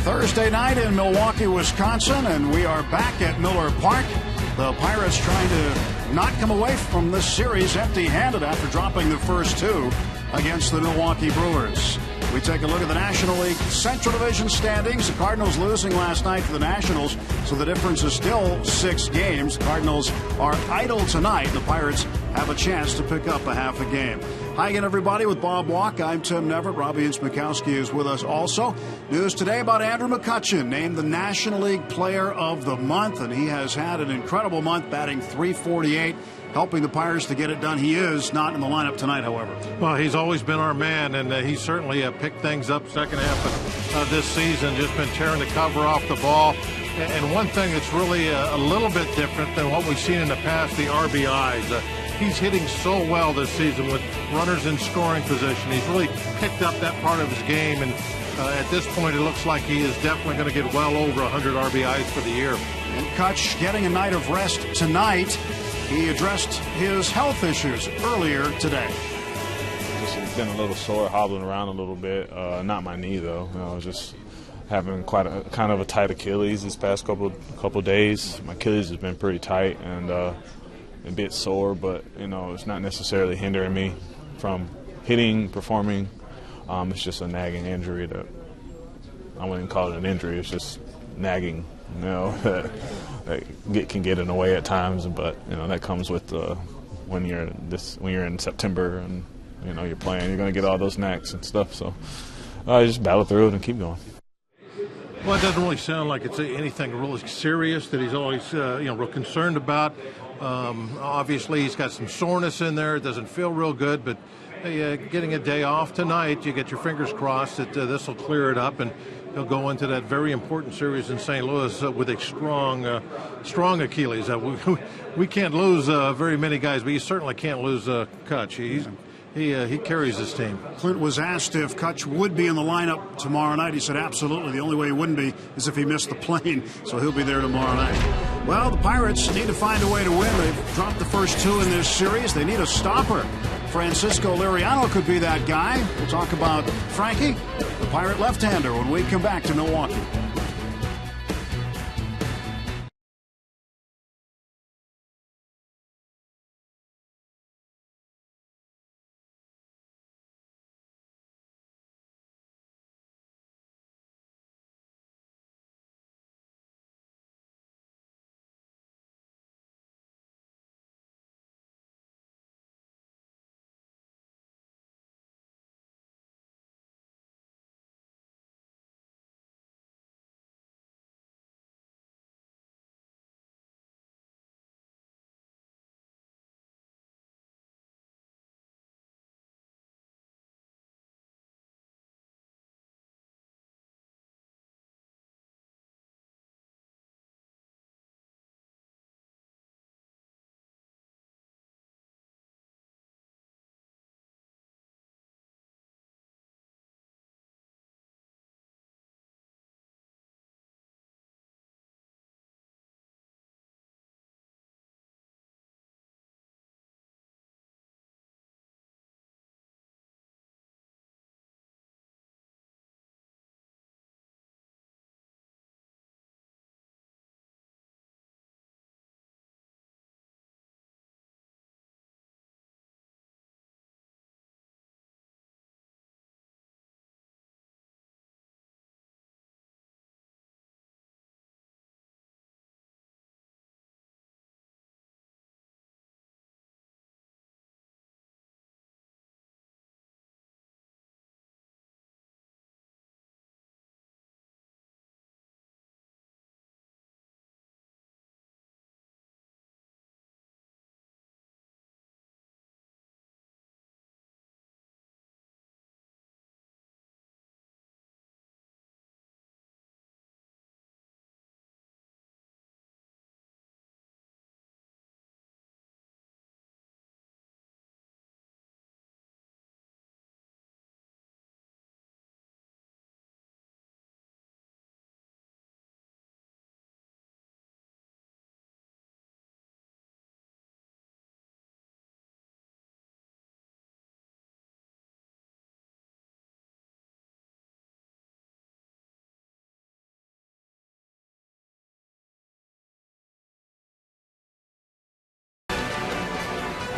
Thursday night in Milwaukee, Wisconsin, and we are back at Miller Park. The Pirates trying to not come away from this series empty-handed after dropping the first two against the Milwaukee Brewers. We take a look at the National League Central Division standings. The Cardinals losing last night to the Nationals, so the difference is still 6 games. The Cardinals are idle tonight. The Pirates have a chance to pick up a half a game. Hi again, everybody, with Bob Walk. I'm Tim Neverett. Robbie Ince-Mikowski is with us also. News today about Andrew McCutchen, named the National League Player of the Month, and he has had an incredible month, batting .348, helping the Pirates to get it done. He is not in the lineup tonight, however. Well, he's always been our man, and he certainly picked things up second half of this season, just been tearing the cover off the ball. And one thing that's really a little bit different than what we've seen in the past, the RBIs. He's hitting so well this season with runners in scoring position. He's really picked up that part of his game, and at this point it looks like he is definitely going to get well over 100 RBIs for the year. And Kutch getting a night of rest tonight. He addressed his health issues earlier today. Just been a little sore, hobbling around a little bit. Not my knee though. Just having quite a kind of a tight Achilles this past couple days. My Achilles has been pretty tight and a bit sore, but it's not necessarily hindering me from hitting, performing. It's just a nagging injury that I wouldn't call it an injury. It's just nagging, that can get in the way at times. But that comes with when you're in September and you're playing, you're going to get all those knacks and stuff. So I just battle through it and keep going. Well, it doesn't really sound like it's anything really serious that he's always real concerned about. Obviously, he's got some soreness in there. It doesn't feel real good, but getting a day off tonight, you get your fingers crossed that this will clear it up, and he'll go into that very important series in St. Louis with a strong Achilles. We can't lose very many guys, but you certainly can't lose Kutch. He carries his team. Clint was asked if Kutch would be in the lineup tomorrow night. He said absolutely. The only way he wouldn't be is if he missed the plane, so he'll be there tomorrow night. Well, the Pirates need to find a way to win. They've dropped the first two in this series. They need a stopper. Francisco Liriano could be that guy. We'll talk about Frankie, the Pirate left-hander, when we come back to Milwaukee.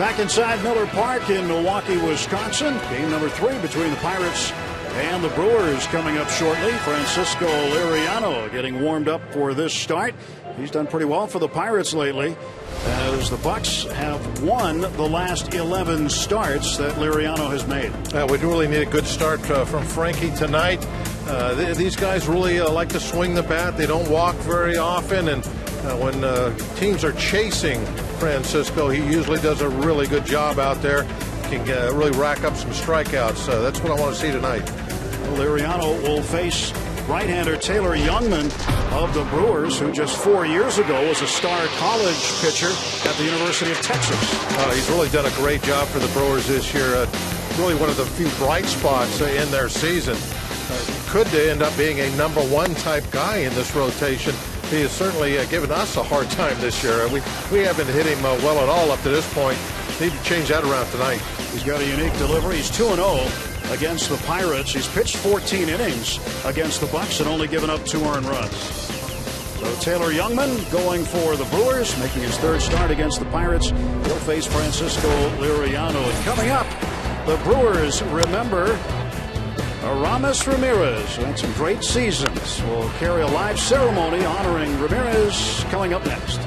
Back inside Miller Park in Milwaukee, Wisconsin. Game number 3 between the Pirates and the Brewers coming up shortly. Francisco Liriano getting warmed up for this start. He's done pretty well for the Pirates lately, as the Bucks have won the last 11 starts that Liriano has made. We really need a good start from Frankie tonight. These guys really like to swing the bat. They don't walk very often, and when teams are chasing Francisco, he usually does a really good job out there. Can really rack up some strikeouts. That's what I want to see tonight. Liriano will face right-hander Taylor Youngman of the Brewers, who just 4 years ago was a star college pitcher at the University of Texas. He's really done a great job for the Brewers this year. Really one of the few bright spots in their season. Could end up being a #1 type guy in this rotation. He has certainly given us a hard time this year. We haven't hit him well at all up to this point. Need to change that around tonight. He's got a unique delivery. He's 2-0 against the Pirates. He's pitched 14 innings against the Bucks and only given up 2 earned runs. So Taylor Youngman going for the Brewers, making his 3rd start against the Pirates. He'll face Francisco Liriano. And coming up, the Brewers remember Aramis Ramirez, who had some great seasons. We'll carry a live ceremony honoring Ramirez coming up next.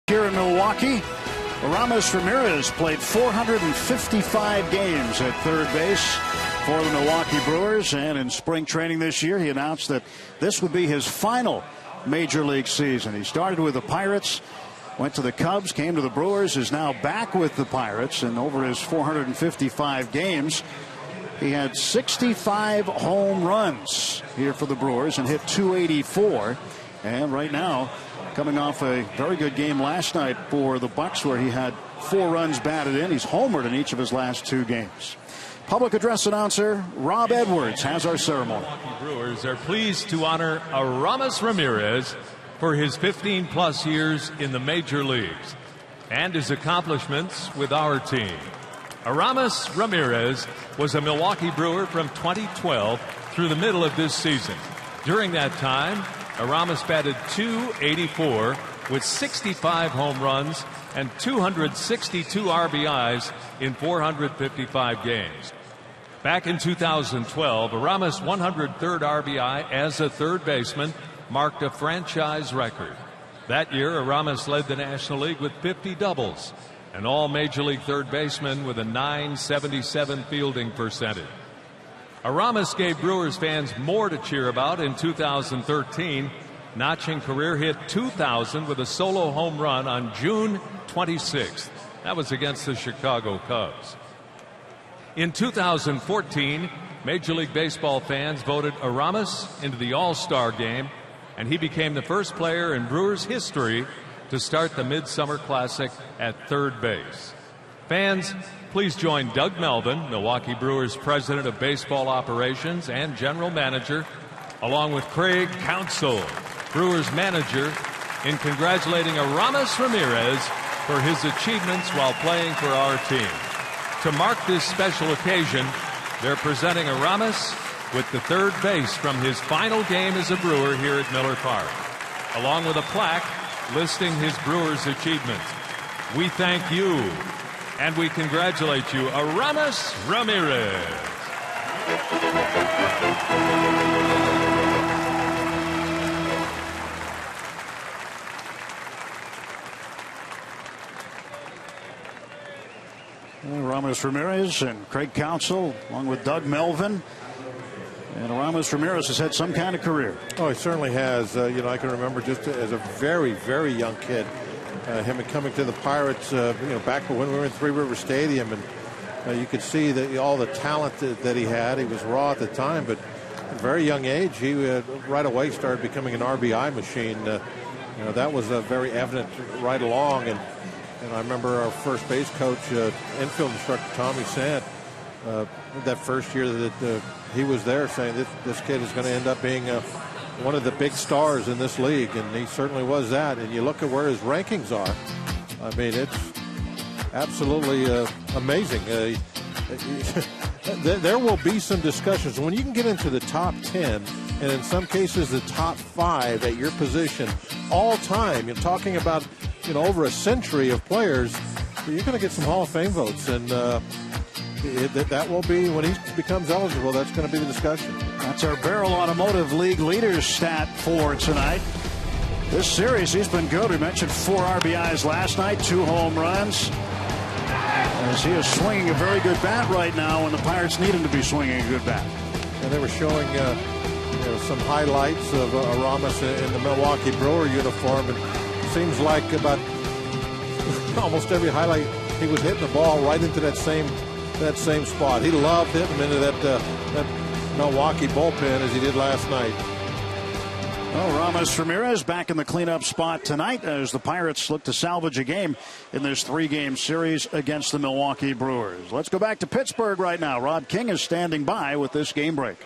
Here in Milwaukee, Aramis Ramirez played 455 games at 3rd base for the Milwaukee Brewers, and in spring training this year he announced that this would be his final major league season. He started with the Pirates, went to the Cubs, came to the Brewers, is now back with the Pirates, and over his 455 games he had 65 home runs here for the Brewers and hit 284. And right now, coming off a very good game last night for the Bucks, where he had 4 runs batted in. He's homered in each of his last 2 games. Public address announcer Rob Edwards has our ceremony. The Brewers are pleased to honor Aramis Ramirez for his 15-plus years in the major leagues and his accomplishments with our team. Aramis Ramirez was a Milwaukee Brewer from 2012 through the middle of this season. During that time, Aramis batted .284 with 65 home runs and 262 RBIs in 455 games. Back in 2012, Aramis' 103rd RBI as a third baseman marked a franchise record. That year, Aramis led the National League with 50 doubles, an all-Major League third baseman with a .977 fielding percentage. Aramis gave Brewers fans more to cheer about in 2013, notching career hit 2,000 with a solo home run on June 26th. That was against the Chicago Cubs. In 2014, Major League Baseball fans voted Aramis into the All-Star game, and he became the first player in Brewers history to start the Midsummer Classic at third base. Fans, please join Doug Melvin, Milwaukee Brewers President of Baseball Operations and General Manager, along with Craig Counsell, Brewers Manager, in congratulating Aramis Ramirez for his achievements while playing for our team. To mark this special occasion, they're presenting Aramis with the third base from his final game as a Brewer here at Miller Park, along with a plaque listing his Brewers achievements. We thank you, and we congratulate you, Aramis Ramirez. Aramis Ramirez and Craig Counsell, along with Doug Melvin. And Aramis Ramirez has had some kind of career. Oh, he certainly has. I can remember just as a very, very young kid, him coming to the Pirates, back when we were in Three River Stadium, and you could see that all the talent that he had. He was raw at the time, but at a very young age, he right away started becoming an RBI machine. That was very evident right along. And I remember our first base coach, infield instructor Tommy Sant, that first year that he was there, saying this kid is going to end up being one of the big stars in this league, and he certainly was that. And you look at where his rankings are. I mean, it's absolutely amazing. There will be some discussions when you can get into the top 10, and in some cases the top 5 at your position all time. You're talking about over a century of players. You're going to get some Hall of Fame votes, and that will be, when he becomes eligible, that's going to be the discussion. That's our Barrel Automotive League leaders stat for tonight. This series, he's been good. We mentioned 4 RBIs last night, 2 home runs. As he is swinging a very good bat right now, and the Pirates need him to be swinging a good bat. And they were showing some highlights of Aramis in the Milwaukee Brewer uniform, and it seems like about almost every highlight he was hitting the ball right into that same spot. He loved hitting him into that Milwaukee bullpen as he did last night. Well, Aramis Ramirez back in the cleanup spot tonight as the Pirates look to salvage a game in this 3-game series against the Milwaukee Brewers. Let's go back to Pittsburgh right now. Rod King is standing by with this game break.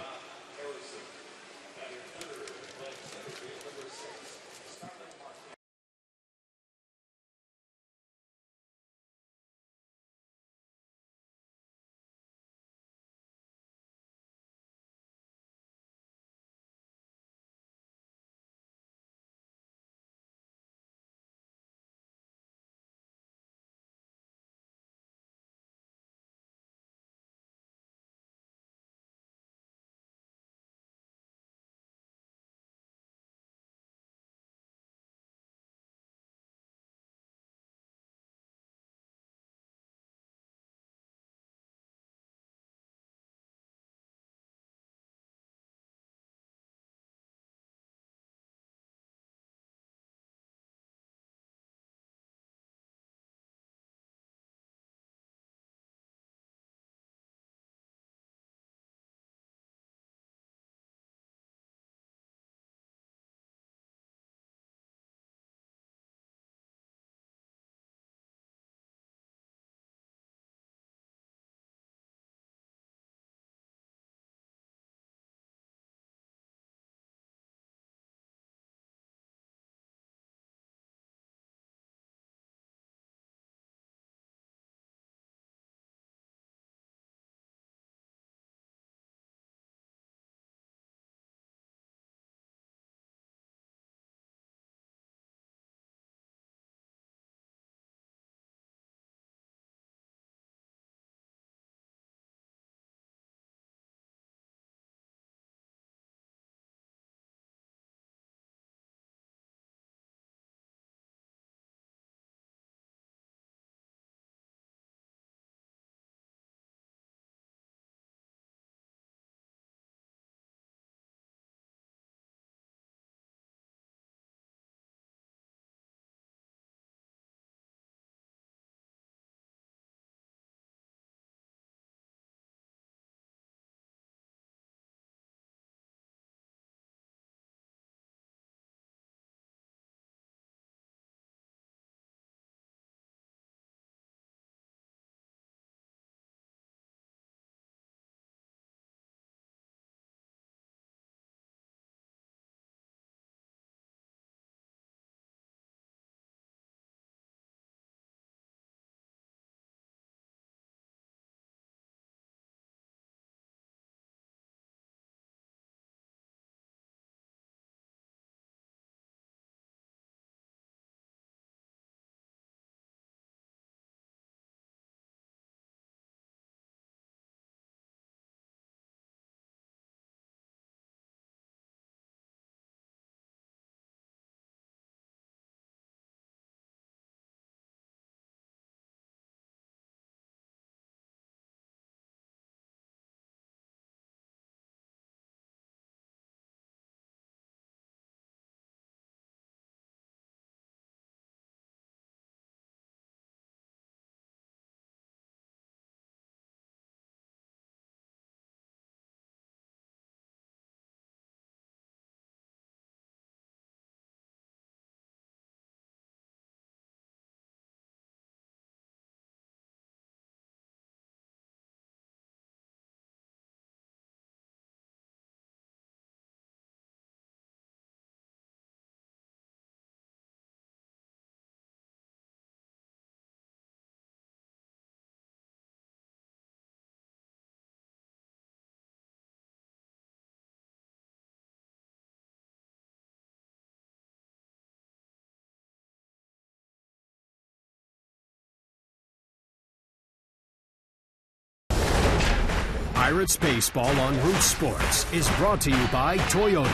Pirates Baseball on Root Sports is brought to you by Toyota.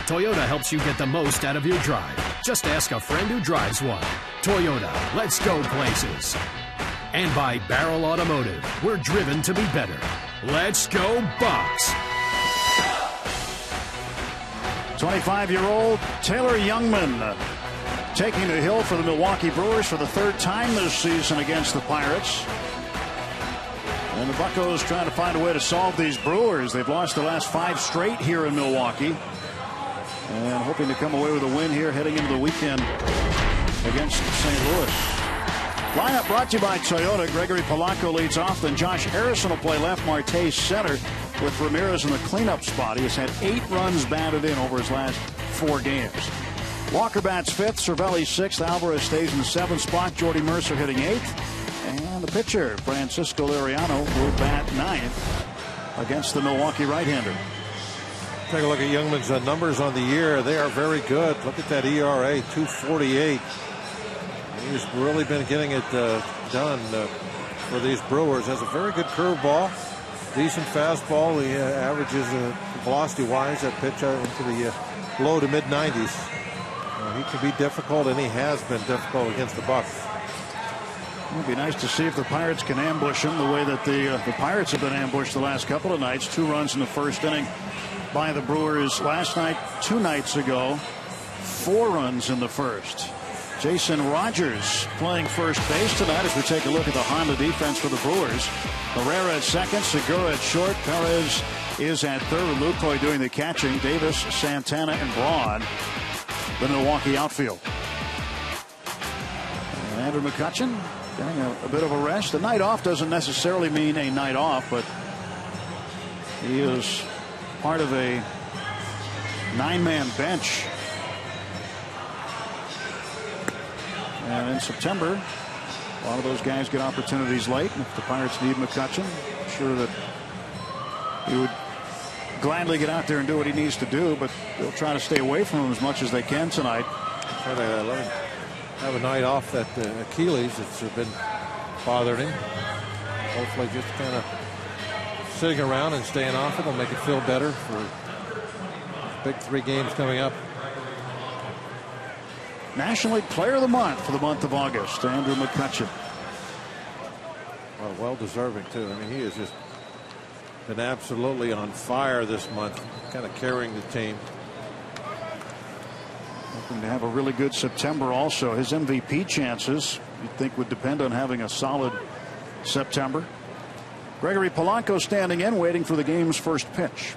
Toyota helps you get the most out of your drive. Just ask a friend who drives one. Toyota, let's go places. And by Barrel Automotive, we're driven to be better. Let's go Bucks. 25-year-old Taylor Youngman taking the hill for the Milwaukee Brewers for the third time this season against the Pirates. And the Buccos trying to find a way to solve these Brewers. They've lost the last 5 straight here in Milwaukee. And hoping to come away with a win here heading into the weekend against St. Louis. Lineup brought to you by Toyota. Gregory Polanco leads off. Then Josh Harrison will play left. Marte center with Ramirez in the cleanup spot. He has had 8 runs batted in over his last 4 games. Walker bats 5th. Cervelli 6th. Alvarez stays in the 7th spot. Jordy Mercer hitting 8th. And the pitcher, Francisco Liriano, will bat 9th against the Milwaukee right-hander. Take a look at Youngman's numbers on the year. They are very good. Look at that ERA, 2.48. He's really been getting it done for these Brewers. Has a very good curveball, decent fastball. He averages velocity-wise that pitch into the low to mid-90s. He can be difficult, and he has been difficult against the Bucs. It would be nice to see if the Pirates can ambush him the way that the Pirates have been ambushed the last couple of nights. 2 runs in the first inning by the Brewers last night. 2 nights ago, 4 runs in the first. Jason Rogers playing first base tonight as we take a look at the Honda defense for the Brewers. Herrera at second, Segura at short, Perez is at third, Lucroy doing the catching, Davis, Santana, and Braun the Milwaukee outfield. And Andrew McCutchen getting a bit of a rest. A night off doesn't necessarily mean a night off, but he is part of a 9-man bench. And in September, a lot of those guys get opportunities late. And if the Pirates need McCutchen, I'm sure that he would gladly get out there and do what he needs to do, but they'll try to stay away from him as much as they can tonight. Try to let him have a night off that Achilles that's been bothering him. Hopefully just kind of sitting around and staying off it will make it feel better for big 3 games coming up. National League Player of the Month for the month of August, Andrew McCutchen. Well deserving too. I mean, he has just been absolutely on fire this month, kind of carrying the team. Hoping to have a really good September also. His MVP chances, you'd think, would depend on having a solid September. Gregory Polanco standing in, waiting for the game's first pitch.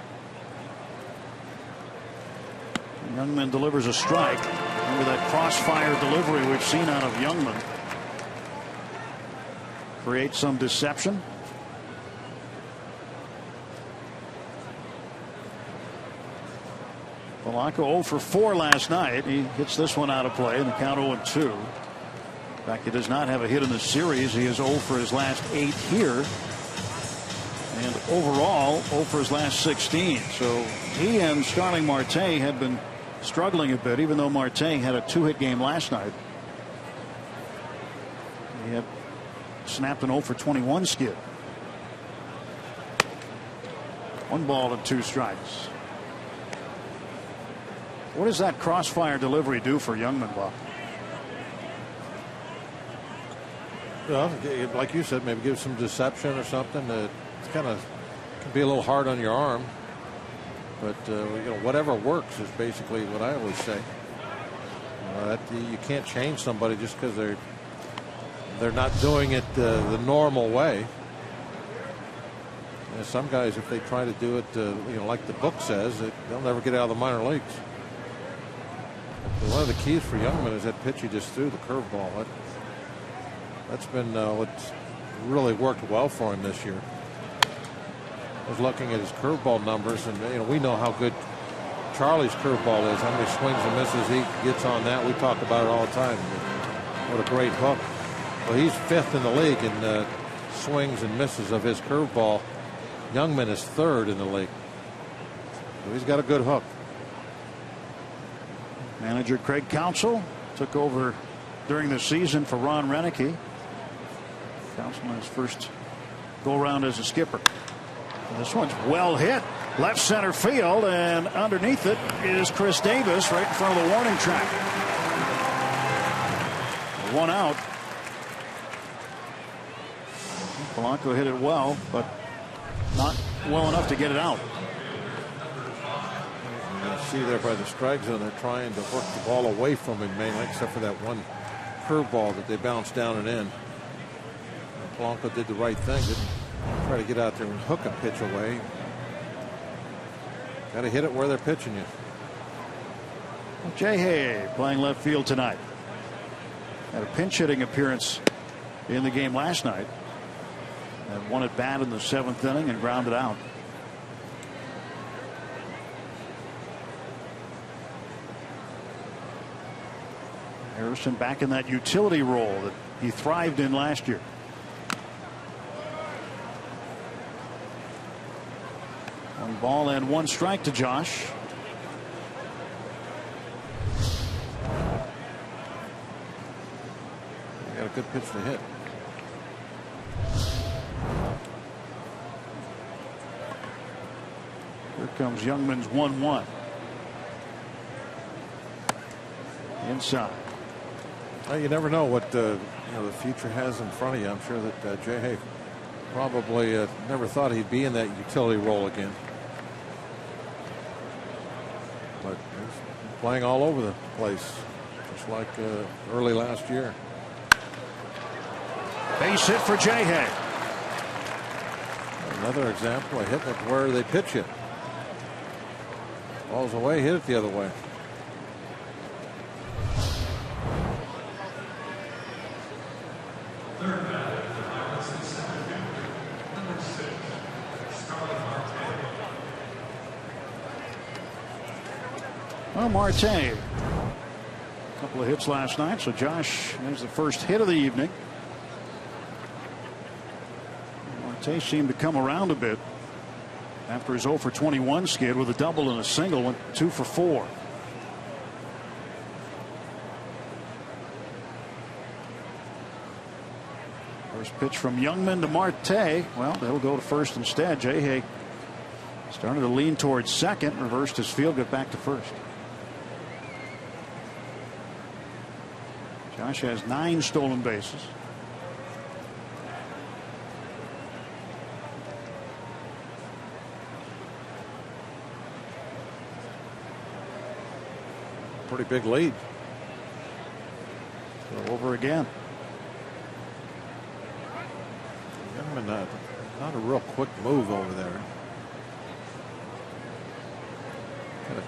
Youngman delivers a strike. Remember that crossfire delivery we've seen out of Youngman. Create some deception. Polanco 0 for 4 last night. He hits this one out of play in the count 0-2. In fact, he does not have a hit in the series. He is 0 for his last 8 here. And overall 0 for his last 16. So he and Starling Marte had been struggling a bit, even though Marte had a 2-hit game last night. He had snapped an 0 for 21 skid. 1 ball and 2 strikes. What does that crossfire delivery do for Youngman, Bob? Well, like you said, maybe give some deception or something. It's kind of can be a little hard on your arm, but whatever works is basically what I always say. You can't change somebody just because they're not doing it the normal way. Some guys, if they try to do it, like the book says, they'll never get out of the minor leagues. But one of the keys for Youngman is that pitch he just threw, the curveball. That's been what's really worked well for him this year. I was looking at his curveball numbers, and we know how good Charlie's curveball is, how many swings and misses he gets on that. We talk about it all the time. What a great hook. Well, he's 5th in the league in swings and misses of his curveball. Youngman is 3rd in the league. So he's got a good hook. Manager Craig Counsell took over during the season for Ron Renicky. Counsell in his first go around as a skipper. This one's well hit. Left center field, and underneath it is Chris Davis right in front of the warning track. 1 out. Polanco hit it well, but not well enough to get it out. You see there by the strike zone, they're trying to work the ball away from him mainly, except for that one curveball that they bounced down and in. And Polanco did the right thing, didn't try to get out there and hook a pitch away. Got to hit it where they're pitching you. Jay Hay playing left field tonight. Had a pinch hitting appearance in the game last night. And won at bat in the 7th inning and grounded out. Harrison back in that utility role that he thrived in last year. One ball and 1 strike to Josh. Got a good pitch to hit. Here comes Youngman's 1-1. Inside. Well, you never know what the future has in front of you. I'm sure that Jay Hay probably never thought he'd be in that utility role again. But he's playing all over the place, just like early last year. Base hit for Jay Hay. Another example of hitting it where they pitch it. Ball's away, hit it the other way. Well, Marte, a couple of hits last night, so Josh, there's the first hit of the evening. Marte seemed to come around a bit after his 0 for 21 skid with a double and a single, went 2 for 4. First pitch from Youngman to Marte. Well, they'll go to first instead. Jay Hay started to lean towards second, reversed his field, got back to first. Josh has 9 stolen bases. Pretty big lead. So over again. Youngman, not a real quick move over there. Kind of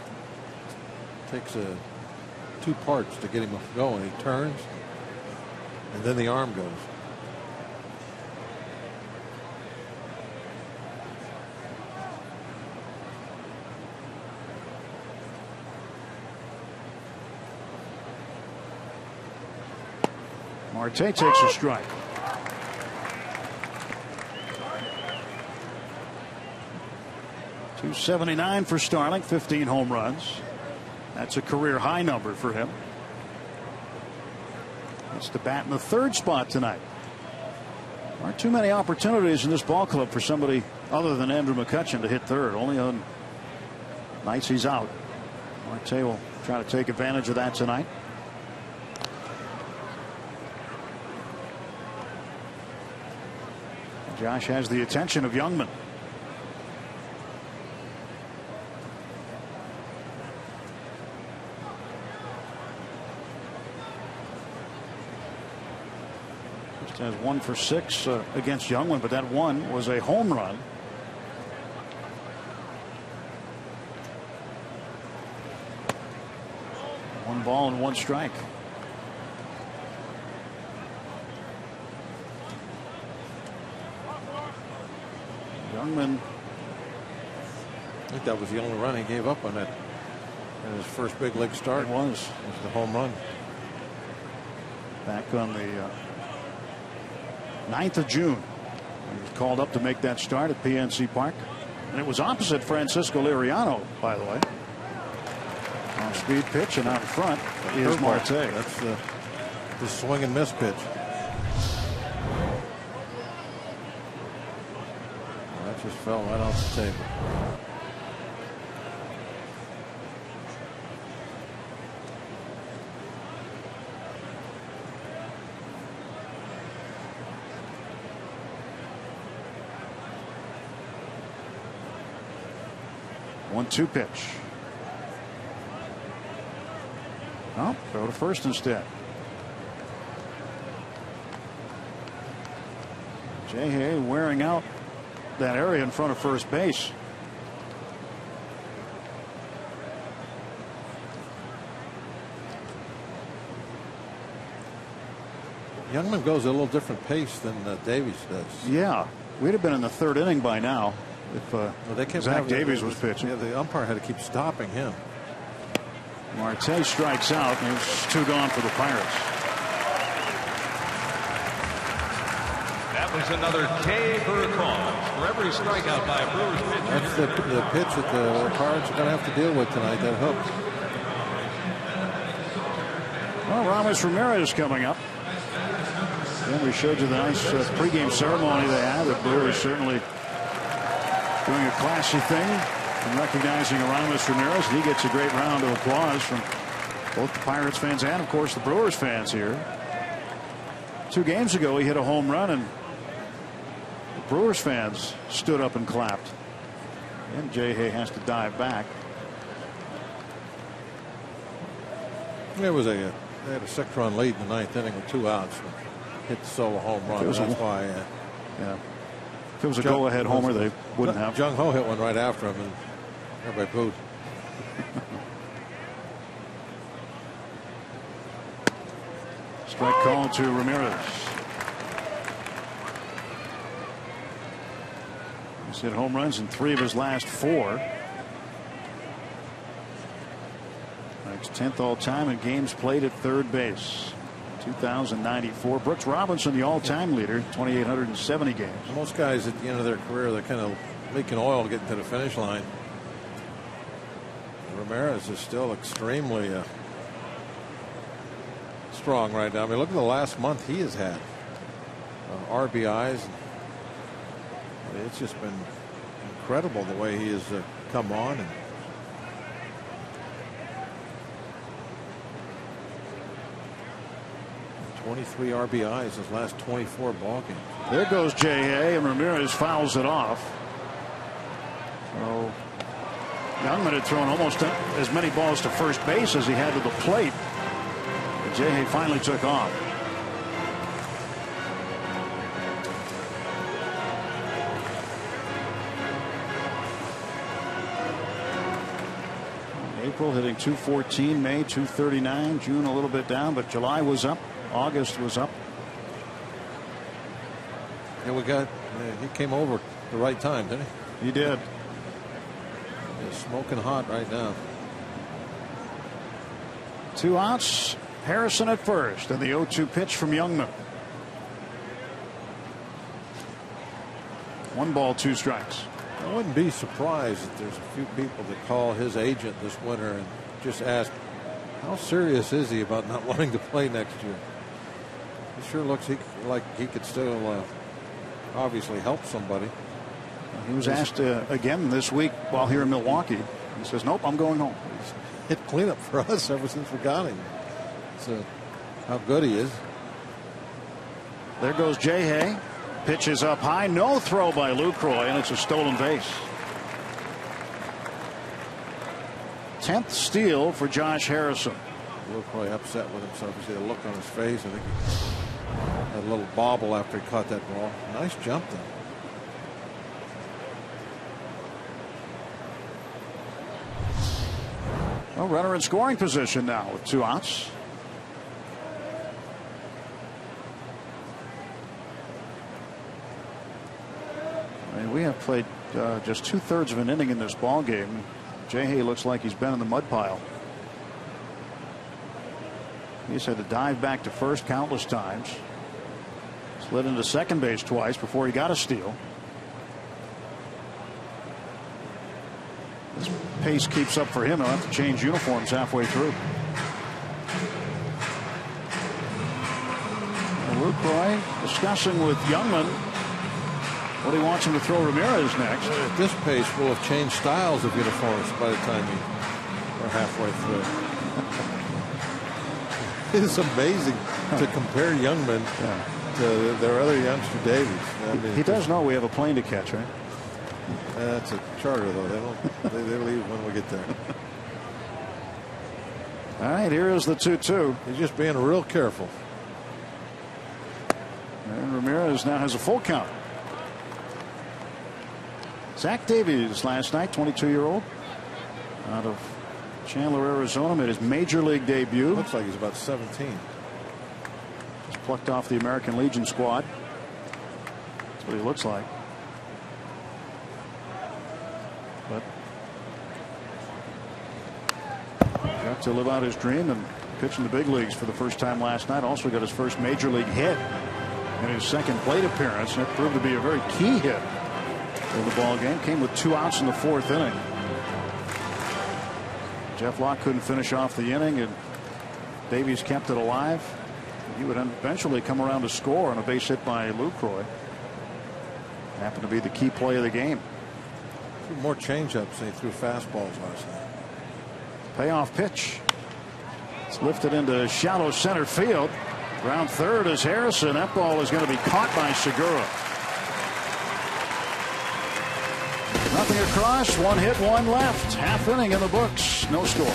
takes 2 parts to get him going. He turns, and then the arm goes. Marte takes a strike. .279 for Starling, 15 home runs. That's a career high number for him. It's the bat in the 3rd spot tonight. There aren't too many opportunities in this ball club for somebody other than Andrew McCutchen to hit 3rd. Only on nights he's out. Marte will try to take advantage of that tonight. Josh has the attention of Youngman. Just has 1 for 6 against Youngman, but that one was a home run. One ball and 1 strike. Youngman. I think that was the only run he gave up on that in his first big league start. It was the home run. Back on the 9th of June. He was called up to make that start at PNC Park. And it was opposite Francisco Liriano, by the way. On speed pitch and out in front is Marte. That's the swing and miss pitch. Just fell right off the table. One-two pitch. Oh, throw to first instead. Jay Hay wearing out that area in front of first base. Youngman goes at a little different pace than Davies does. Yeah, we'd have been in the third inning by now if Zach Davies was pitching. Yeah, the umpire had to keep stopping him. Marte strikes out, and there's two gone for the Pirates. That was another K for a cause. For every strikeout by a Brewers pitcher. That's the pitch that the Pirates are going to have to deal with tonight, that hook. Well, Ramos Ramirez coming up. Then we showed you the nice pregame ceremony they had. The Brewers certainly doing a classy thing and recognizing Ramos Ramirez. He gets a great round of applause from both the Pirates fans and, of course, the Brewers fans here. 2 games ago, he hit a home run, and the Brewers fans stood up and clapped. And Jay Hay has to dive back. They had a 6-run lead in the 9th inning with 2 outs. Hit the solo home run. That's why. Yeah. If it was a go-ahead homer, they wouldn't have. Jung Ho hit one right after him, and everybody booed. Strike call to Ramirez. He's hit home runs in 3 of his last 4. That's 10th all time in games played at third base. 2,094. Brooks Robinson, the all-time leader, 2,870 games. Most guys at the end of their career, they're kind of leaking oil to get to the finish line. Ramirez is still extremely strong right now. I mean, look at the last month he has had. RBIs. It's just been incredible the way he has come on. And 23 RBIs his last 24 ball games. There goes J.A. and Ramirez fouls it off. So Youngman had thrown almost as many balls to first base as he had to the plate. But J.A. finally took off. April hitting 214, May 239, June a little bit down, but July was up. August was up. Yeah, he came over the right time, didn't he? He did. He's smoking hot right now. 2 outs. Harrison at first, and the 0-2 pitch from Youngman. 1 ball, 2 strikes. I wouldn't be surprised if there's a few people that call his agent this winter and just ask, how serious is he about not wanting to play next year? He sure looks like he could still obviously help somebody. He was asked again this week while here in Milwaukee. He says, nope, I'm going home. He's hit cleanup for us ever since we got him. So how good he is. There goes Jay Hay. Pitches up high. No throw by Lucroy, and it's a stolen base. 10th steal for Josh Harrison. Lucroy upset with himself. You see the look on his face. I think he had a little bobble after he caught that ball. Nice jump then. Well, runner in scoring position now with 2 outs. We have played just 2/3 of an inning in this ball game. Jay Hay looks like he's been in the mud pile. He's had to dive back to first countless times. Slid into second base twice before he got a steal. This pace keeps up for him. He'll have to change uniforms halfway through. Lucroy discussing with Youngman. Well, he wants him to throw Ramirez next. At this pace, we'll have changed styles of uniforms by the time we're halfway through. It's amazing to compare young men to their other youngster Davies. I mean, he does know we have a plane to catch, right? That's a charter, though. They leave when we get there. All right, here is the 2-2. He's just being real careful. And Ramirez now has a full count. Zach Davies last night, 22-year-old, out of Chandler, Arizona, made his major league debut. Looks like he's about 17. Just plucked off the American Legion squad. That's what he looks like. But got to live out his dream and pitch in the big leagues for the first time last night. Also got his first major league hit in his second plate appearance. And it proved to be a very key hit in the ball game. Came with 2 outs in the 4th inning. Jeff Locke couldn't finish off the inning, and Davies kept it alive. He would eventually come around to score on a base hit by Lucroy. Happened to be the key play of the game. Threw more changeups than he threw fastballs last night. Payoff pitch. It's lifted into shallow center field. Ground third is Harrison. That ball is going to be caught by Segura. Nothing across. 1 hit, 1 left. Half inning in the books. No score.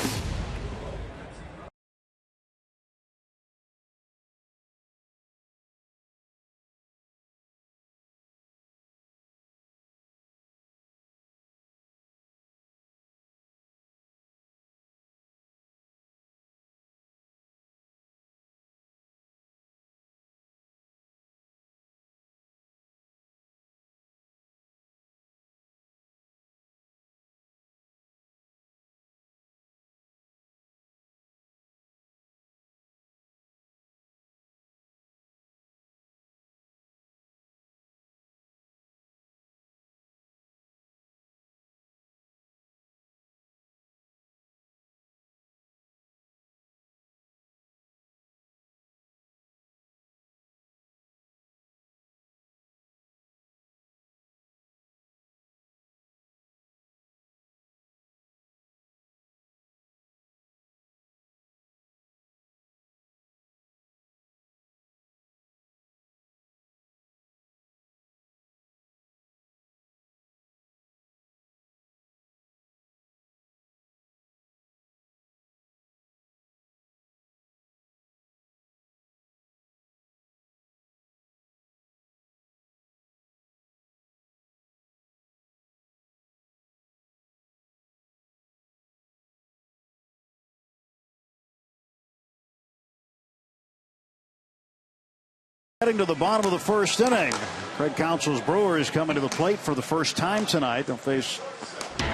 Heading to the bottom of the 1st inning. Craig Counsell's Brewers coming to the plate for the first time tonight. They'll face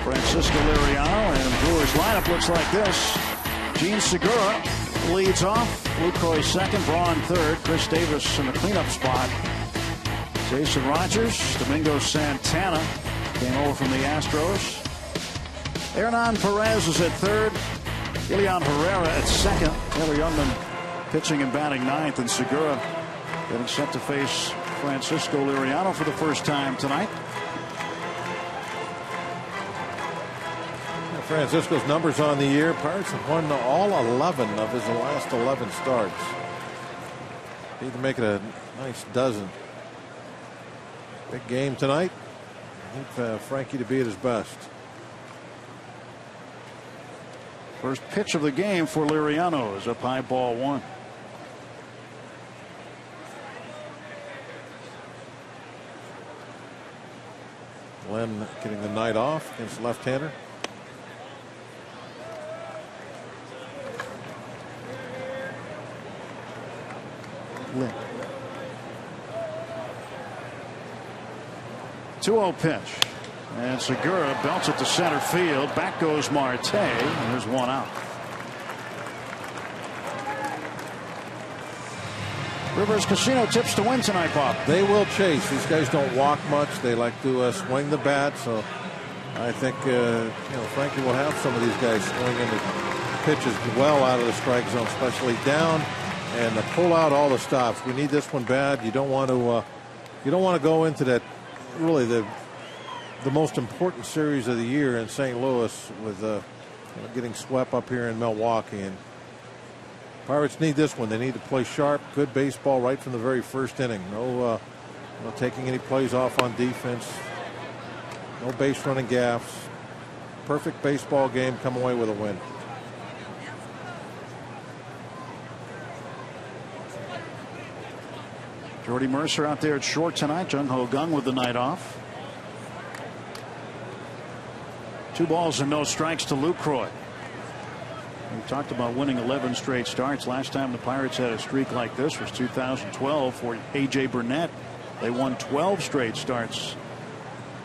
Francisco Liriano, and Brewers lineup looks like this. Gene Segura leads off. Lucroy second, Braun third. Chris Davis in the cleanup spot. Jason Rogers, Domingo Santana came over from the Astros. Hernan Perez is at third. Ilian Herrera at second. Taylor Youngman pitching and batting ninth, and Segura getting set to face Francisco Liriano for the first time tonight. Francisco's numbers on the year. Pirates have won all 11 of his last 11 starts. Need to make it a nice dozen. Big game tonight. I need Frankie to be at his best. First pitch of the game for Liriano is up high, ball 1. Glenn getting the night off against left-hander. Lynn. 2-0 pitch. And Segura belts it to center field. Back goes Marte. And there's 1 out. Rivers Casino tips to win tonight, Bob. They will chase. These guys don't walk much. They like to swing the bat. So I think Frankie will have some of these guys swinging the pitches well out of the strike zone, especially down, and pull out all the stops. We need this one bad. You don't want to go into that really the most important series of the year in St. Louis with getting swept up here in Milwaukee. And Pirates need this one. They need to play sharp, good baseball right from the very first inning. No taking any plays off on defense. No base running gaffes. Perfect baseball game. Come away with a win. Jordy Mercer out there at short tonight. Jung Ho Gung with the night off. 2 balls and no strikes to Lucroy. We talked about winning 11 straight starts. Last time the Pirates had a streak like this was 2012 for A.J. Burnett. They won 12 straight starts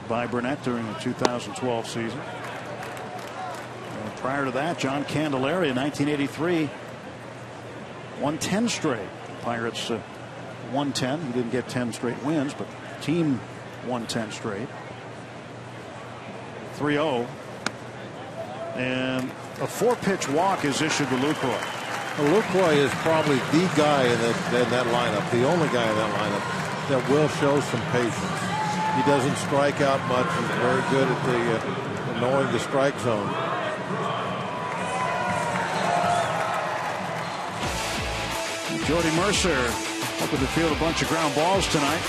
by Burnett during the 2012 season. And prior to that, John Candelaria in 1983 won 10 straight. The Pirates won 10. He didn't get 10 straight wins, but the team won 10 straight. 3-0. And a 4-pitch walk is issued to Lucroy. Well, Lucroy is probably the guy in that lineup, the only guy in that lineup that will show some patience. He doesn't strike out much. He's very good at knowing the strike zone. Jordy Mercer hoping to field a bunch of ground balls tonight.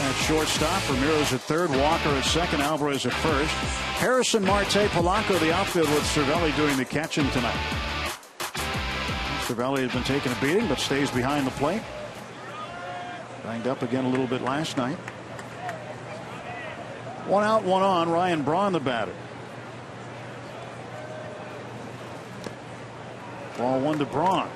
At shortstop, Ramirez at third, Walker at second, Alvarez at first. Harrison, Marte, Polanco, the outfield with Cervelli doing the catching tonight. Cervelli has been taking a beating but stays behind the plate. Banged up again a little bit last night. 1 out, 1 on. Ryan Braun, the batter. Ball 1 to Braun.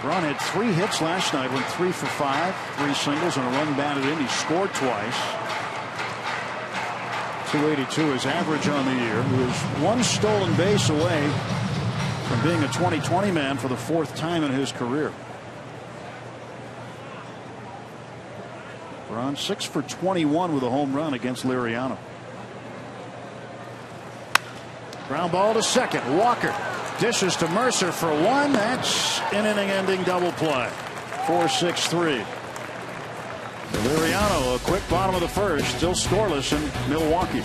Braun had 3 hits last night, went 3 for 5, 3 singles and a run batted in. He scored twice. 282 is average on the year. He was 1 stolen base away from being a 2020 man for the 4th time in his career. Braun 6 for 21 with a home run against Liriano. Ground ball to second. Walker dishes to Mercer for 1. That's an inning-ending double play. 4-6-3. Liriano, a quick bottom of the first, still scoreless in Milwaukee.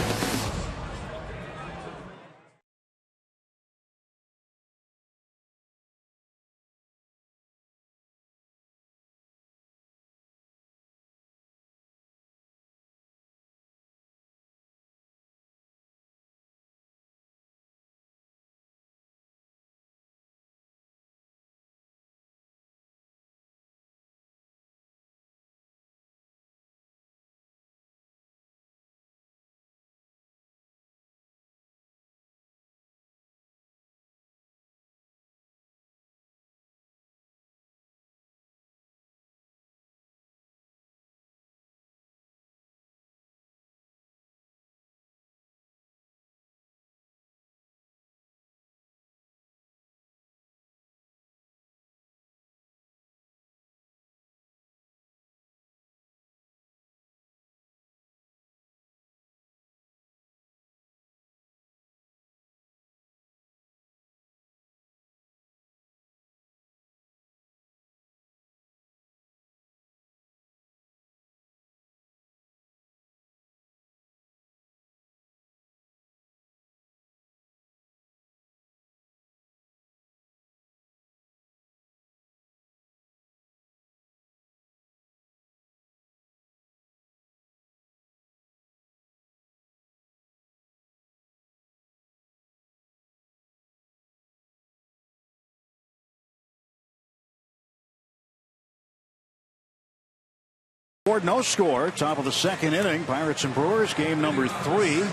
No score, top of the 2nd inning. Pirates and Brewers, game number 3.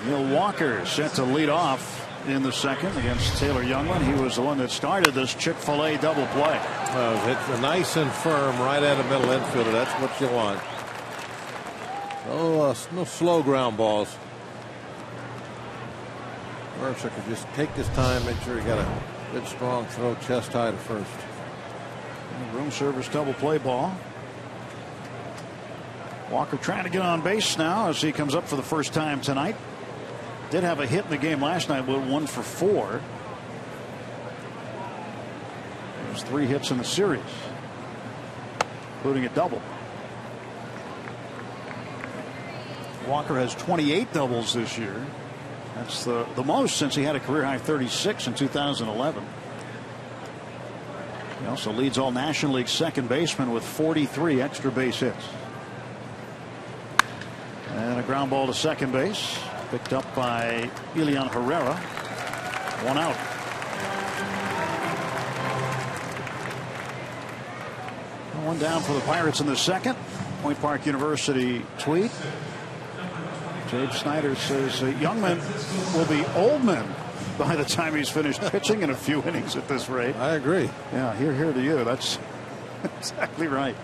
Neil Walker set to lead off in the 2nd against Taylor Youngman. He was the one that started this Chick-fil-A double play. It's nice and firm right at a middle infielder. That's what you want. No slow ground balls. Mercer could just take his time, make sure he got a good strong throw chest high to first. Room service double play ball. Walker trying to get on base now as he comes up for the first time tonight. Did have a hit in the game last night, but 1 for 4. There's 3 hits in the series. including a double. Walker has 28 doubles this year. That's the most since he had a career high 36 in 2011. He also leads all National League second basemen with 43 extra base hits. And a ground ball to second base, picked up by Elian Herrera. 1 out. One down for the Pirates in the second. Point Park University tweet. Jabe Snyder says young men will be old men by the time he's finished pitching in a few innings at this rate. I agree. Yeah, here to you. That's exactly right.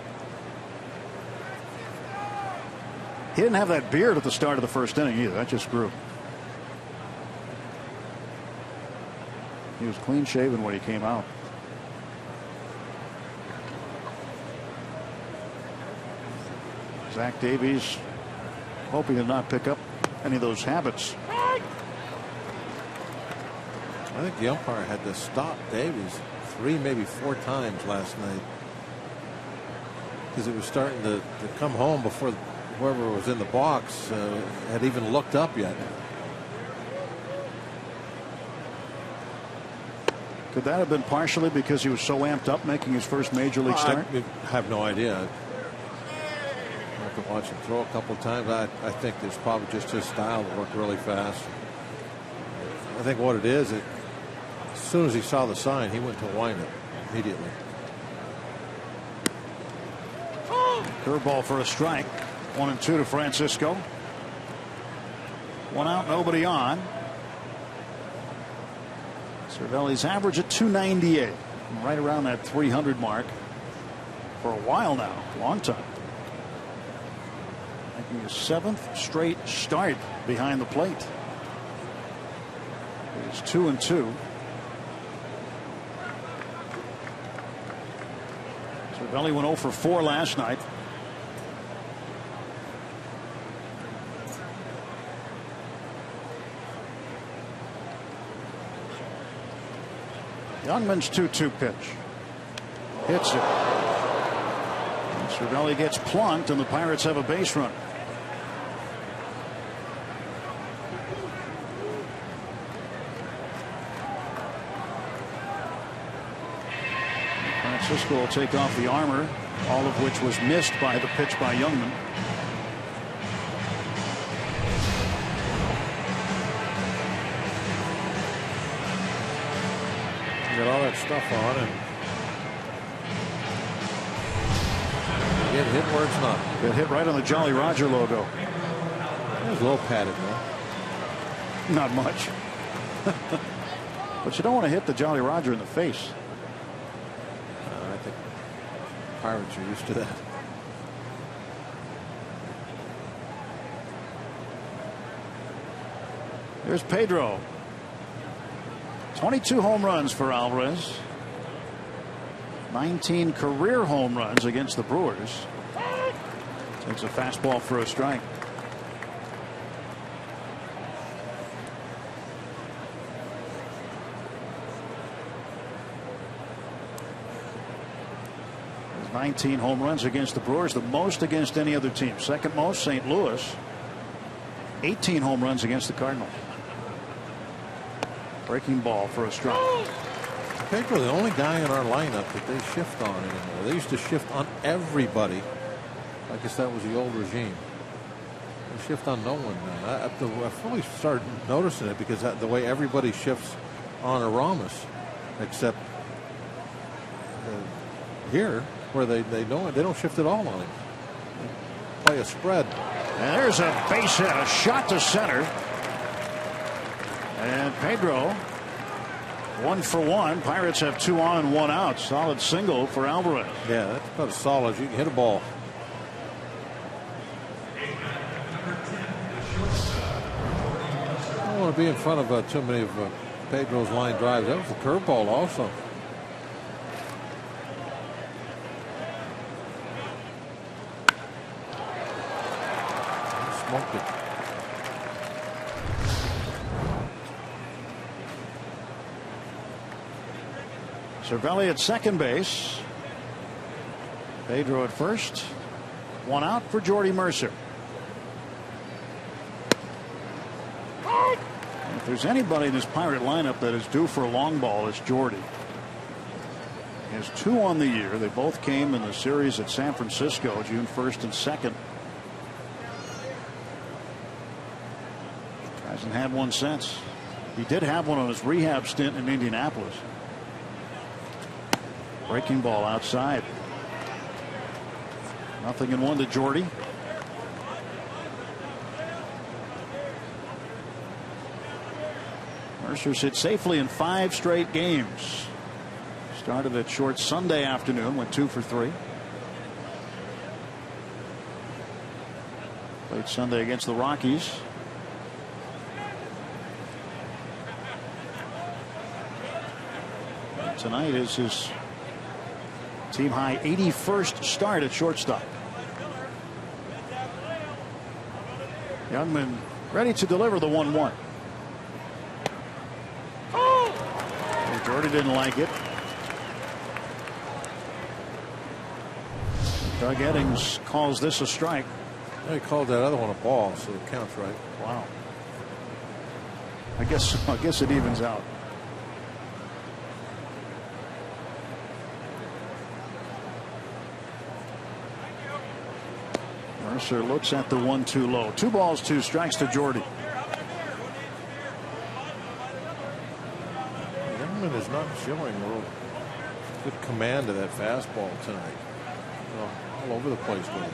He didn't have that beard at the start of the first inning either. That just grew. He was clean shaven when he came out. Zach Davies hoping to not pick up any of those habits. I think the umpire had to stop Davies 3, maybe 4 times last night because it was starting to come home before whoever was in the box had even looked up yet. Could that have been partially because he was so amped up making his first major league start? I have no idea. I can watch him throw a couple of times. I think there's probably just his style to work really fast. I think what it is, as soon as he saw the sign, he went to wind it immediately. Curveball for a strike. 1-2 to Francisco. 1 out, nobody on. Cervelli's average at 298, right around that 300 mark for a while now, long time. Making his 7th straight start behind the plate. It's 2-2. Cervelli went 0 for 4 last night. Youngman's 2-2 pitch. Hits it. And Cervelli gets plunked, and the Pirates have a base runner. Francisco will take off the armor, all of which was missed by the pitch by Youngman. Got all that stuff on and get hit where it's not. Got hit right on the Jolly Roger logo. It was a little padded though. Not much. But you don't want to hit the Jolly Roger in the face. I think Pirates are used to that. There's Pedro. 22 home runs for Alvarez. 19 career home runs against the Brewers. Takes a fastball for a strike. There's 19 home runs against the Brewers, the most against any other team. Second most, St. Louis. 18 home runs against the Cardinals. Breaking ball for a strike. Pedro, the only guy in our lineup that they shift on anymore. They used to shift on everybody. I guess that was the old regime. They shift on no one now. I fully started noticing it because the way everybody shifts on Ramos, except here where they don't shift at all on him. They play a spread. And there's a base hit, a shot to center. And Pedro, 1 for 1. Pirates have 2 on and 1 out. Solid single for Alvarez. Yeah, that's about as solid as you can hit a ball. I don't want to be in front of too many of Pedro's line drives. That was a curveball also. He smoked it. Cervelli at second base. Pedro at first. One out for Jordy Mercer. If there's anybody in this Pirate lineup that is due for a long ball, it's Jordy. He has 2 on the year. They both came in the series at San Francisco, June 1st and 2nd. Hasn't had one since. He did have one on his rehab stint in Indianapolis. Breaking ball outside. 0-1 to Jordy. Mercer's hit safely in 5 straight games. Started at short Sunday afternoon, went 2 for 3. Played Sunday against the Rockies. And tonight is his team high 81st start at shortstop. Youngman ready to deliver the 1-1. Jordy didn't like it. Doug Eddings calls this a strike. He called that other one a ball, so it counts right. Wow. I guess it evens out. Mercer looks at the 1-2 low. 2 balls, 2 strikes to Jordy. Is not showing real good command of that fastball tonight. All over the place with it.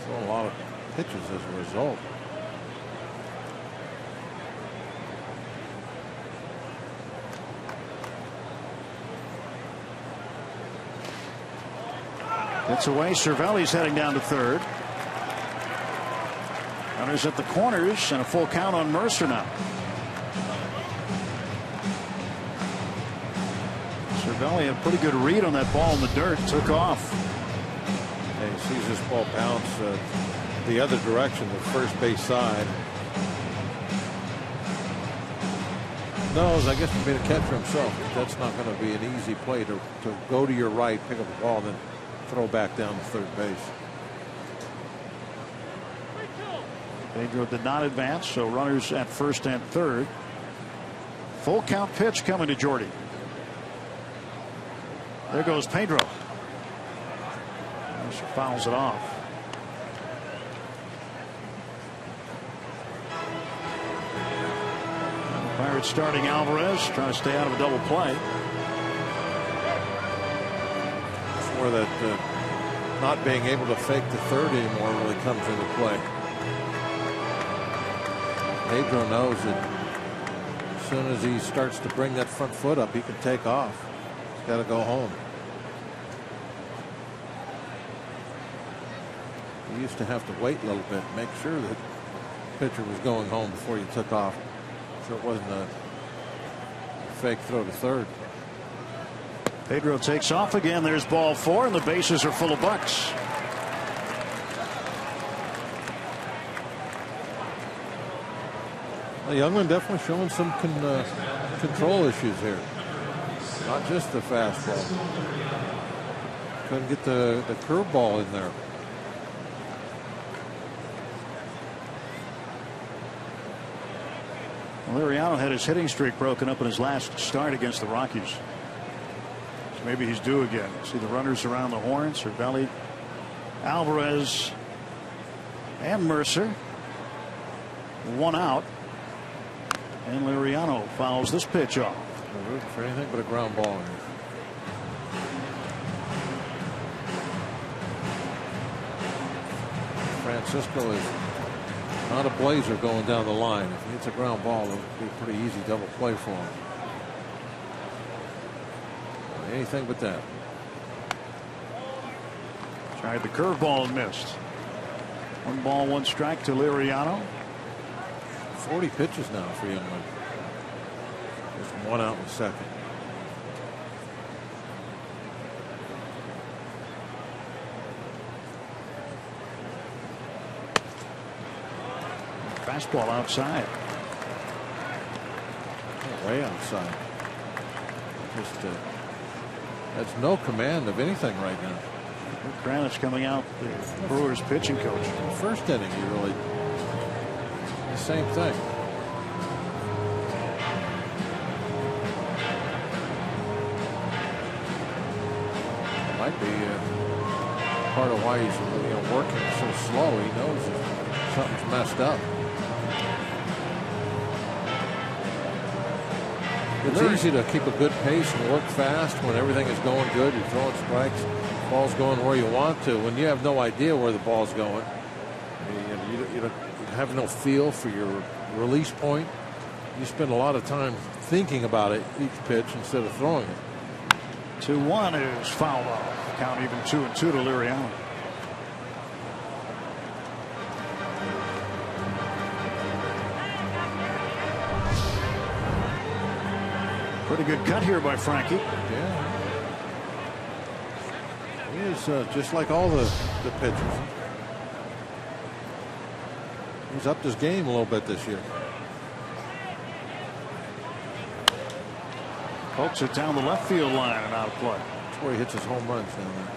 So a lot of pitches as a result. Gets away. Cervelli's heading down to third. Runners at the corners and a full count on Mercer now. Cervelli had a pretty good read on that ball in the dirt. Took off. And he sees this ball bounce the other direction, the first base side. Knows, I guess, to be the catcher himself, that's not going to be an easy play to go to your right, pick up the ball, then throw back down to third base. Pedro did not advance, so runners at first and third. Full count pitch coming to Jordy. There goes Pedro. Mercer fouls it off. And the Pirates starting Alvarez, trying to stay out of a double play. Before that not being able to fake the third anymore really comes into play. Pedro knows that as soon as he starts to bring that front foot up, he can take off. He's got to go home. You used to have to wait a little bit, make sure that the pitcher was going home before you took off, so it wasn't a fake throw to third. Pedro takes off again. There's ball 4, and the bases are full of Bucks. Youngman definitely showing some control issues here. Not just the fastball. Couldn't get the curveball in there. Liriano had his hitting streak broken up in his last start against the Rockies. So maybe he's due again. See the runners around the horn. Cervelli, Alvarez, and Mercer. 1 out. And Liriano fouls this pitch off. We're rooting for anything but a ground ball here. Francisco is not a blazer going down the line. If he hits a ground ball, it'll be a pretty easy double play for him. Anything but that. Tried the curveball and missed. 1 ball, 1 strike to Liriano. 40 pitches now for Youngman. Just 1 out in the second. Fastball outside. Way outside. Just has no command of anything right now. Kranich coming out, the Brewers pitching coach. In the first inning, he really the same thing. Might be part of why he's working so slow. He knows something's messed up. It's easy to keep a good pace and work fast when everything is going good. You're throwing strikes, ball's going where you want to. When you have no idea where the ball's going, you have no feel for your release point. You spend a lot of time thinking about it each pitch instead of throwing it. 2-1 is fouled off. Count even 2-2 to Liriano. Pretty good cut here by Frankie. Yeah. He is just like all the pitchers. He's upped his game a little bit this year. Pokes it down the left field line and out of play. That's where he hits his home runs down there.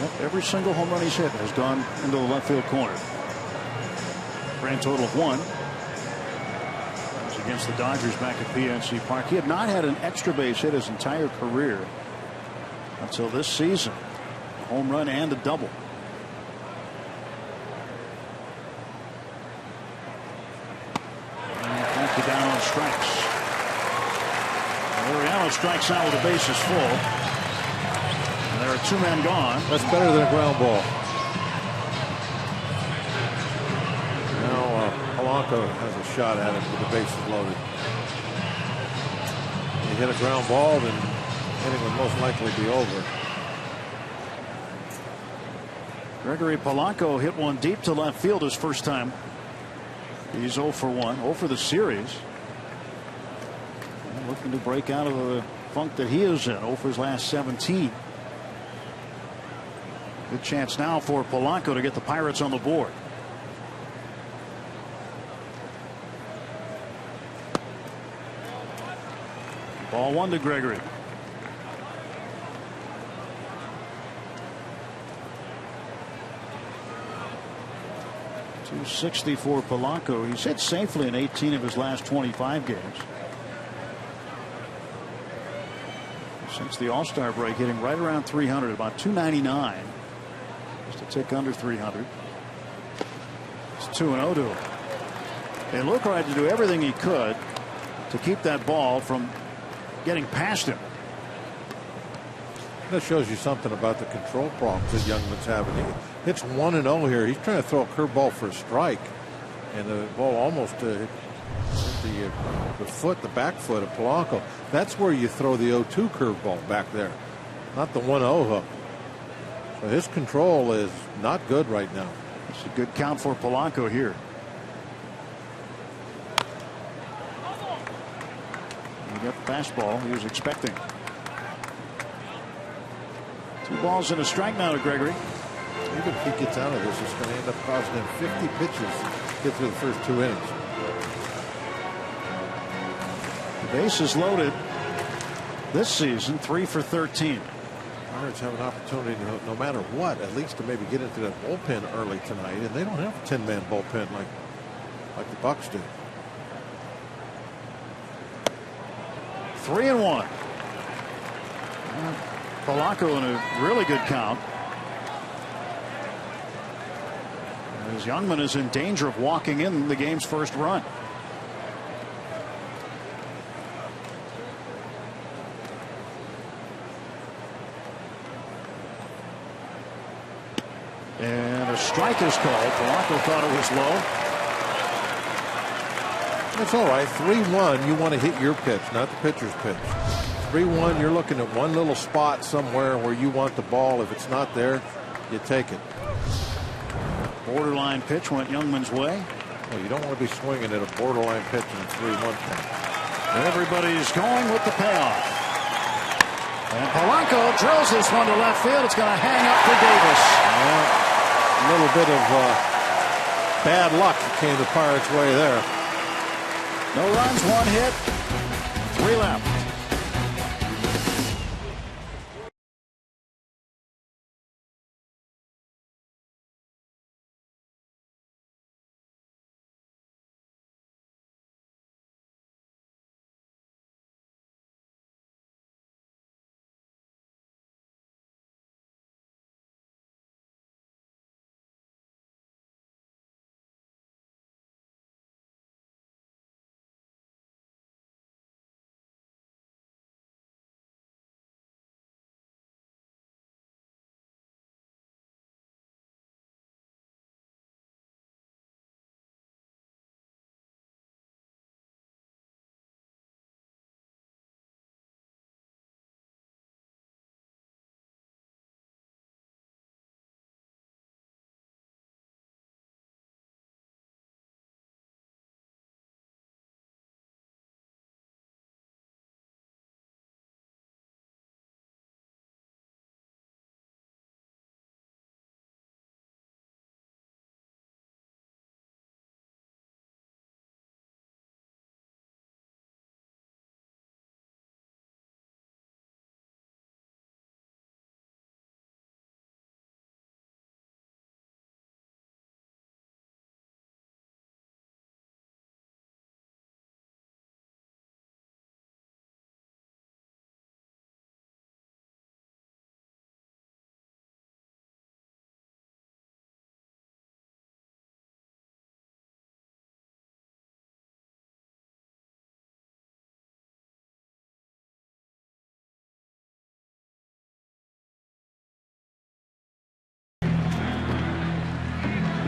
Yep, every single home run he's hit has gone into the left field corner. Grand total of 1. Against the Dodgers back at PNC Park. He had not had an extra base hit his entire career until this season. A home run and a double. And Frankie down on strikes. Liriano strikes out with the bases full. And there are 2 men gone. That's better than a ground ball. Polanco has a shot at him with the bases loaded. He hit a ground ball, then inning would most likely be over. Gregory Polanco hit one deep to left field his first time. He's 0 for 1, 0 for the series. And looking to break out of the funk that he is in, 0 for his last 17. Good chance now for Polanco to get the Pirates on the board. Ball 1 to Gregory. .260 for Polanco. He's hit safely in 18 of his last 25 games. Since the All-Star break, hitting right around 300, about 299. Just a tick under 300. It's 2-0 to him. And Lucroy had to do everything he could to keep that ball from getting past him. That shows you something about the control problems that Youngman's having. He hits 1-0 here. He's trying to throw a curveball for a strike, and the ball almost hit the back foot of Polanco. That's where you throw the 0-2 curveball back there, not the 1-0 hook. So his control is not good right now. It's a good count for Polanco here. He got the fastball he was expecting. 2 balls and a strike now to Gregory. Even if he gets out of this, it's going to end up costing him 50 pitches to get through the first 2 innings. The base is loaded this season, 3 for 13. Pirates have an opportunity, no matter what, at least to maybe get into that bullpen early tonight, and they don't have a 10-man bullpen like the Bucks do. 3-1. Polanco in a really good count. As Youngman is in danger of walking in the game's first run. And a strike is called. Polanco thought it was low. That's all right. 3-1, you want to hit your pitch, not the pitcher's pitch. 3-1, you're looking at one little spot somewhere where you want the ball. If it's not there, you take it. Borderline pitch went Youngman's way. Well, you don't want to be swinging at a borderline pitch in a 3-1 count. Everybody's going with the payoff. And Polanco drills this one to left field. It's going to hang up for Davis. A little bit of bad luck came the Pirates' way there. No runs, 1 hit, 3 left.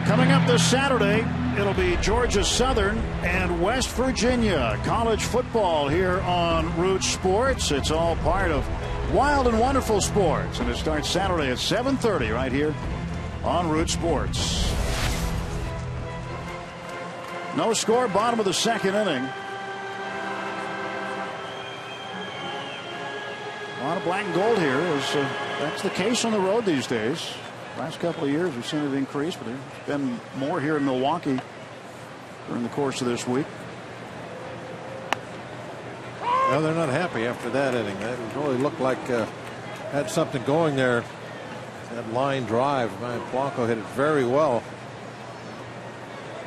Coming up this Saturday, it'll be Georgia Southern and West Virginia college football here on Root Sports. It's all part of Wild and Wonderful Sports, and it starts Saturday at 7:30 right here on Root Sports. No score, bottom of the second inning. A lot of black and gold here. That's the case on the road these days. Last couple of years we've seen it increase, but there's been more here in Milwaukee during the course of this week. Well, they're not happy after that inning. That really looked like had something going there. That line drive, man, Blanco hit it very well.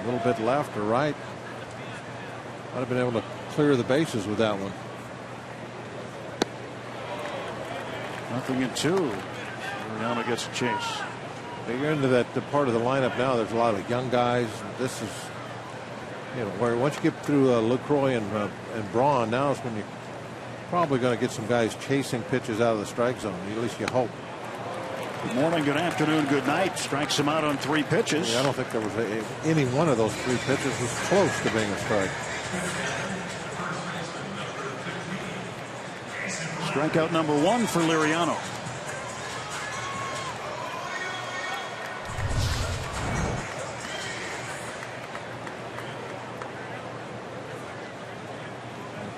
A little bit left or right. Might have been able to clear the bases with that one. 0-2. Mariano gets a chase. You're into that part of the lineup now. There's a lot of young guys. This is, where once you get through LaCroix and Braun, now is when you're probably going to get some guys chasing pitches out of the strike zone. At least you hope. Good morning, good afternoon, good night. Strikes him out on 3 pitches. Yeah, I don't think there was any one of those 3 pitches was close to being a strike. Strikeout number 1 for Liriano.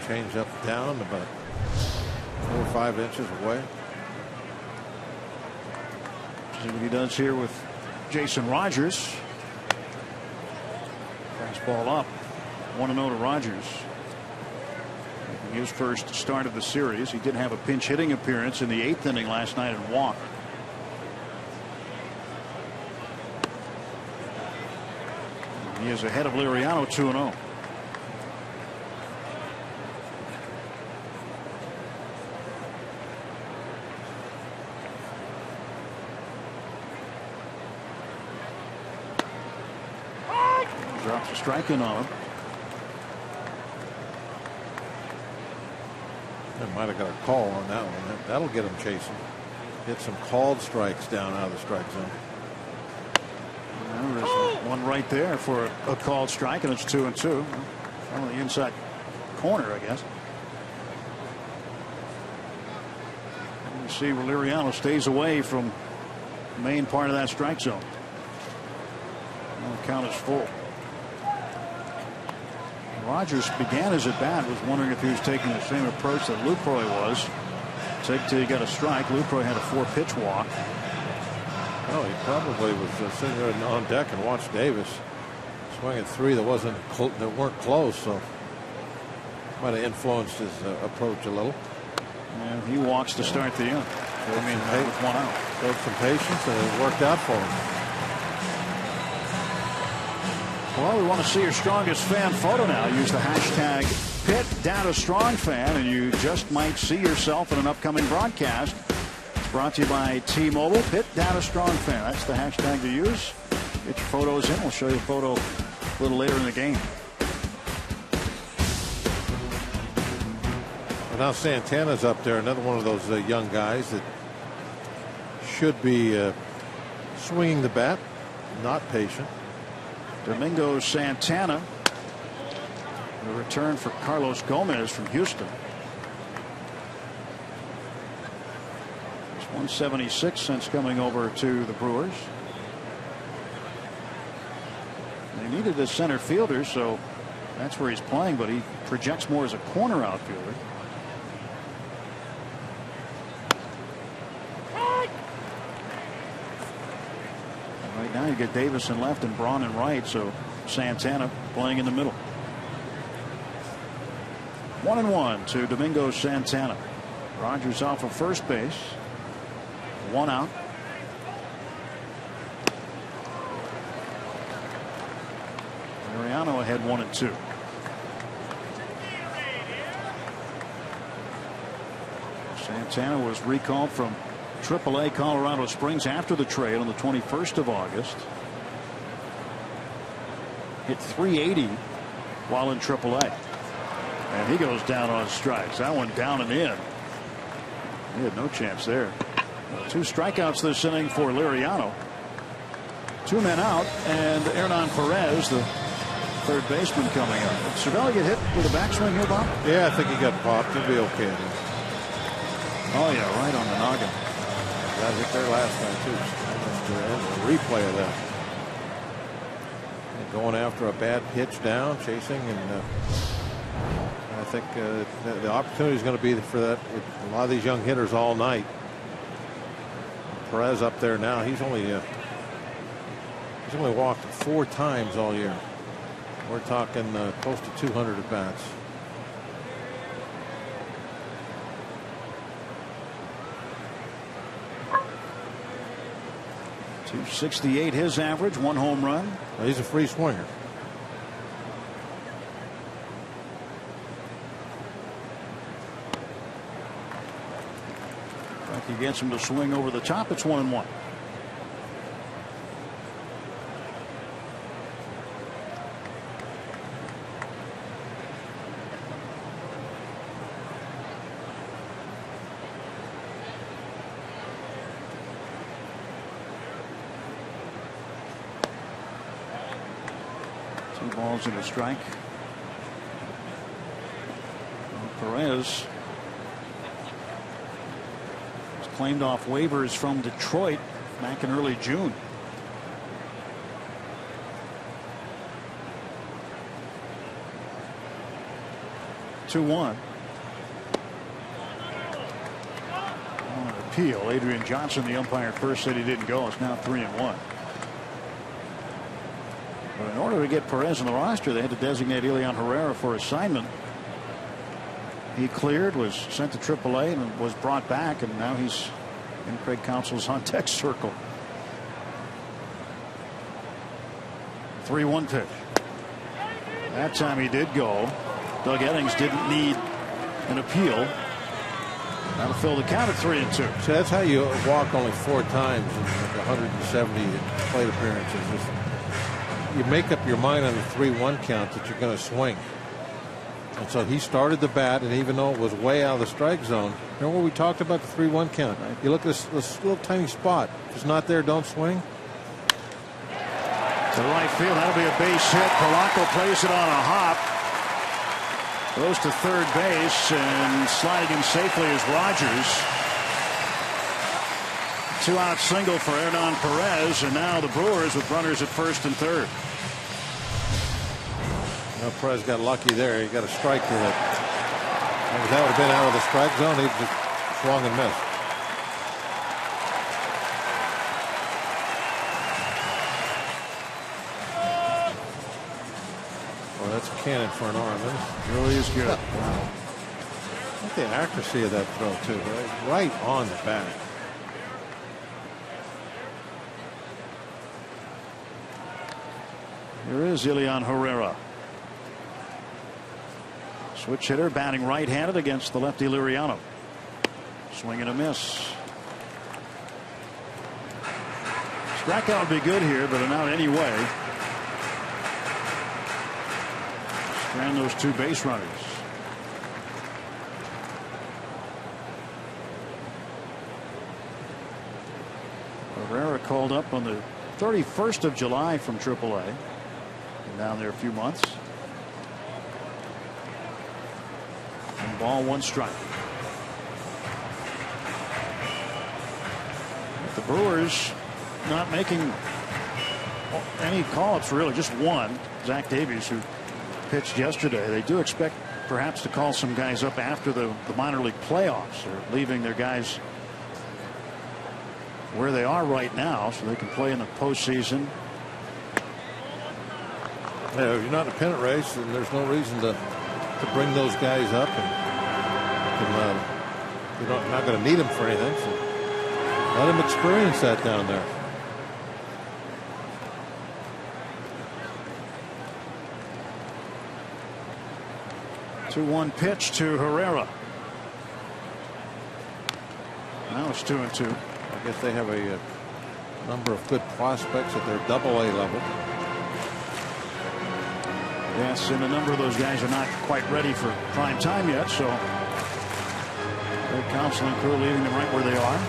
Change up down about 4 or 5 inches away. See what he does here with Jason Rogers. Fastball up. 1-0 to Rogers. His first start of the series. He did have a pinch hitting appearance in the 8th inning last night and walked. He is ahead of Liriano 2-0. Drops a strike in on him. They might have got a call on that one. That'll get him chasing. Get some called strikes down out of the strike zone. Well, there's one right there for a called strike, and it's 2-2. On the inside corner, I guess. You see where Liriano stays away from the main part of that strike zone. The count is full. Rogers began his at bat, was wondering if he was taking the same approach that Lucroy was. Take till he got a strike. Lucroy had a 4-pitch walk. Oh, he probably was sitting there on deck and watched Davis swing at 3 that weren't close, so might have influenced his approach a little. And he walks to start the inning. With 1 out. Showed some patience, and it worked out for him. Well, we want to see your strongest fan photo now. Use the hashtag #PittDataStrongFan, and you just might see yourself in an upcoming broadcast. It's brought to you by T-Mobile. #PittDataStrongFan. That's the hashtag to use. Get your photos in. We'll show you a photo a little later in the game. Well, now Santana's up there, another one of those young guys that should be swinging the bat, not patient. Domingo Santana. The return for Carlos Gomez from Houston. It's 176 since coming over to the Brewers. They needed a center fielder, so that's where he's playing, but he projects more as a corner outfielder. Right now you get Davis in left and Braun in right, so Santana playing in the middle. 1-1 to Domingo Santana. Rogers off of first base. 1 out. Mariano ahead 1-2. Santana was recalled from AAA Colorado Springs after the trade on the 21st of August. Hit .380 while in AAA. And he goes down on strikes. That one down and in. He had no chance there. 2 strikeouts this inning for Liriano. 2 2 men out, and Hernan Perez, the third baseman, coming up. Did Cervelli get hit with a backswing here, Bob? Yeah, I think he got popped. He'll be okay. Oh yeah, right on the noggin. Got hit there last time too. A replay of that. Going after a bad pitch down, chasing, and I think the opportunity is going to be for that with a lot of these young hitters all night. Perez up there now. He's only walked 4 times all year. We're talking close to 200 at bats. .268 his average, 1 home run. Well, he's a free swinger. If he gets him to swing over the top, it's 1-1. Balls and a strike. Perez was claimed off waivers from Detroit back in early June. On an appeal, Adrian Johnson, the umpire at first, said he didn't go. It's now 3-1. But in order to get Perez on the roster, they had to designate Elian Herrera for assignment. He cleared, was sent to AAA, and was brought back, and now he's in Craig Counsell's on deck circle. 3-1 pitch. That time he did go. Doug Eddings didn't need an appeal. That'll fill the count at 3-2. So that's how you walk only 4 times in like 170 plate appearances. You make up your mind on the 3-1 count that you're going to swing. And so he started the bat, and even though it was way out of the strike zone, remember we talked about the 3-1 count? You look at this little tiny spot. If it's not there, don't swing. To right field, that'll be a base hit. Polanco plays it on a hop. Goes to third base, and sliding in safely is Rogers. 2-out single for Hernan Perez, and now the Brewers with runners at first and third. Well, Perez got lucky there. He got a strike to it. If that would have been out of the strike zone, he'd just swung and missed. Well, that's a cannon for an arm. It really is good. Wow. Look at the accuracy of that throw, too. Right on the back. Here is Elian Herrera. Switch hitter, batting right-handed against the lefty Liriano. Swing and a miss. Strikeout would be good here, but an out anyway. Strand those 2 base runners. Herrera called up on the 31st of July from AAA. Been down there a few months. And ball, 1 strike. The Brewers not making any call-ups, really, just one. Zach Davies, who pitched yesterday. They do expect perhaps to call some guys up after the minor league playoffs. They're leaving their guys where they are right now so they can play in the postseason. Yeah, if you're not in a pennant race, then there's no reason to bring those guys up, and you're not going to need them for anything. So let them experience that down there. The 2-1 pitch to Herrera. Now it's 2-2. I guess they have a number of good prospects at their AA level. Yes, and a number of those guys are not quite ready for prime time yet, so their Counsell and crew leaving them right where they are.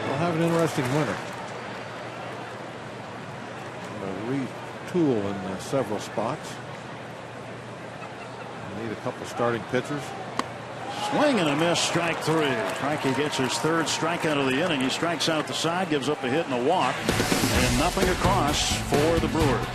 They'll have an interesting winter. tool in several spots. You need a couple starting pitchers. Swing and a miss, strike 3. Frankie gets his 3rd strikeout of the inning. He strikes out the side, gives up a hit and a walk, and nothing across for the Brewers.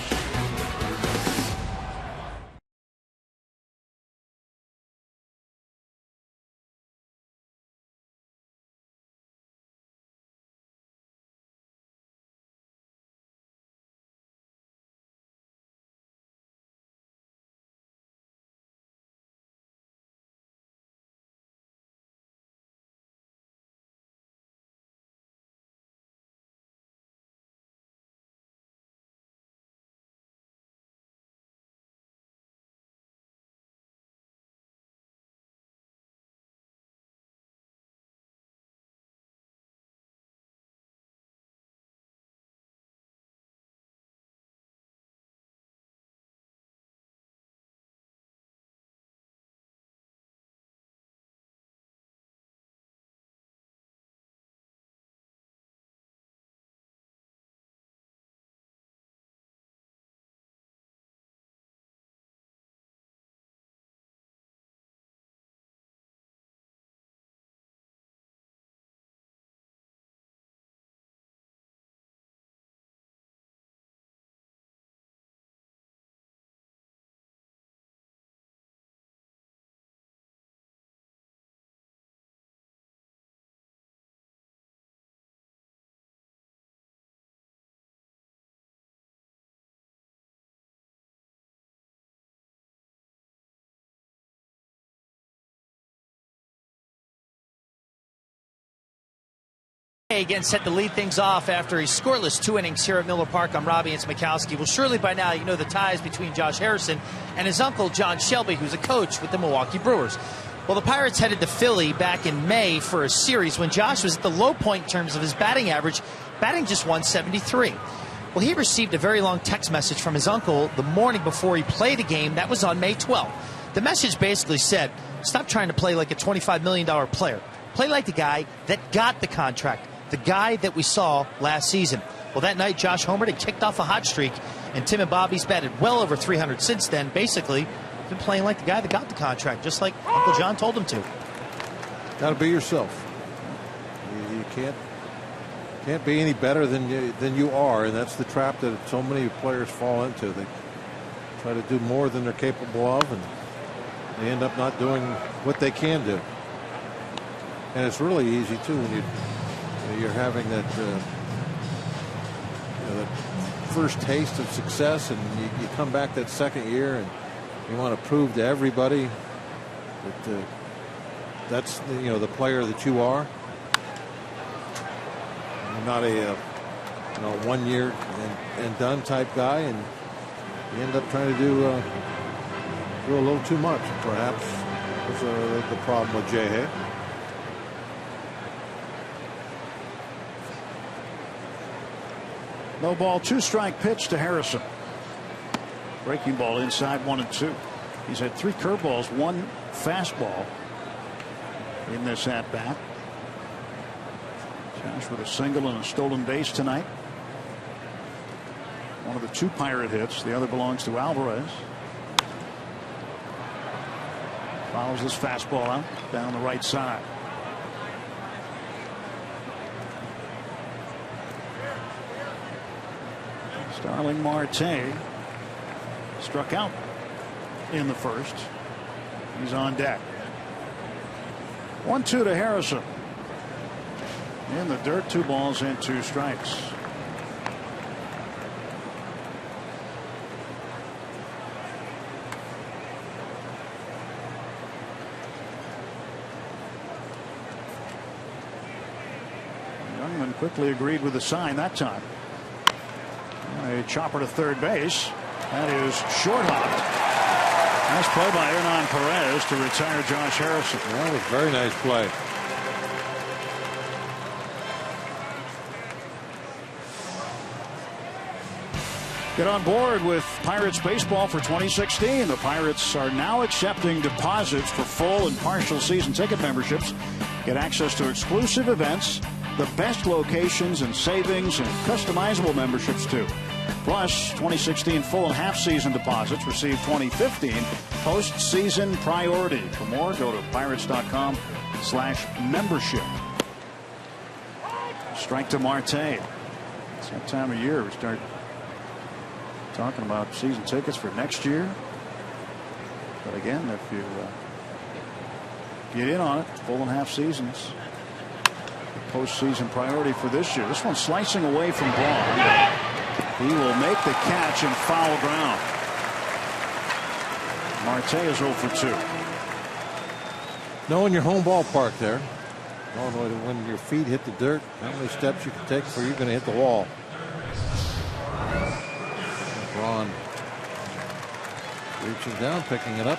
Again, set to lead things off after a scoreless 2 innings here at Miller Park. I'm Robbie and Smikowski. Well, surely by now you know the ties between Josh Harrison and his uncle, John Shelby, who's a coach with the Milwaukee Brewers. Well, the Pirates headed to Philly back in May for a series when Josh was at the low point in terms of his batting average, batting just 173. Well, he received a very long text message from his uncle the morning before he played a game. That was on May 12th. The message basically said, stop trying to play like a $25 million player. Play like the guy that got the contract. The guy that we saw last season. Well, that night, Josh homered and kicked off a hot streak, and Tim and Bobby's batted well over 300 since then. Basically, been playing like the guy that got the contract, just like Uncle John told him to. Got to be yourself. You can't be any better than you are, and that's the trap that so many players fall into. They try to do more than they're capable of, and they end up not doing what they can do. And it's really easy too when you're having that, that first taste of success, and you come back that second year and you want to prove to everybody that that's the player that you are. You're not a 1 year and done type guy, and you end up trying to do a little too much. Perhaps was the problem with J.A. No ball, 2-strike pitch to Harrison. Breaking ball inside 1-2. He's had 3 curveballs, 1 fastball in this at bat. Josh with a single and a stolen base tonight. One of the 2 Pirate hits. The other belongs to Alvarez. Fouls this fastball out down the right side. Starling Marte struck out in the first. He's on deck. 1-2 to Harrison. In the dirt, 2 balls and 2 strikes. Youngman quickly agreed with the sign that time. A chopper to third base. That is short hopped. Nice play by Hernan Perez to retire Josh Harrison. That was a very nice play. Get on board with Pirates baseball for 2016. The Pirates are now accepting deposits for full and partial season ticket memberships. Get access to exclusive events, the best locations and savings, and customizable memberships too. Plus, 2016 full and half season deposits received 2015 postseason priority. For more, go to pirates.com/membership. Strike to Marte. It's that time of year we start talking about season tickets for next year. But again, if you get in on it, full and half seasons, postseason priority for this year. This one's slicing away from Braun. He will make the catch and foul ground. Marte is 0 for 2. Knowing your home ballpark there, knowing when your feet hit the dirt, how many steps you can take before you're going to hit the wall. Braun reaching down, picking it up.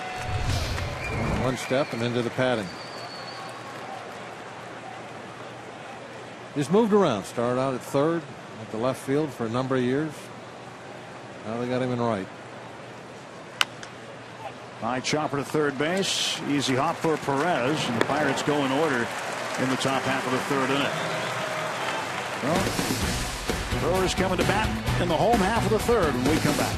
One step and into the padding. He's moved around. Started out at third, at the left field for a number of years. Now they got him in right. High chopper to third base. Easy hop for Perez. And the Pirates go in order in the top half of the third inning. Well, Brewers coming to bat in the home half of the third when we come back.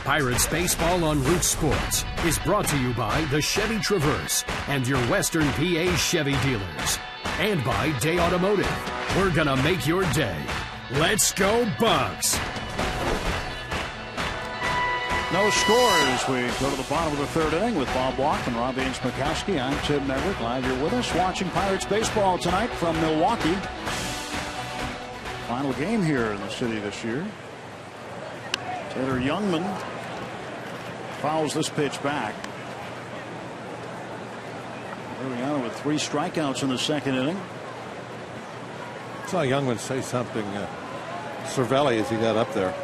Pirates Baseball on Root Sports is brought to you by the Chevy Traverse and your Western PA Chevy dealers. And by Day Automotive. We're going to make your day. Let's go, Bucks! No scores. We go to the bottom of the third inning with Bob Walk and Rob Ains-Mikowski. I'm Tim Neverett. Glad you're with us watching Pirates Baseball tonight from Milwaukee. Final game here in the city this year. Taylor Youngman fouls this pitch back. Ariano with 3 strikeouts in the second inning. I saw Youngman say something. Cervelli as he got up there.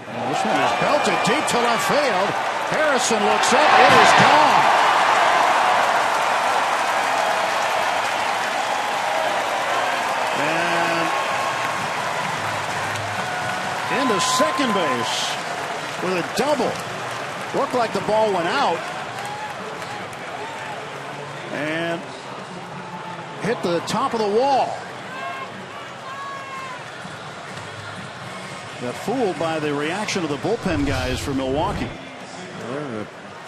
And this one is belted deep to left field. Harrison looks up. It is gone. Into second base with a double. Looked like the ball went out and hit the top of the wall. Got fooled by the reaction of the bullpen guys for Milwaukee.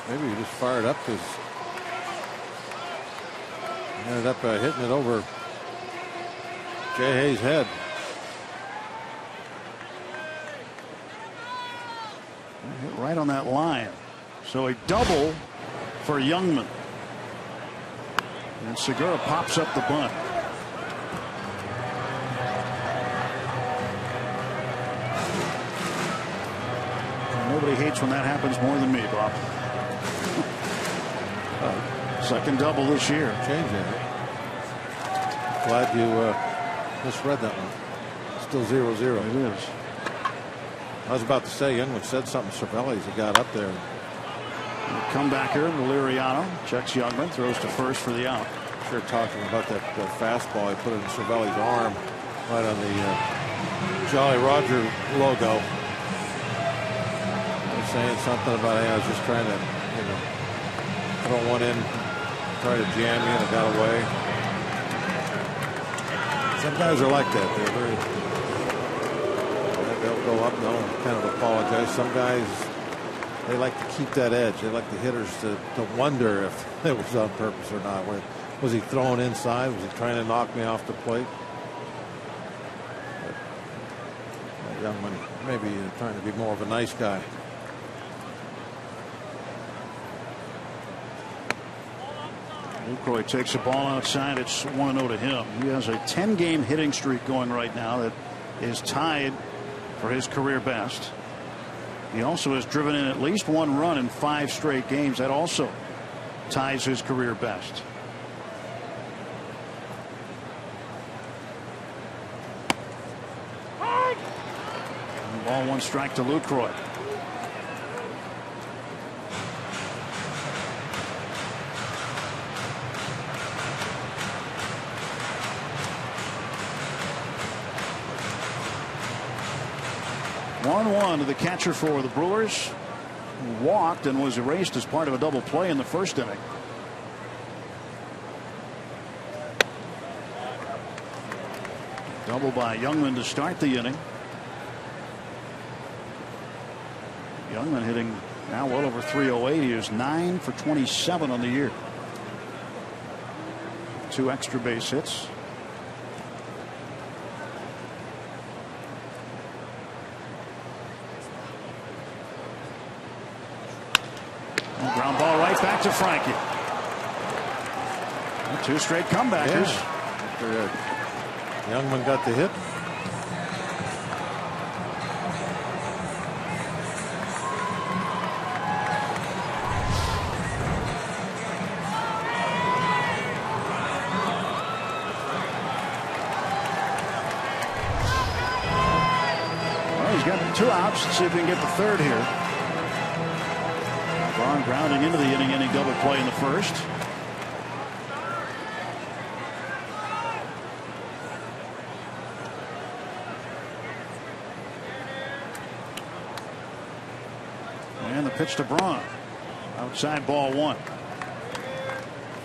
Maybe he just fired up because he ended up hitting it over Jay Hayes' head. Hit right on that line. So a double for Youngman. And Segura pops up the bunt. Nobody hates when that happens more than me, Bob. Second double this year. Change it. Glad you misread that one. Still 0-0. It is. I was about to say, Youngman said something. Cervelli's he got up there. Comebacker, Valeriano checks Youngman, throws to first for the out. Sure, talking about that fastball. He put it in Cervelli's arm, right on the Jolly Roger logo. They're saying something about, hey, I was just trying to, throw one in, try to jam you, and it got away. Some guys are like that. They're very. They'll go up, they'll kind of apologize. Some guys, they like to keep that edge. They like the hitters to wonder if it was on purpose or not. Was he throwing inside? Was he trying to knock me off the plate? But Youngman maybe trying to be more of a nice guy. Lucroy takes a ball outside. It's 1-0 to him. He has a 10-game hitting streak going right now that is tied for his career best. He also has driven in at least one run in 5 straight games. That also ties his career best. Ball 1 strike to Lucroy. To the catcher for the Brewers, who walked and was erased as part of a double play in the first inning. Double by Youngman to start the inning. Youngman hitting now well over 308. He is 9 for 27 on the year. 2 extra base hits. Ground ball right back to Frankie. 2 straight comebackers. After Youngman got the hit. Well, he's got 2 outs. Let's see if we can get the third here. Braun grounding into the inning double play in the first. And the pitch to Braun. Outside ball 1.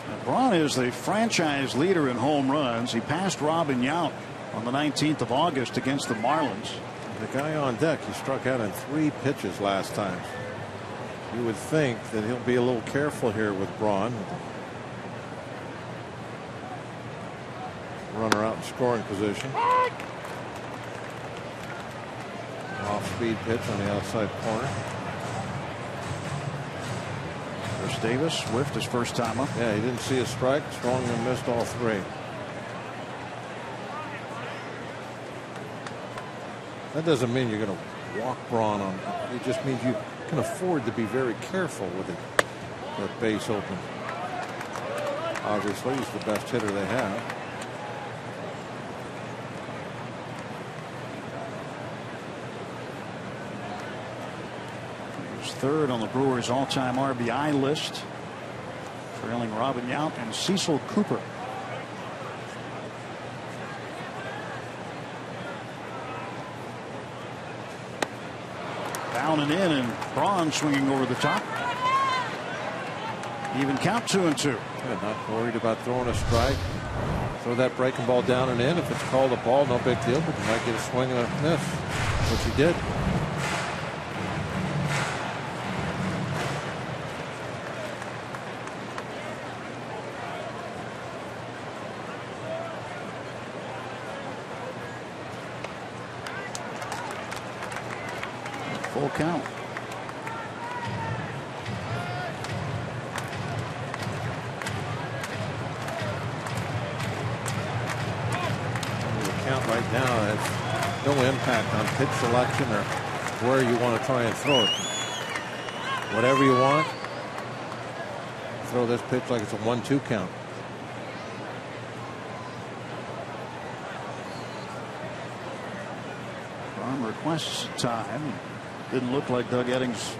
Now, Braun is the franchise leader in home runs. He passed Robin Yount on the 19th of August against the Marlins. The guy on deck, he struck out in 3 pitches last time. You would think that he'll be a little careful here with Braun. Runner out in scoring position. Off-speed pitch on the outside corner. Chris Davis whiffed his first time up. Yeah, he didn't see a strike. Swung and missed all 3. That doesn't mean you're going to walk Braun on. It just means you can afford to be very careful with it. That base open. Obviously, he's the best hitter they have. He's 3rd on the Brewers all-time RBI list, trailing Robin Yount and Cecil Cooper. Down and in, and Braun swinging over the top. Even count 2-2. Yeah, not worried about throwing a strike. Throw that breaking ball down and in. If it's called a ball, no big deal, but you might get a swing and a miss, which he did. Full count. The count right now has no impact on pitch selection or where you want to try and throw it. Whatever you want, throw this pitch like it's a 1-2 count. Ron requests time. Didn't look like Doug Eddings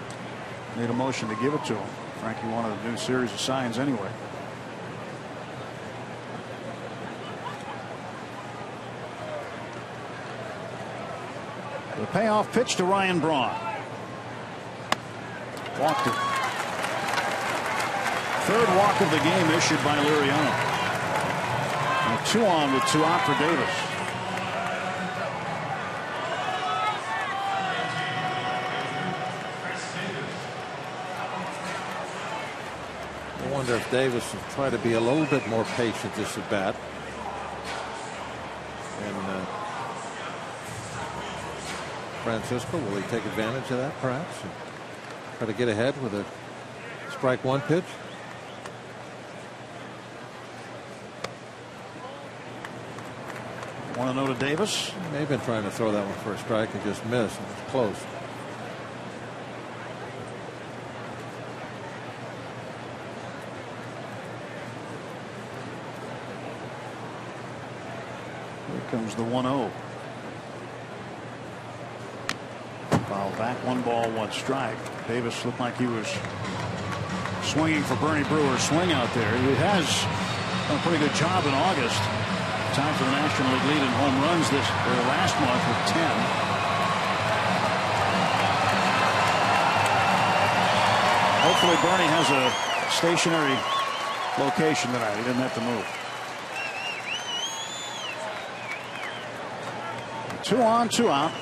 made a motion to give it to him. Frankie wanted a new series of signs anyway. The payoff pitch to Ryan Braun. Walked it. Third walk of the game issued by Liriano. And 2 on with 2 out for Davis. I wonder if Davis will try to be a little bit more patient this at bat. And Francisco, will he take advantage of that perhaps? And try to get ahead with a strike 1 pitch? 1-0 to Davis. They've been trying to throw that one for a strike and just missed. It was close. Here comes the 1-0. Foul back, 1 ball, 1 strike. Davis looked like he was swinging for Bernie Brewer's swing out there. He has done a pretty good job in August. Time for the National League lead in home runs last month with 10. Hopefully Bernie has a stationary location tonight. He didn't have to move. 2 on, 2 out.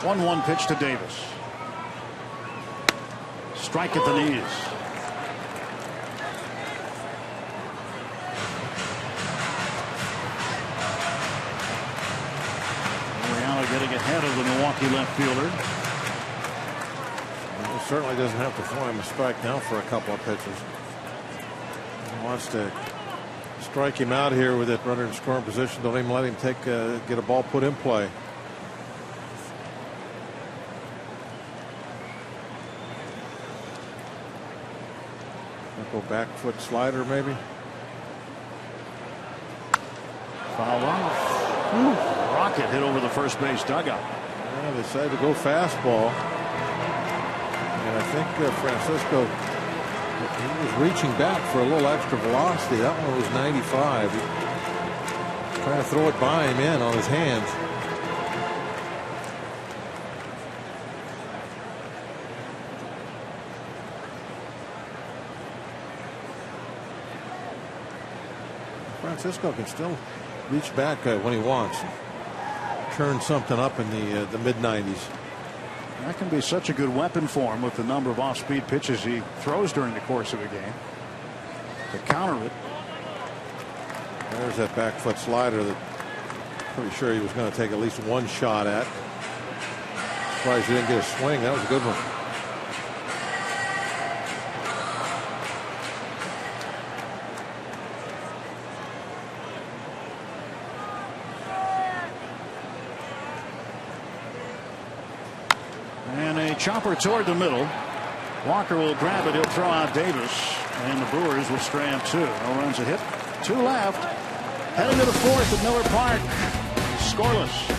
1-1 pitch to Davis. Strike at the knees. Getting ahead of the Milwaukee left fielder. He certainly doesn't have to throw him a strike now for a couple of pitches. He wants to strike him out here with that runner in scoring position. Don't even let him get a ball put in play. Go back foot slider maybe. Foul off. Rocket hit over the first base dugout. Yeah, they decided to go fastball. And I think Francisco, he was reaching back for a little extra velocity. That one was 95. He trying to throw it by him in on his hands. Francisco can still reach back when he wants. Turn something up in the mid-90s. That can be such a good weapon for him with the number of off-speed pitches he throws during the course of a game to counter it. There's that back foot slider that pretty sure he was going to take at least 1 shot at. Surprised he didn't get a swing. That was a good one. Chopper toward the middle. Walker will grab it. He'll throw out Davis. And the Brewers will stray up 2. No runs a hit. 2 left. Heading to the 4th at Miller Park. Scoreless.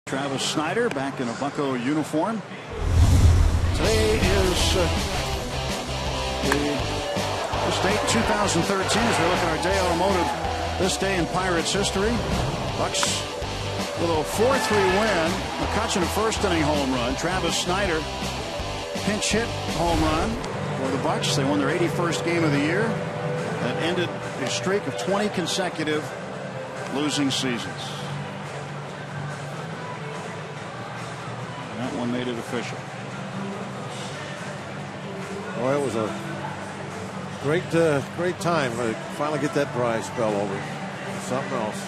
Travis Snyder back in a Bucco uniform. Today is this date 2013 as we look at our day automotive. This day in Pirates history. Bucks with a 4-3 win. McCutchen a first inning home run. Travis Snyder pinch hit home run for the Bucks. They won their 81st game of the year. That ended a streak of 20 consecutive losing seasons. And that one made it official. Well, it was a great time to finally get that dry spell over. Something else.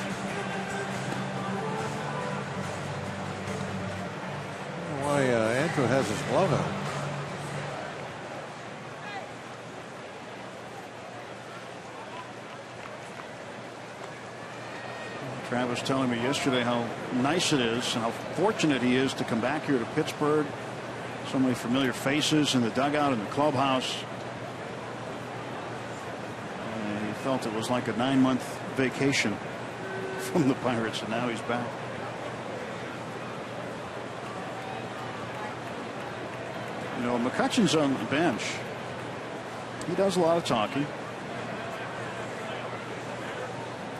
Why Andrew has his glove out. Travis telling me yesterday how nice it is and how fortunate he is to come back here to Pittsburgh. So many familiar faces in the dugout and the clubhouse. And he felt it was like a 9-month vacation from the Pirates, and now he's back. You know, McCutchen's on the bench. He does a lot of talking.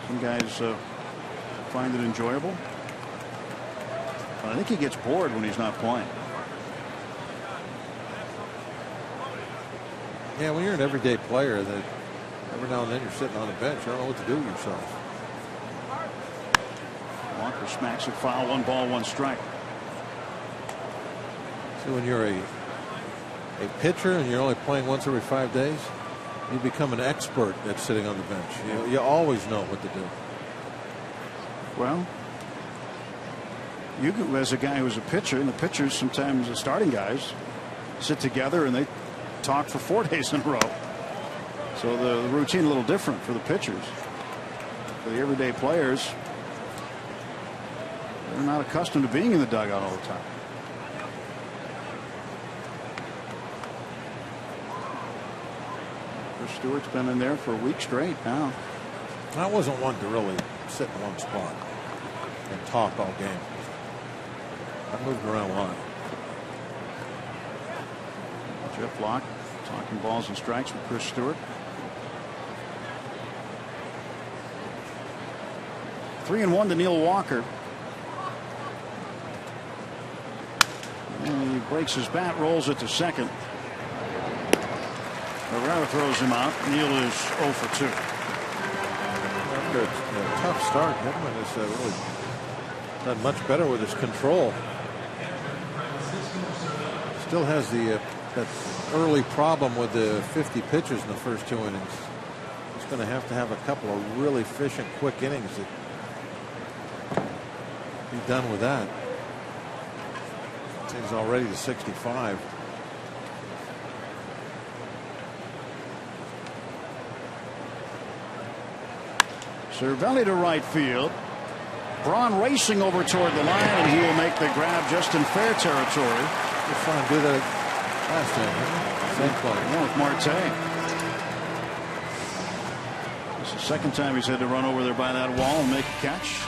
Some guys find it enjoyable. But I think he gets bored when he's not playing. Yeah, when you're an everyday player, that every now and then you're sitting on the bench, you don't know what to do with yourself. Walker smacks it foul. 1 ball, 1 strike. So when you're a pitcher and you're only playing once every 5 days, you become an expert at sitting on the bench. You always know what to do. Well, you as a guy who's a pitcher, and the pitchers sometimes the starting guys sit together and they talk for 4 days in a row. So the routine a little different for the pitchers. For the everyday players, they're not accustomed to being in the dugout all the time. Chris Stewart's been in there for a week straight now. I wasn't one to really sit in one spot and talk all game. I moved around a lot. Jeff Locke talking balls and strikes with Chris Stewart. 3-1 to Neil Walker. And he breaks his bat, rolls it to second. Herrera throws him out. Neil is 0 for 2. After a tough start, Hedman has really done much better with his control. Still has that early problem with the 50 pitches in the first 2 innings. He's going to have a couple of really efficient, quick innings to be done with that. He's already to 65. Cervelli to right field. Braun racing over toward the line, and he will make the grab just in fair territory. Just trying to do that last time. Same play. Yeah, with Marte. This is the second time he's had to run over there by that wall and make a catch.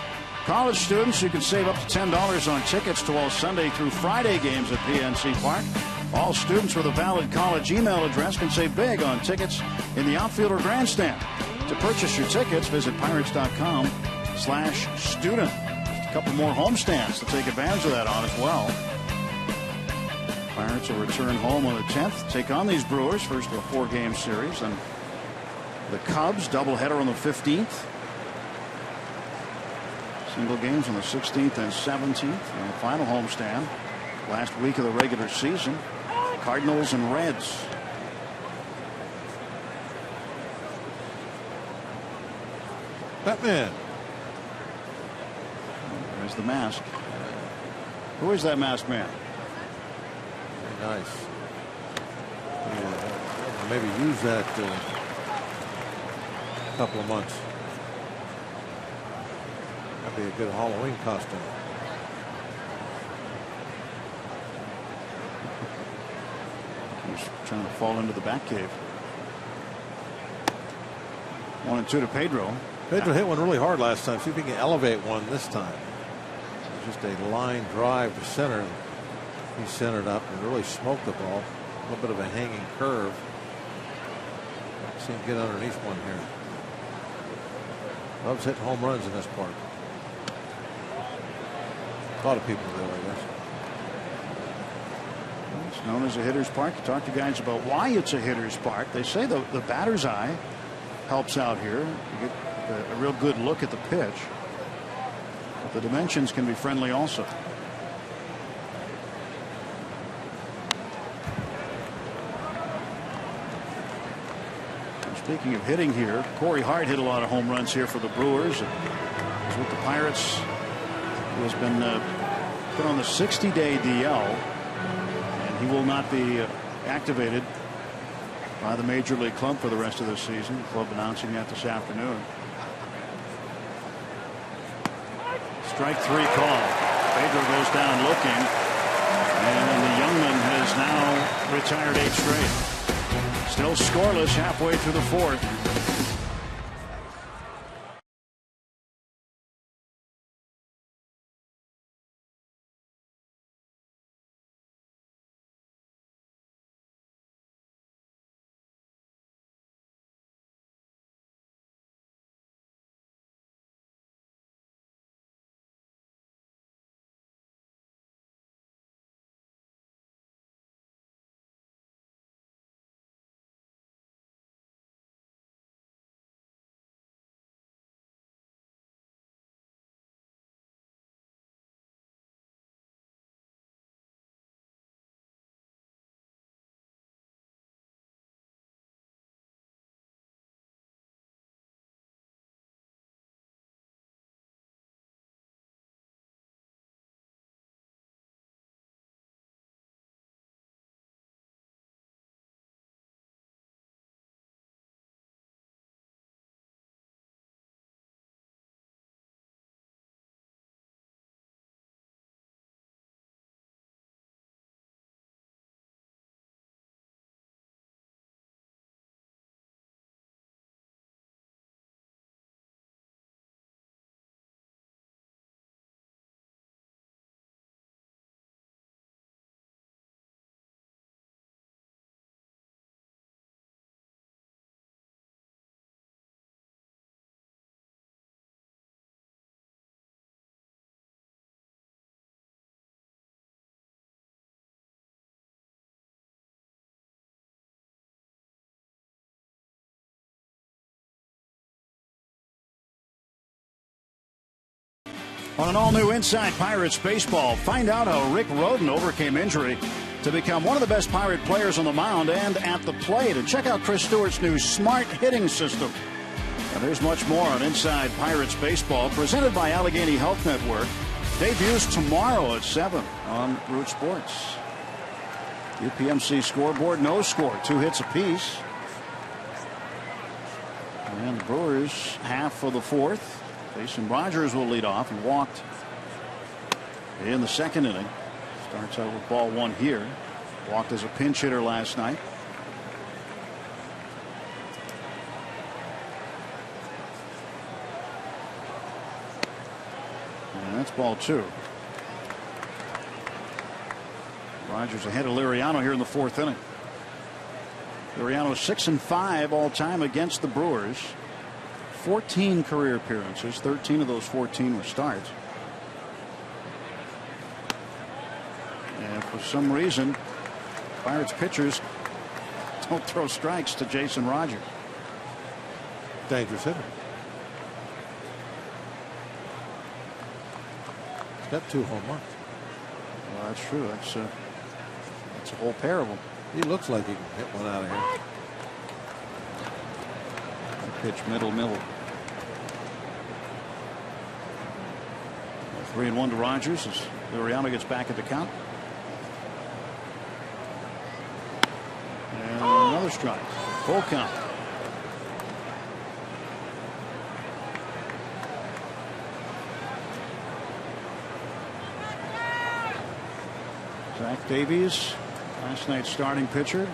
College students, you can save up to $10 on tickets to all Sunday through Friday games at PNC Park. All students with a valid college email address can save big on tickets in the outfield or grandstand. To purchase your tickets, visit pirates.com/student. Just a couple more homestands to take advantage of that on as well. Pirates will return home on the 10th, take on these Brewers, first of a 4-game series, and the Cubs doubleheader on the 15th. Single games on the 16th and 17th, and the final homestand last week of the regular season. Cardinals and Reds. Batman. There's the mask. Who is that masked man? Very nice. Yeah, maybe use that a couple of months. That'd be a good Halloween costume. He's trying to fall into the back cave. 1-2 to Pedro. Pedro hit one really hard last time. See if he can elevate one this time. Just a line drive to center. He centered up and really smoked the ball. A little bit of a hanging curve. See him get underneath one here. Loves hitting home runs in this park. A lot of people do, I guess. It's known as a hitter's park. You talk to guys about why it's a hitter's park. They say the batter's eye helps out here. You get a real good look at the pitch. But the dimensions can be friendly also. Speaking of hitting here, Corey Hart hit a lot of home runs here for the Brewers. He's with the Pirates, who has been put on the 60-day DL, and he will not be activated by the Major League Club for the rest of the season. The club announcing that this afternoon. Strike 3 call. Pedro goes down looking, and the youngman has now retired 8 straight. Still scoreless halfway through the 4th. On an all-new Inside Pirates Baseball, find out how Rick Rhoden overcame injury to become one of the best Pirate players on the mound and at the plate. And check out Chris Stewart's new smart hitting system. And there's much more on Inside Pirates Baseball, presented by Allegheny Health Network. Debuts tomorrow at 7 on Root Sports. UPMC scoreboard, no score, 2 hits apiece. And the Brewers, half of the 4th. Jason Rogers will lead off. He walked in the 2nd inning. Starts out with ball 1 here. Walked as a pinch hitter last night. And that's ball 2. Rogers ahead of Liriano here in the 4th inning. Liriano 6-5 all time against the Brewers. 14 career appearances. 13 of those 14 were starts. And for some reason, Pirates pitchers don't throw strikes to Jason Rogers. Dangerous hitter. He's got 2 home runs. Well, that's true. That's a whole pair of them. He looks like he can hit one out of here. Pitch middle. 3-1 to Rogers as Liriano gets back at the count. And another strike. Full count. Zach Davies, last night's starting pitcher.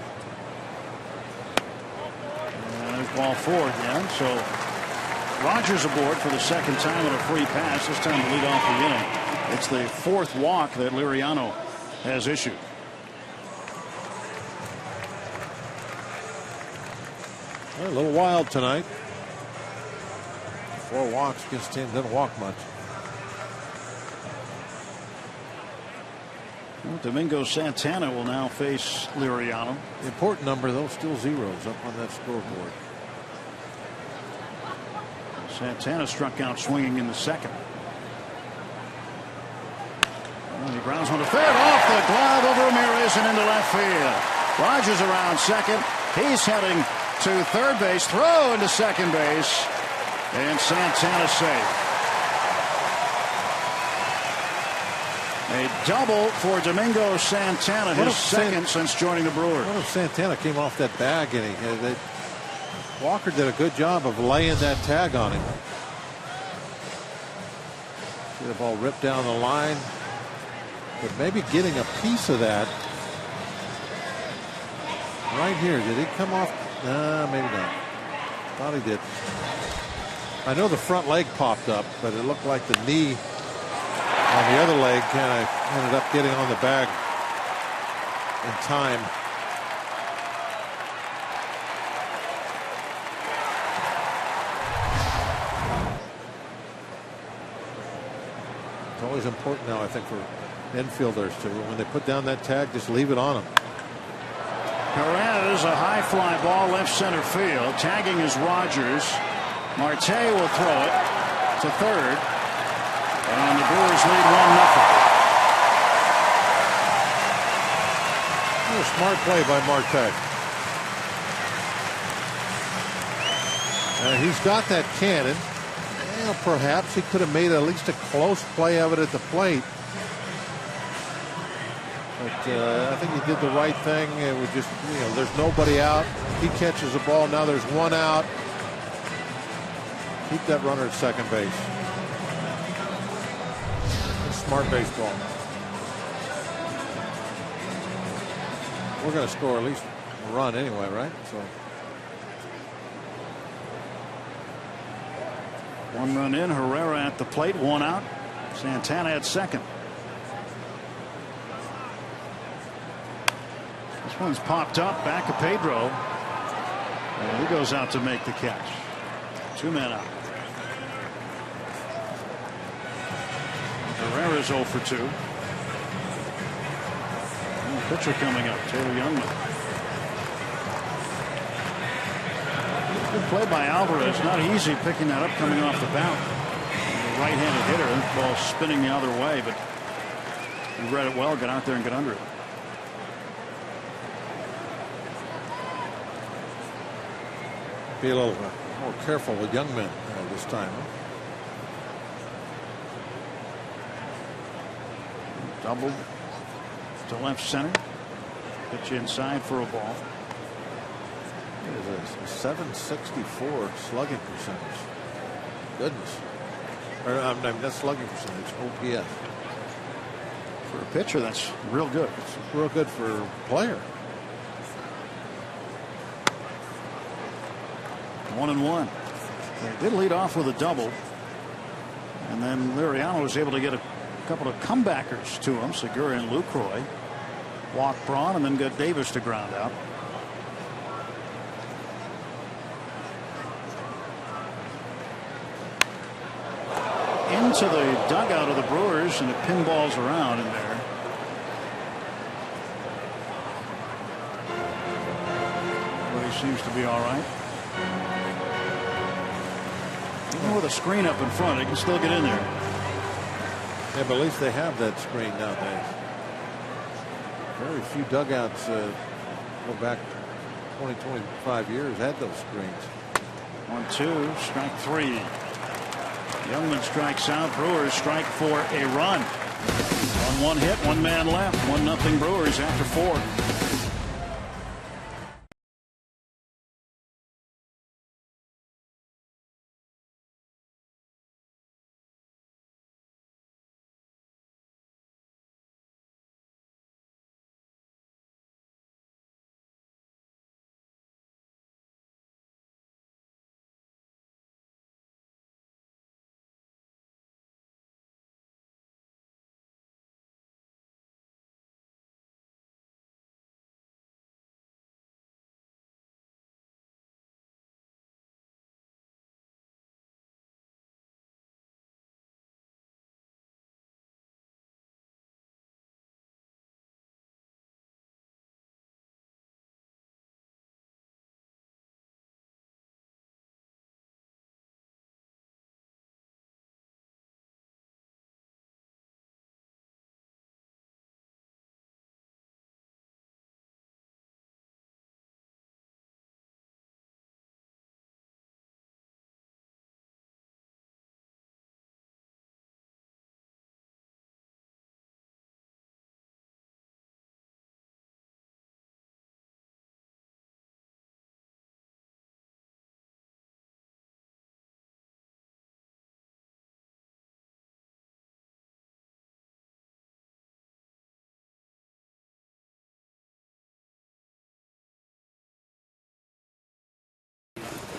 And there's ball 4 again. So Rogers aboard for the 2nd time on a free pass, this time to lead off the inning. It's the 4th walk that Liriano has issued. A little wild tonight. 4 walks against a team that didn't walk much. Well, Domingo Santana will now face Liriano. The important number, though, still zeros up on that scoreboard. Santana struck out swinging in the 2nd. And he grounds one to 3rd, off the glove of Ramirez and into left field. Rogers around 2nd. He's heading to 3rd base, throw into 2nd base, and Santana safe. A double for Domingo Santana, his 2nd since joining the Brewers. What if Santana came off that bag and Walker did a good job of laying that tag on him. See the ball ripped down the line, but maybe getting a piece of that right here. Did he come off? Maybe not. Thought he did. I know the front leg popped up, but it looked like the knee on the other leg kind of ended up getting on the bag in time. It's always important now, I think, for infielders to, when they put down that tag, just leave it on them. Perez, a high fly ball left center field. Tagging is Rogers. Marte will throw it to 3rd. And the Brewers lead 1-0. A smart play by Marte. He's got that cannon. Well, perhaps he could have made at least a close play of it at the plate. But I think he did the right thing. It was just, there's nobody out. He catches the ball. Now there's 1 out. Keep that runner at 2nd base. Smart baseball. We're going to score at least a run anyway, right? So 1 run in. Herrera at the plate. 1 out. Santana at 2nd. This one's popped up. Back of Pedro. And he goes out to make the catch. 2 men out. Herrera's 0 for 2. And the pitcher coming up, Taylor Youngman. Good play by Alvarez. Not easy picking that up coming off the bounce. The right-handed hitter. The ball spinning the other way, but he read it well. Get out there and get under it. be a little more careful with young men this time. Double to left center. Pitch inside for a ball. It is a 764 slugging percentage. Goodness. That's slugging percentage. OPS. For a pitcher, that's real good. It's real good for a player. 1-1. They did lead off with a double. And then Liriano was able to get a couple of comebackers to him. Segura and Lucroy. Walked Braun and then got Davis to ground out. Into the dugout of the Brewers, and it pinballs around in there. But he seems to be all right. Even with a screen up in front, he can still get in there. Yeah, but at least they have that screen nowadays. Very few dugouts go back 20, 25 years had those screens. 1-2, strike three. Youngman strikes out. Brewers strike for a run. On one hit, one man left. 1-0 Brewers after 4.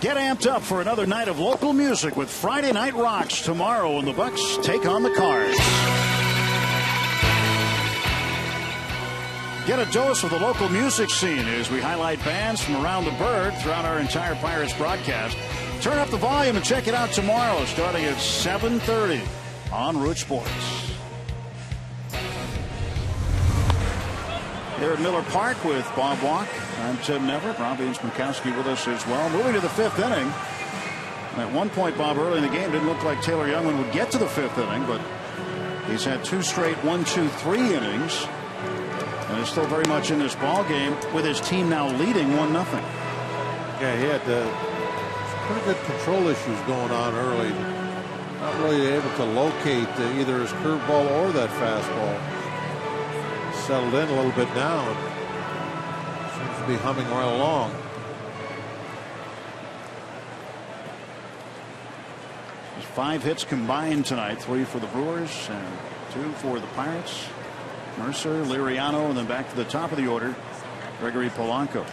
Get amped up for another night of local music with Friday Night Rocks tomorrow when the Bucks take on the Cards. Get a dose of the local music scene as we highlight bands from around the bird throughout our entire Pirates broadcast. Turn up the volume and check it out tomorrow starting at 7:30 on Root Sports. Here at Miller Park with Bob Walk. I'm Tim Neverett. Robbie and Smokowski with us as well. Moving to the 5th inning. At one point, Bob, early in the game, didn't look like Taylor Youngman would get to the 5th inning, but he's had 2 straight 1-2-3 innings. And is still very much in this ball game with his team now leading 1-0. Yeah, he had pretty good control issues going on early. Not really able to locate either his curveball or that fastball. Settled in a little bit now. Seems to be humming right along. There's 5 hits combined tonight. 3 for the Brewers and 2 for the Pirates. Mercer, Liriano, and then back to the top of the order, Gregory Polanco.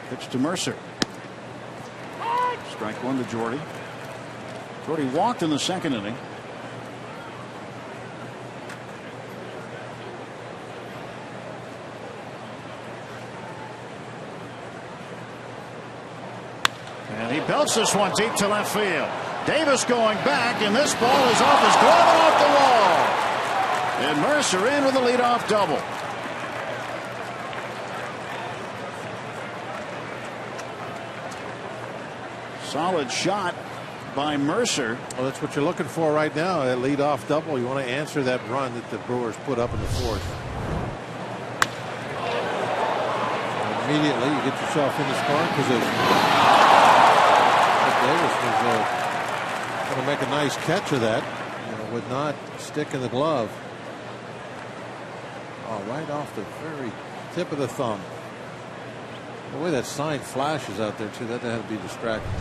Pitch to Mercer. Strike 1 to Jordy. Jordy walked in the 2nd inning. And he belts this one deep to left field. Davis going back, and this ball is off his glove and off the wall. And Mercer in with a leadoff double. Solid shot by Mercer. Well, that's what you're looking for right now, that leadoff double. You want to answer that run that the Brewers put up in the 4th. Immediately, you get yourself in the scoring position. Davis was going to make a nice catch of that. Would not stick in the glove. Oh, right off the very tip of the thumb. The way that sign flashes out there, too, that had to be distracting.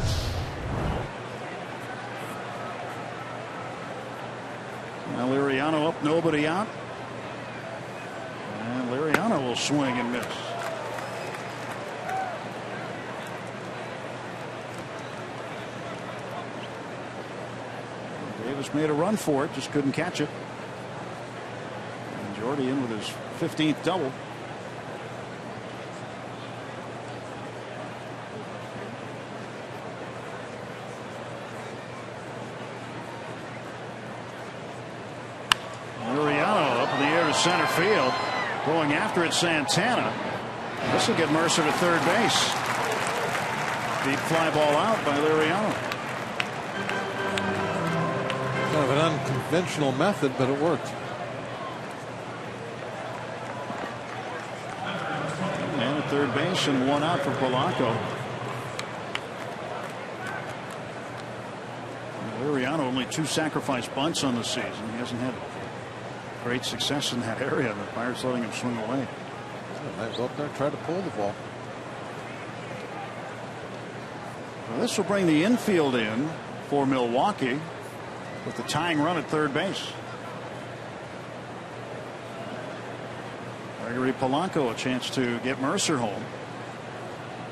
Now Liriano up, nobody out. And Liriano will swing and miss. Davis made a run for it, just couldn't catch it. And Jordy in with his 15th double. Liriano up in the air to center field. Going after it, Santana. This will get Mercer to third base. Deep fly ball out by Liriano. Kind of an unconventional method, but it worked. And at third base and 1 out for Polanco. Liriano only 2 sacrifice bunts on the season. He hasn't had great success in that area. The Pirates letting him swing away. Might go up there and try to pull the ball. Well, this will bring the infield in for Milwaukee with the tying run at third base. Gregory Polanco a chance to get Mercer home.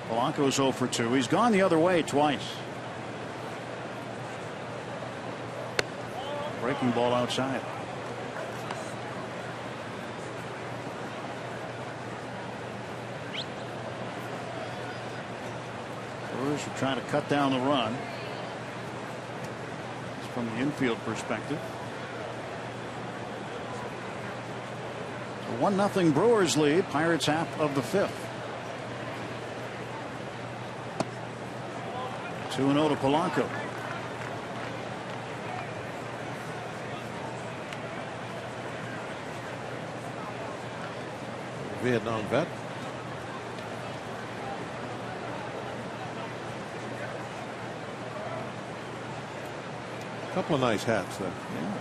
Polanco's 0 for 2. He's gone the other way twice. Breaking ball outside. Brewers are trying to cut down the run. It's from the infield perspective. So 1-0 Brewers lead. Pirates half of the 5th. 2-0 to Polanco. Vietnam vet. A couple of nice hats there. Yeah.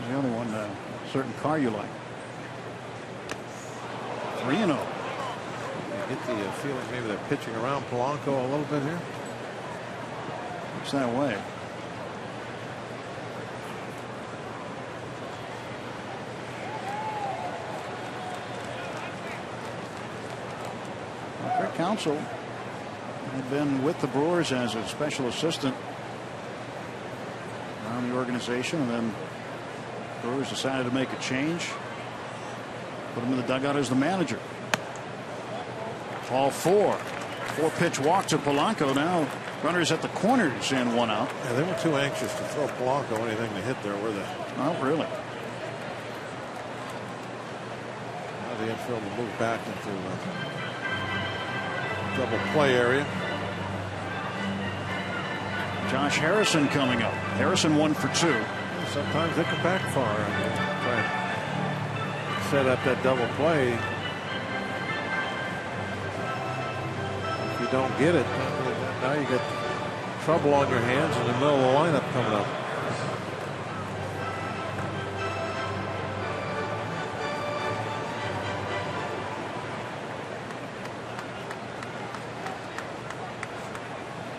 The only one, certain car you like. 3-0. You get the feeling maybe they're pitching around Polanco a little bit here. Looks that way. Counsell had been with the Brewers as a special assistant around the organization, and then Brewers decided to make a change, put him in the dugout as the manager. All 4-pitch walk to Polanco. Now runners at the corners and 1 out. Yeah, they were too anxious to throw Polanco anything to hit there, were they? Not really. Now the infield will move back into double play area. Josh Harrison coming up. Harrison 1 for 2. Sometimes they can backfire and try and set up that double play. If you don't get it, now you get trouble on your hands in the middle of the lineup coming up.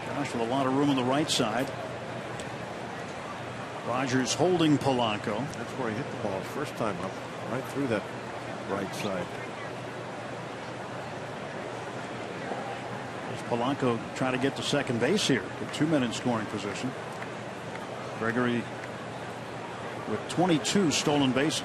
Josh with a lot of room on the right side. Rogers holding Polanco. That's where he hit the ball first time up, right through that right side. As Polanco trying to get to second base here with 2 men in scoring position. Gregory with 22 stolen bases.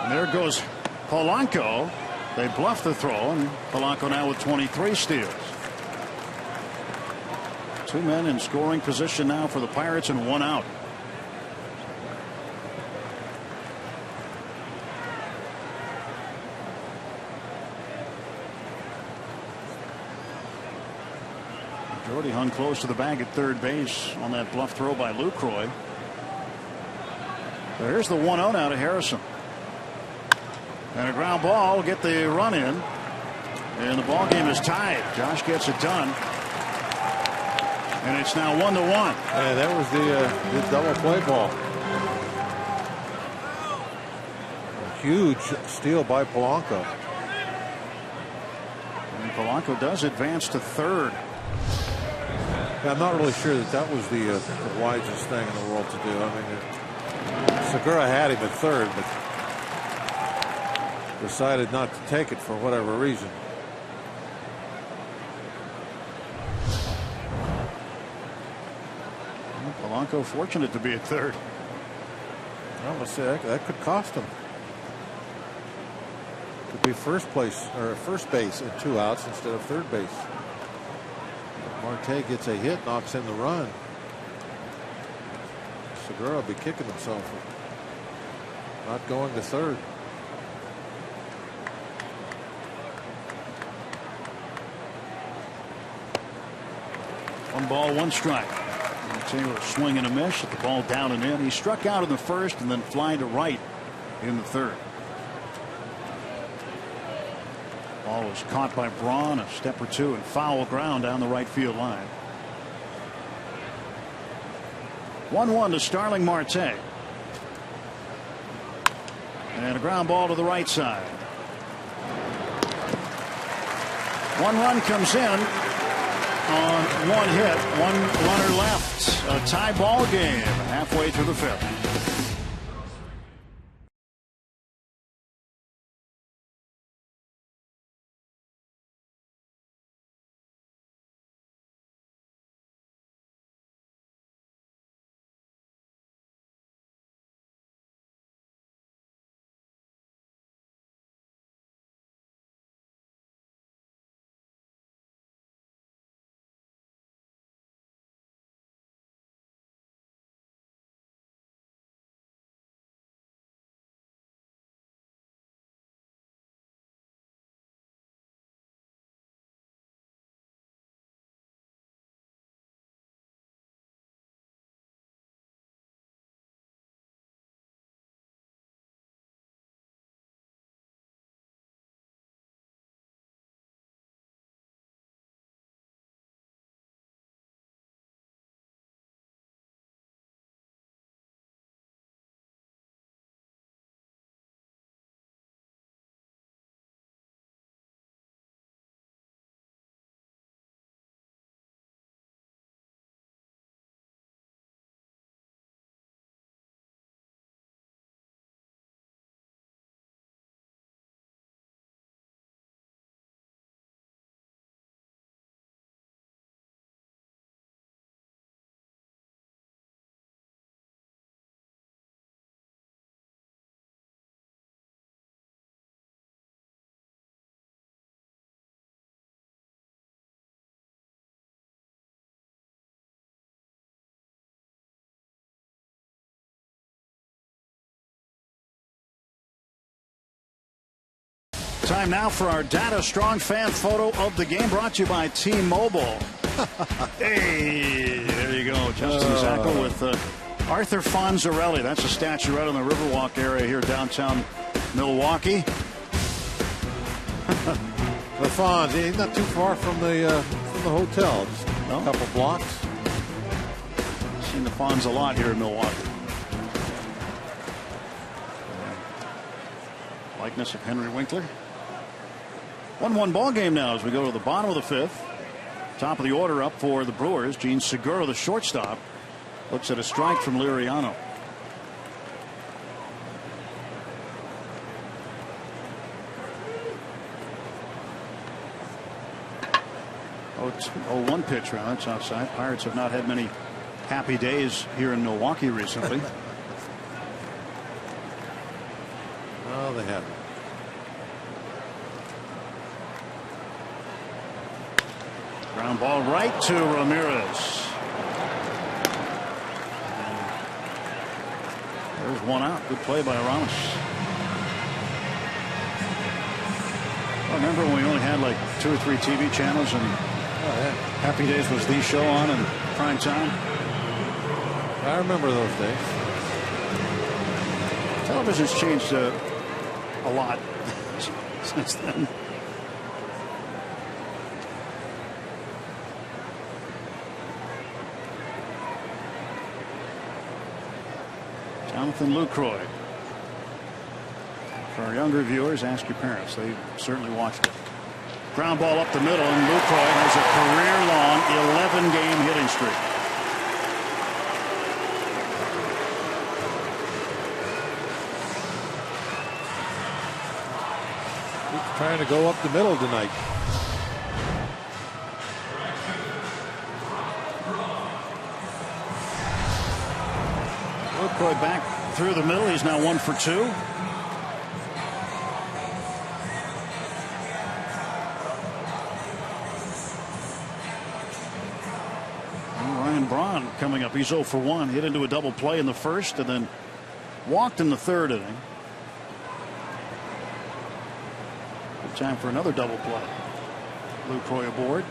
And there goes Polanco. They bluff the throw, and Polanco now with 23 steals. 2 men in scoring position now for the Pirates and 1 out. Jordy hung close to the bag at third base on that bluff throw by Lucroy. So here's the 1-0 now to Harrison. And a ground ball will get the run in. And the ball game is tied. Josh gets it done. And it's now 1-1. Yeah, that was the double play ball. A huge steal by Polanco. And Polanco does advance to third. Yeah, I'm not really sure that was the wisest thing in the world to do. I mean, Segura had him at third, but decided not to take it for whatever reason. Polanco fortunate to be at third. I'm gonna say that could cost him. Could be first base and 2 outs instead of third base. Marte gets a hit, knocks in the run. Segura will be kicking himself for not going to third. One ball, 1 strike. Taylor swing and a miss at the ball down and in. He struck out in the first and then flying to right in the third. Ball was caught by Braun a step or 2 and foul ground down the right field line. 1-1 to Starling Marte. And a ground ball to the right side. 1 run comes in on 1 hit, 1 runner left. A tie ball game halfway through the 5th. Time now for our Data Strong fan photo of the game, brought to you by T-Mobile. Hey, there you go. Justin Zackel with Arthur Fonzarelli. That's a statue right on the Riverwalk area here downtown Milwaukee. The Fonz, he's not too far from the hotel. Just a couple blocks. Seen the Fonz a lot here in Milwaukee. Likeness of Henry Winkler. 1-1 ball game now as we go to the bottom of the fifth. Top of the order up for the Brewers. Gene Segura, the shortstop, looks at a strike from Liriano. Oh, 1 pitch round. That's outside. Pirates have not had many happy days here in Milwaukee recently. No, they haven't. Ground ball right to Ramirez. There's one out. Good play by Ramos. I remember when we only had like 2 or 3 TV channels and Happy Days was the show on in prime time. I remember those days. Television's changed a lot since then. Jonathan Lucroy. For our younger viewers, ask your parents. They certainly watched it. Ground ball up the middle, and Lucroy has a career-long 11-game hitting streak. He's trying to go up the middle tonight. Lucroy back through the middle. He's now 1 for 2. Braun coming up. He's 0 for 1. Hit into a double play in the first and then walked in the third inning. Good time for another double play. Lucroy aboard.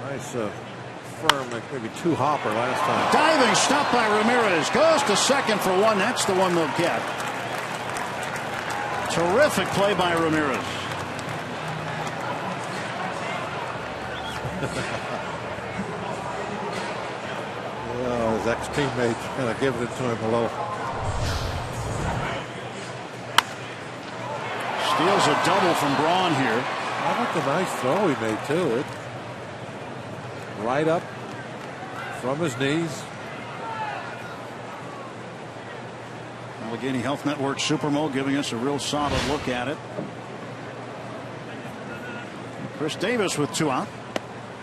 Nice firm, like maybe 2 hopper last time. Diving stop by Ramirez. Goes to second for 1. That's the one they'll get. Terrific play by Ramirez. His ex-teammates kind of giving it to him a little. Steals a double from Braun here. How about the nice throw he made too? It right up from his knees. Allegheny Health Network Supermo giving us a real solid look at it. Chris Davis with 2 out.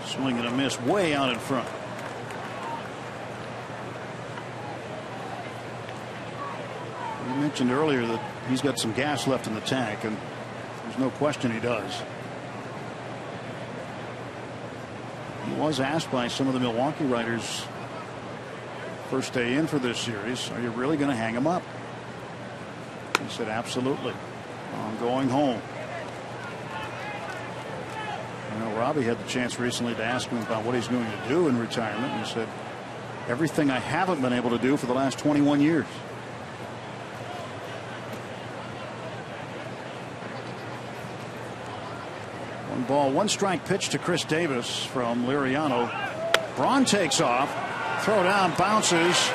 Swing and a miss way out in front. You mentioned earlier that he's got some gas left in the tank, and there's no question he does. He was asked by some of the Milwaukee writers first day in for this series, are you really going to hang him up? He said absolutely. I'm going home. I know Robbie had the chance recently to ask him about what he's going to do in retirement, and he said everything I haven't been able to do for the last 21 years. One ball, 1 strike pitch to Chris Davis from Liriano. Braun takes off, throw down, bounces,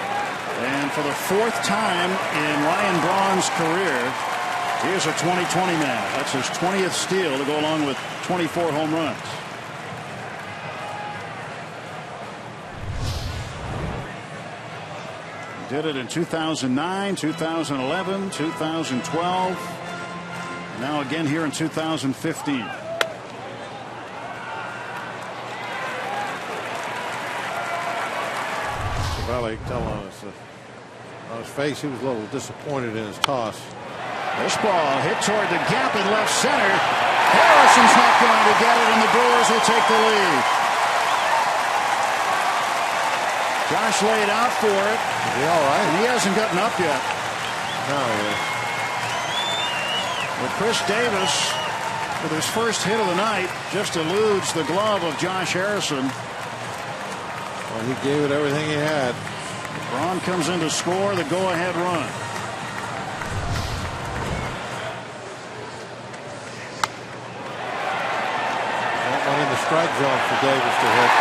and for the 4th time in Ryan Braun's career, he is a 2020 man. That's his 20th steal to go along with 24 home runs. He did it in 2009, 2011, 2012, and now again here in 2015. Valley telling us on his face he was a little disappointed in his toss. This ball hit toward the gap in left center. Harrison's not going to get it, and the Brewers will take the lead. Josh laid out for it. Is he all right? He hasn't gotten up yet. No, he is. Well, Chris Davis, with his first hit of the night, just eludes the glove of Josh Harrison. Well, he gave it everything he had. Braun comes in to score the go-ahead run. That one in the strike zone for Davis to hit.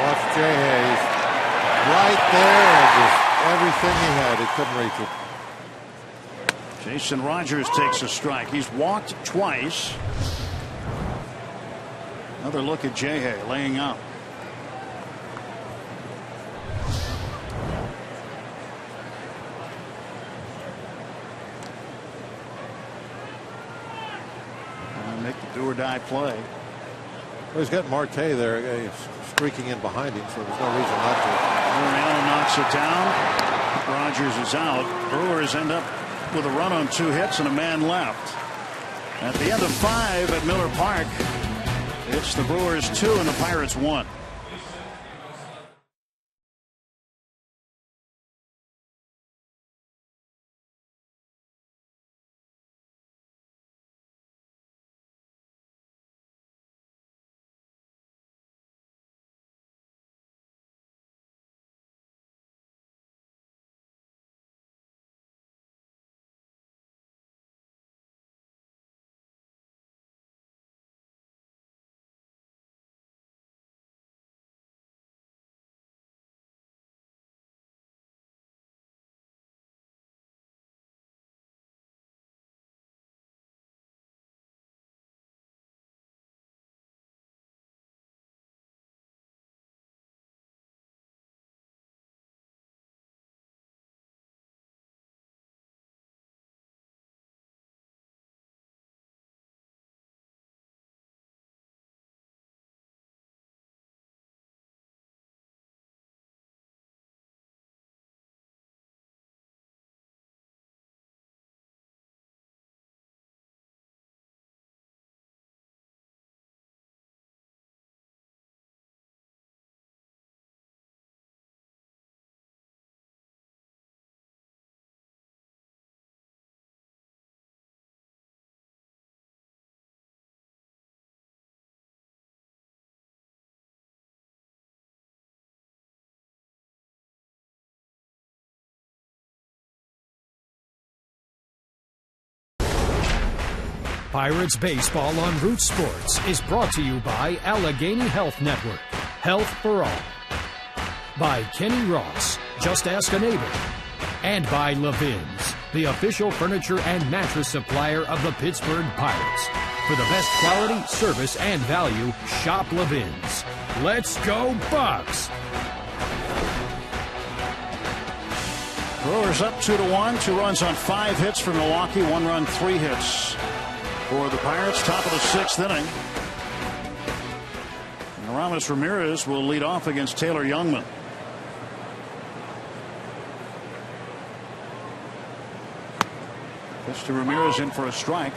Watch Jay Hayes right there, and just everything he had, he couldn't reach it. Jason Rogers takes a strike. He's walked twice. Another look at Jay Hay laying out. Make the do or die play. Well, he's got Marte there streaking in behind him, so there's no reason not to. Mariano knocks it down. Rogers is out. Brewers end up with a run on 2 hits and a man left. At the end of 5 at Miller Park, it's the Brewers 2 and the Pirates 1. Pirates Baseball on Root Sports is brought to you by Allegheny Health Network. Health for all. By Kenny Ross. Just ask a neighbor. And by Levin's, the official furniture and mattress supplier of the Pittsburgh Pirates. For the best quality, service, and value, shop Levin's. Let's go Bucks! Brewers up 2-1. 2 runs on 5 hits for Milwaukee. 1 run, 3 hits for the Pirates. Top of the 6th inning. And Ramos Ramirez will lead off against Taylor Youngman. Pitch to Ramirez, in for a strike.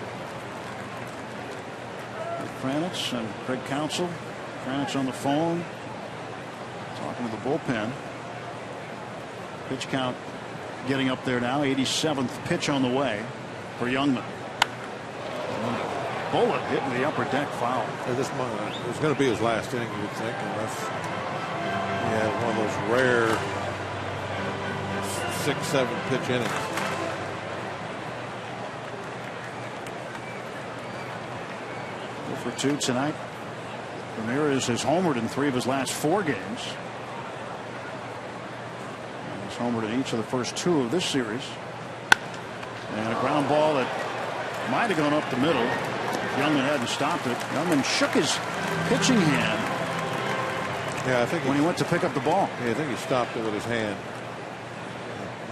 Kranitz and Craig Counsell. Kranitz on the phone, talking to the bullpen. Pitch count getting up there now. 87th pitch on the way for Youngman. Bullet hitting the upper deck foul. This was going to be his last inning, you would think, unless he had one of those rare 6-7 pitch innings. For 2 tonight. Ramirez has homered in 3 of his last 4 games. He's homered in each of the first 2 of this series. And a ground ball that might have gone up the middle if Youngman hadn't stopped it. Youngman shook his pitching hand. Yeah, I think when he went to pick up the ball. Yeah, I think he stopped it with his hand.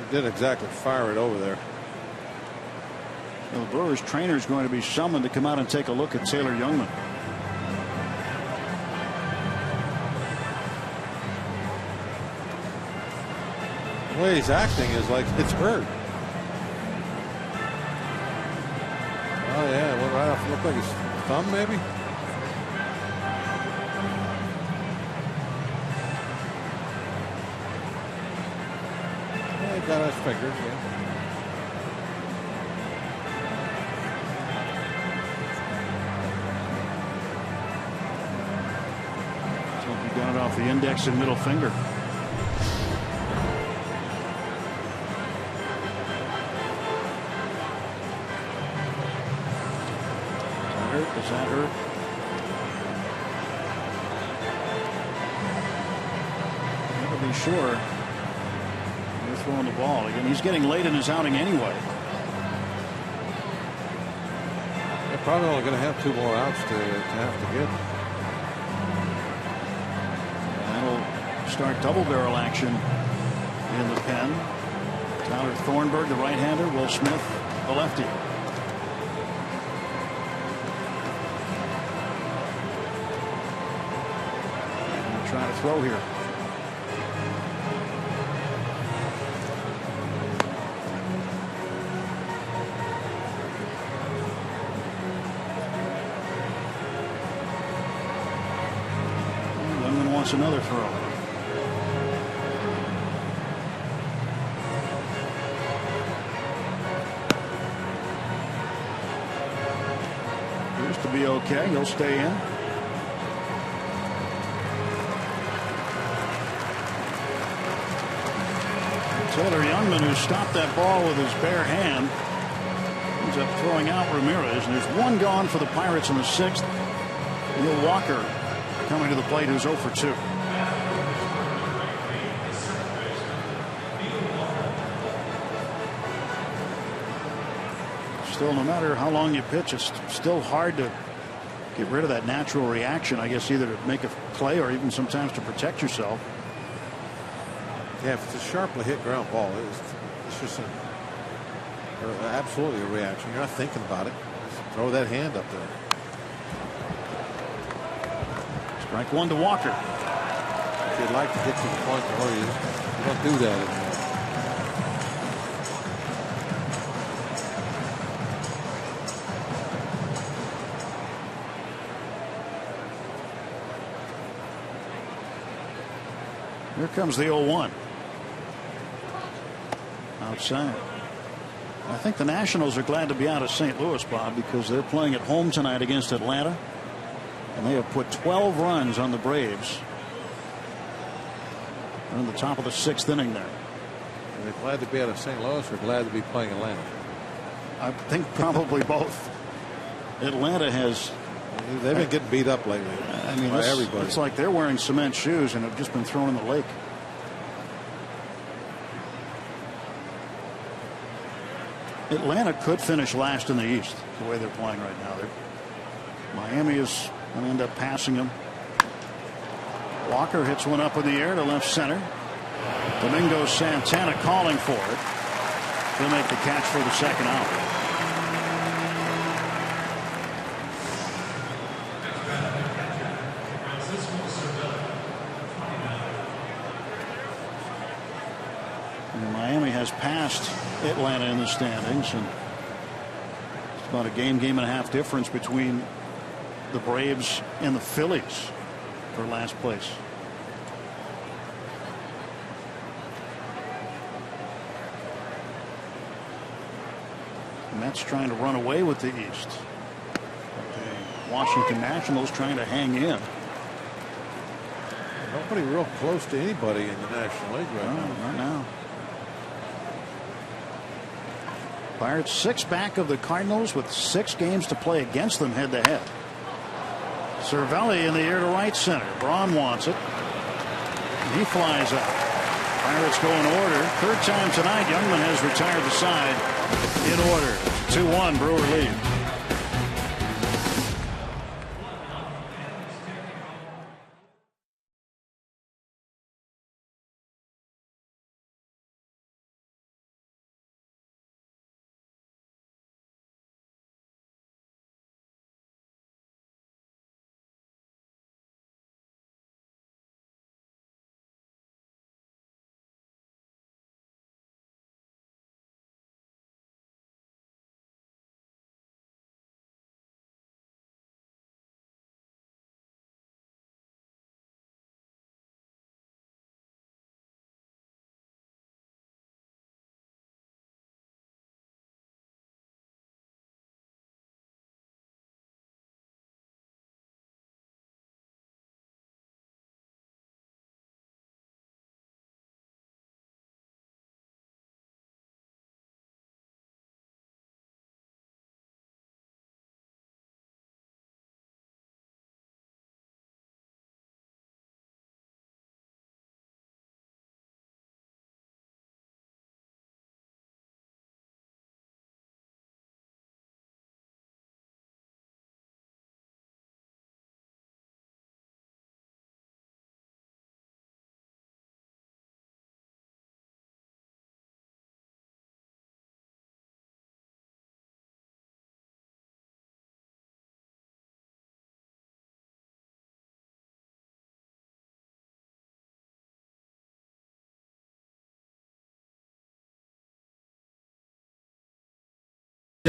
He didn't exactly fire it over there. The Brewers trainer is going to be summoned to come out and take a look at Taylor Youngman. The way he's acting is like it's hurt. Oh yeah, it went right off. Looked like his thumb, maybe. He got his fingers, yeah. So he got it off the index and middle finger. Does that hurt? Never be sure. They're throwing the ball again. He's getting late in his outing anyway. They're probably only going to have 2 more outs to have to get. That'll start double barrel action in the pen. Tyler Thornburg, the right-hander. Will Smith, the lefty. Trying to throw here. Youngman wants another throw. Appears to be okay. He'll stay in. Taylor Youngman, who stopped that ball with his bare hand, ends up throwing out Ramirez, and there's 1 gone for the Pirates in the 6th. Neil Walker coming to the plate, who's 0 for 2. Still, no matter how long you pitch, it's still hard to get rid of that natural reaction, I guess, either to make a play or even sometimes to protect yourself. Yeah, if it's a sharply hit ground ball, it's just absolutely a reaction. You're not thinking about it. Just throw that hand up there. Strike 1 to Walker. If you'd like to get to the point where you don't do that anymore. Here comes the 0-1. Outside. I think the Nationals are glad to be out of St. Louis, Bob, because they're playing at home tonight against Atlanta, and they have put 12 runs on the Braves. They're in the top of the 6th inning there. Are they glad to be out of St. Louis or glad to be playing Atlanta? I think probably both. Atlanta has. They've been getting beat up lately. I mean, by everybody. It's like they're wearing cement shoes and have just been thrown in the lake. Atlanta could finish last in the East the way they're playing right now. Miami is going to end up passing them. Walker hits one up in the air to left center. Domingo Santana calling for it. He'll make the catch for the 2nd out. Miami has passed Atlanta in the standings, and it's about a game and a half difference between the Braves and the Phillies for last place. The Mets trying to run away with the East. The Washington Nationals trying to hang in. Nobody real close to anybody in the National League right now. Not now. Pirates 6 back of the Cardinals with 6 games to play against them head to head. Cervelli in the air to right center. Braun wants it. He flies up. Pirates go in order. 3rd time tonight. Youngman has retired the side in order. 2-1 Brewer lead.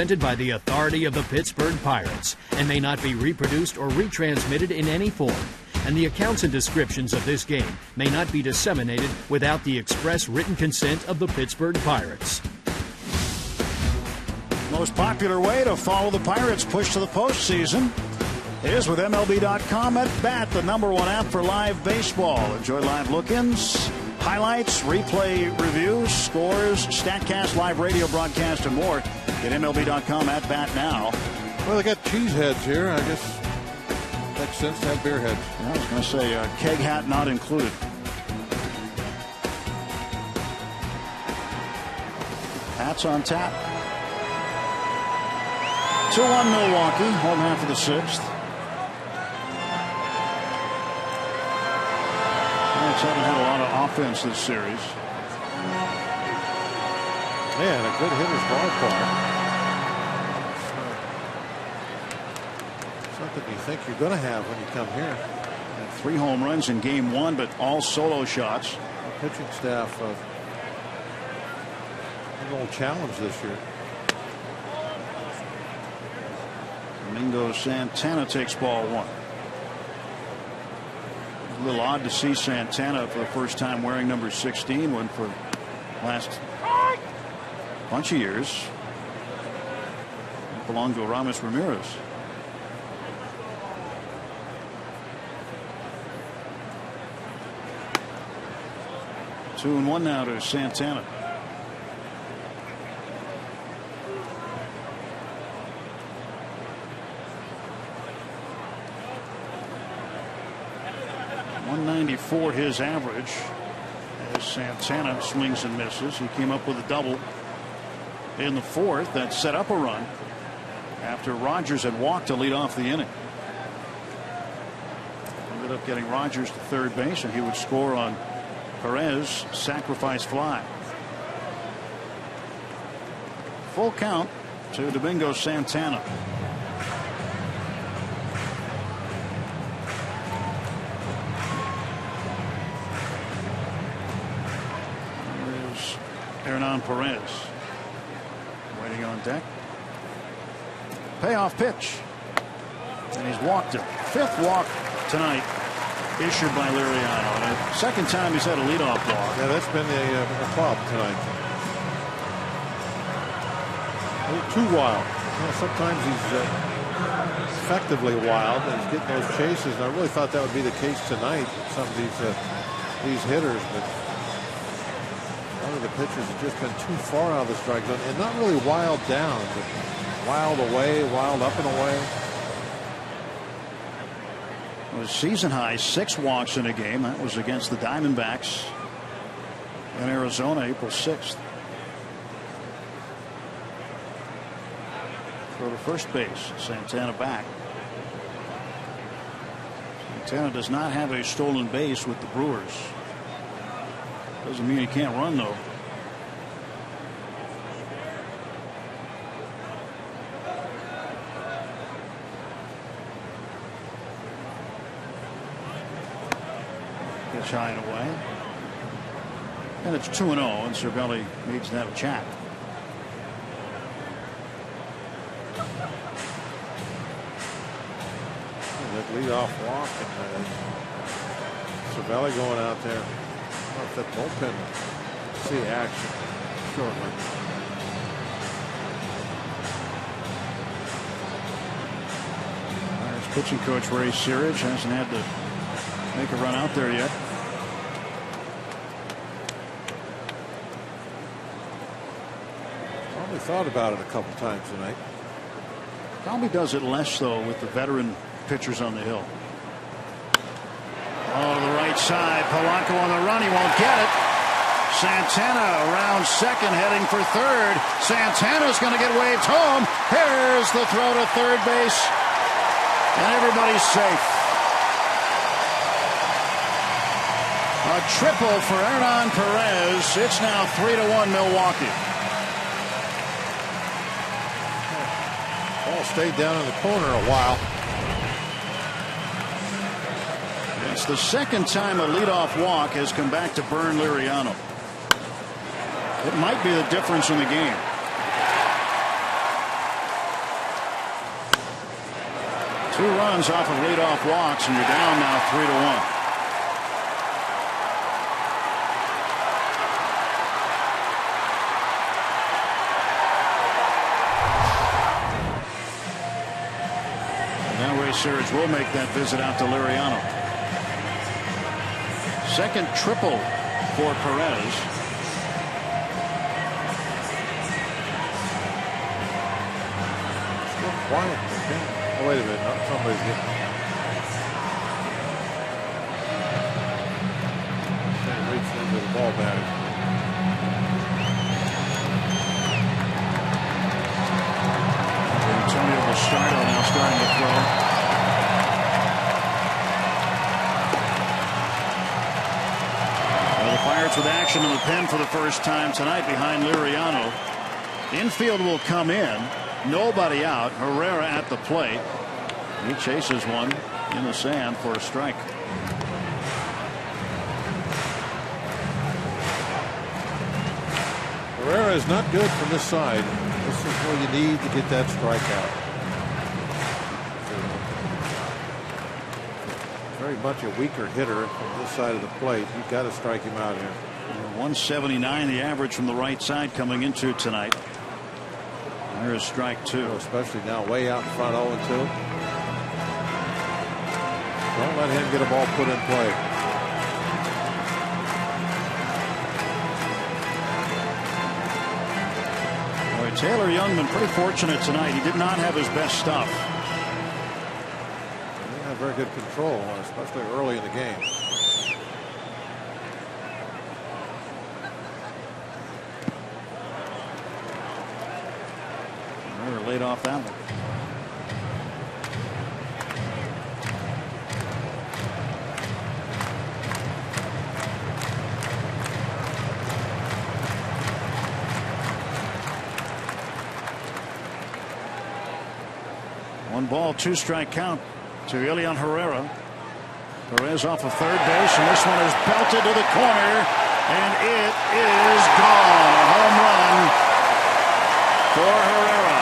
presented by the authority of the Pittsburgh Pirates and may not be reproduced or retransmitted in any form. And the accounts and descriptions of this game may not be disseminated without the express written consent of the Pittsburgh Pirates. Most popular way to follow the Pirates' push to the postseason is with MLB.com at Bat, the #1 app for live baseball. Enjoy live look-ins, highlights, replay reviews, scores, StatCast, live radio broadcast, and more. Get MLB.com at Bat now. Well, they got cheese heads here. I guess makes sense to have beer heads. I was going to say keg hat not included. Hats on tap. 2-1 Milwaukee, home half of the 6th. Pirates haven't had a lot of offense this series. Man, a good hitter's ballpark. Something you think you're going to have when you come here. And 3 home runs in game 1, but all solo shots. The pitching staff a little challenge this year. Domingo Santana takes ball 1. A little odd to see Santana for the first time wearing number 16, one for last bunch of years. It belonged to Ramos Ramirez. 2-1 now to Santana. .194 his average as Santana swings and misses. He came up with a double in the 4th that set up a run after Rogers had walked to lead off the inning. Ended up getting Rogers to third base, and he would score on Perez sacrifice fly. Full count to Domingo Santana. There's Hernan Perez waiting on deck. Payoff pitch, and he's walked it. 5th walk tonight issued by Liriano. And the 2nd time he's had a leadoff walk. Yeah, that's been a club tonight. A little too wild. Well, sometimes he's effectively wild and he's getting those chases. And I really thought that would be the case tonight with some of these hitters, but one of the pitchers has just been too far out of the strike zone and not really wild down, but wild away, wild up and away. It was season high 6 walks in a game. That was against the Diamondbacks in Arizona, April 6th. Throw to first base. Santana back. Santana does not have a stolen base with the Brewers. Doesn't mean he can't run, though. High and away. And it's 2-0, and Cervelli needs to have a chat. That leadoff walk and Cervelli going out there. I don't know if that bullpen will see action shortly. Pirates pitching coach Ray Searage hasn't had to make a run out there yet. Probably thought about it a couple times tonight. Probably does it less, though, with the veteran pitchers on the hill. Oh, to the right side. Polanco on the run. He won't get it. Santana around second, heading for third. Santana's going to get waved home. Here's the throw to third base. And everybody's safe. A triple for Hernan Perez. It's now 3-1 Milwaukee. Ball stayed down in the corner a while. It's the 2nd time a leadoff walk has come back to burn Liriano. It might be the difference in the game. 2 runs off of leadoff walks, and you're down now 3-1. Series will make that visit out to Liriano. Second triple for Perez. Still quiet. Oh, wait a minute. No, somebody's getting. Can't reach into the ball bag. Antonio Bastardo now starting to throw. Pirates with action in the pen for the first time tonight behind Liriano. Infield will come in. Nobody out. Herrera at the plate. He chases one in the sand for a strike. Herrera is not good from this side. This is where you need to get that strikeout. Very much a weaker hitter from this side of the plate. You've got to strike him out here. 179 the average from the right side coming into tonight. There's strike 2. Especially now way out in front 0-2. Don't let him get a ball put in play. Boy, Taylor Youngman pretty fortunate tonight. He did not have his best stuff. Very good control, especially early in the game. They're laid off that one. One ball, 2 strike count to Elian Herrera. Perez off of third base, and this one is belted to the corner, and it is gone. A home run for Herrera.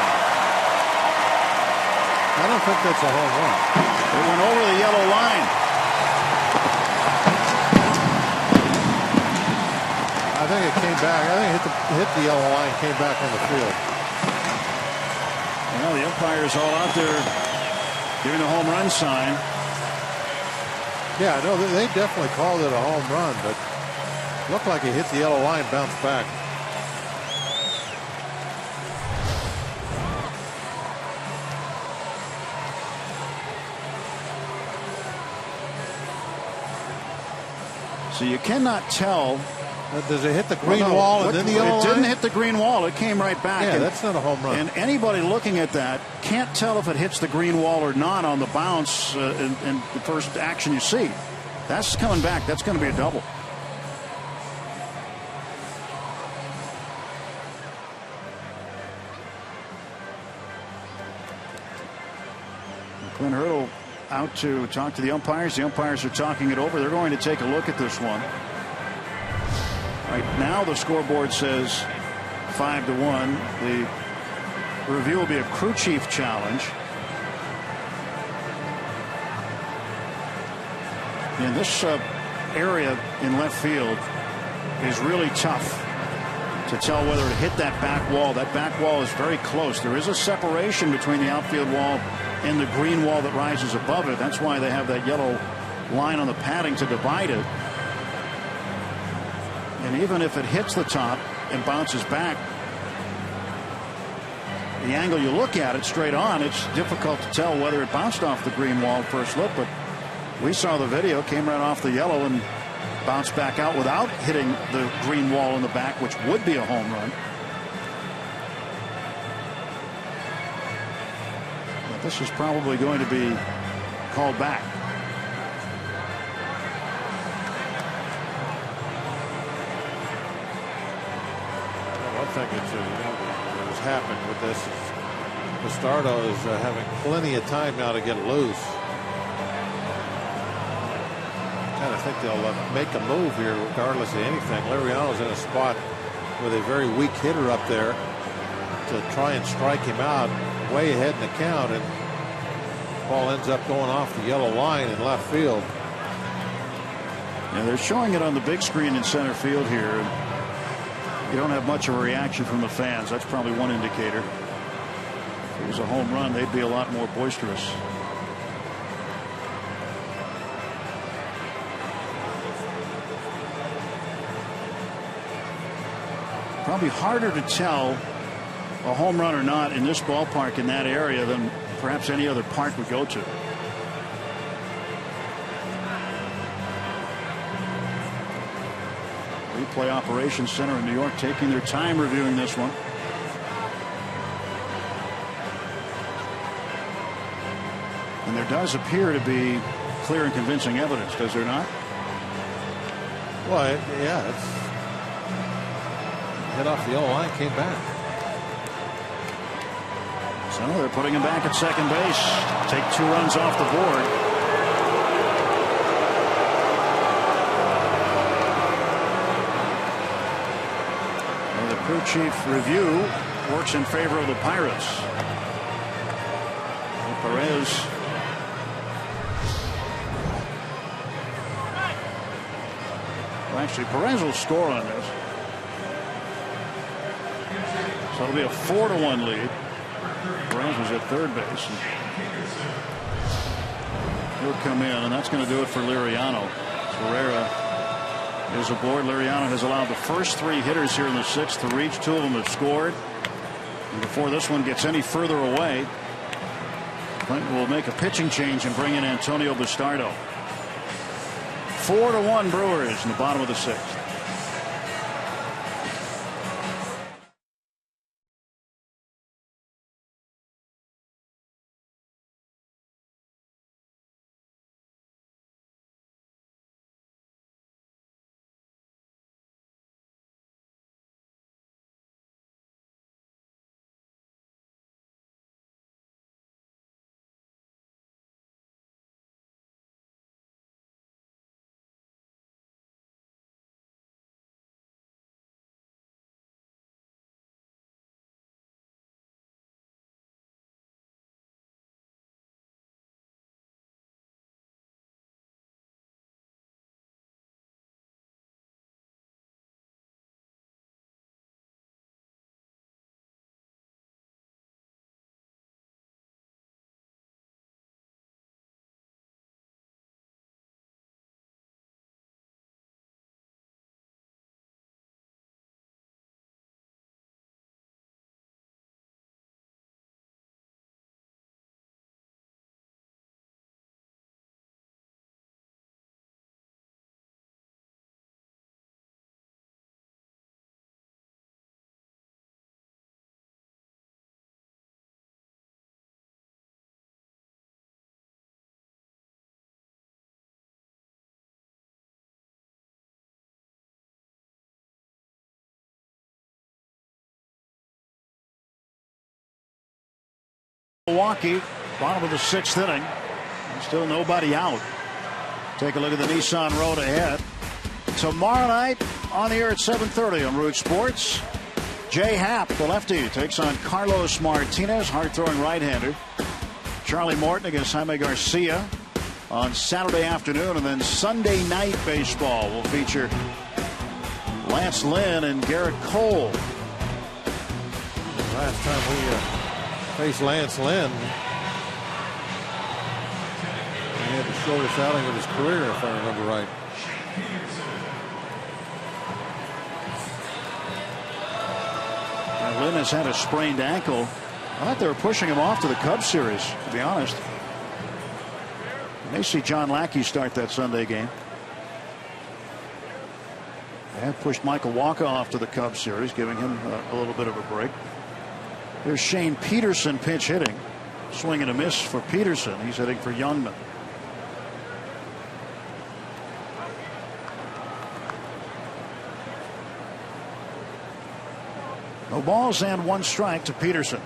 I don't think that's a home run. It went over the yellow line. I think it came back. I think it hit the yellow line, came back on the field. Well, the umpire's all out there giving a home run sign. Yeah, no, they definitely called it a home run, but it looked like it hit the yellow line, bounced back. So you cannot tell. Does it hit the green wall and then the yellow line? It didn't hit the green wall. It came right back. Yeah, that's not a home run. And anybody looking at that can't tell if it hits the green wall or not on the bounce in the first action you see. That's coming back. That's going to be a double. Clint Hurdle out to talk to the umpires. The umpires are talking it over. They're going to take a look at this one. Right now the scoreboard says 5-1. The review will be a crew chief challenge. And this area in left field is really tough to tell whether to hit that back wall. That back wall is very close. There is a separation between the outfield wall and the green wall that rises above it. That's why they have that yellow line on the padding to divide it. And even if it hits the top and bounces back, the angle you look at it straight on, it's difficult to tell whether it bounced off the green wall first look. But we saw the video, came right off the yellow and bounced back out without hitting the green wall in the back, which would be a home run. But this is probably going to be called back. One thing that has happened with this is Bastardo is having plenty of time now to get loose. I kind of think they'll make a move here regardless of anything. Liriano's in a spot with a very weak hitter up there to try and strike him out way ahead in the count, and Ball ends up going off the yellow line in left field. Yeah, they're showing it on the big screen in center field here. You don't have much of a reaction from the fans. That's probably one indicator. If it was a home run, they'd be a lot more boisterous. Probably harder to tell a home run or not in this ballpark in that area than perhaps any other park would go to. Replay Operations Center in New York taking their time reviewing this one. And there does appear to be clear and convincing evidence, does there not? Well, yeah, it's hit off the yellow line, came back. So they're putting him back at second base. Take 2 runs off the board. And the crew chief review works in favor of the Pirates. And Perez. Well, actually, Perez will score on this. So it'll be a 4-1 lead. Perez was at third base. He'll come in, and that's going to do it for Liriano. Ferreira is aboard. Liriano has allowed the first 3 hitters here in the 6th to reach. 2 of them have scored. And before this one gets any further away, Clinton will make a pitching change and bring in Antonio Bastardo. 4-1 Brewers in the bottom of the 6th. Milwaukee, bottom of the 6th inning. Still nobody out. Take a look at the Nissan Road ahead. Tomorrow night on the air at 7:30 on Root Sports. Jay Happ, the lefty, takes on Carlos Martinez, hard-throwing right-hander. Charlie Morton against Jaime Garcia on Saturday afternoon. And then Sunday night baseball will feature Lance Lynn and Garrett Cole. Last time we faced Lance Lynn, he had the shortest outing of his career, if I remember right. And Lynn has had a sprained ankle. I thought they were pushing him off to the Cubs series, to be honest. You may see John Lackey start that Sunday game. They have pushed Michael Walker off to the Cubs series, giving him a little bit of a break. Here's Shane Peterson pinch hitting. Swing and a miss for Peterson. He's hitting for Youngman. No balls and 1 strike to Peterson.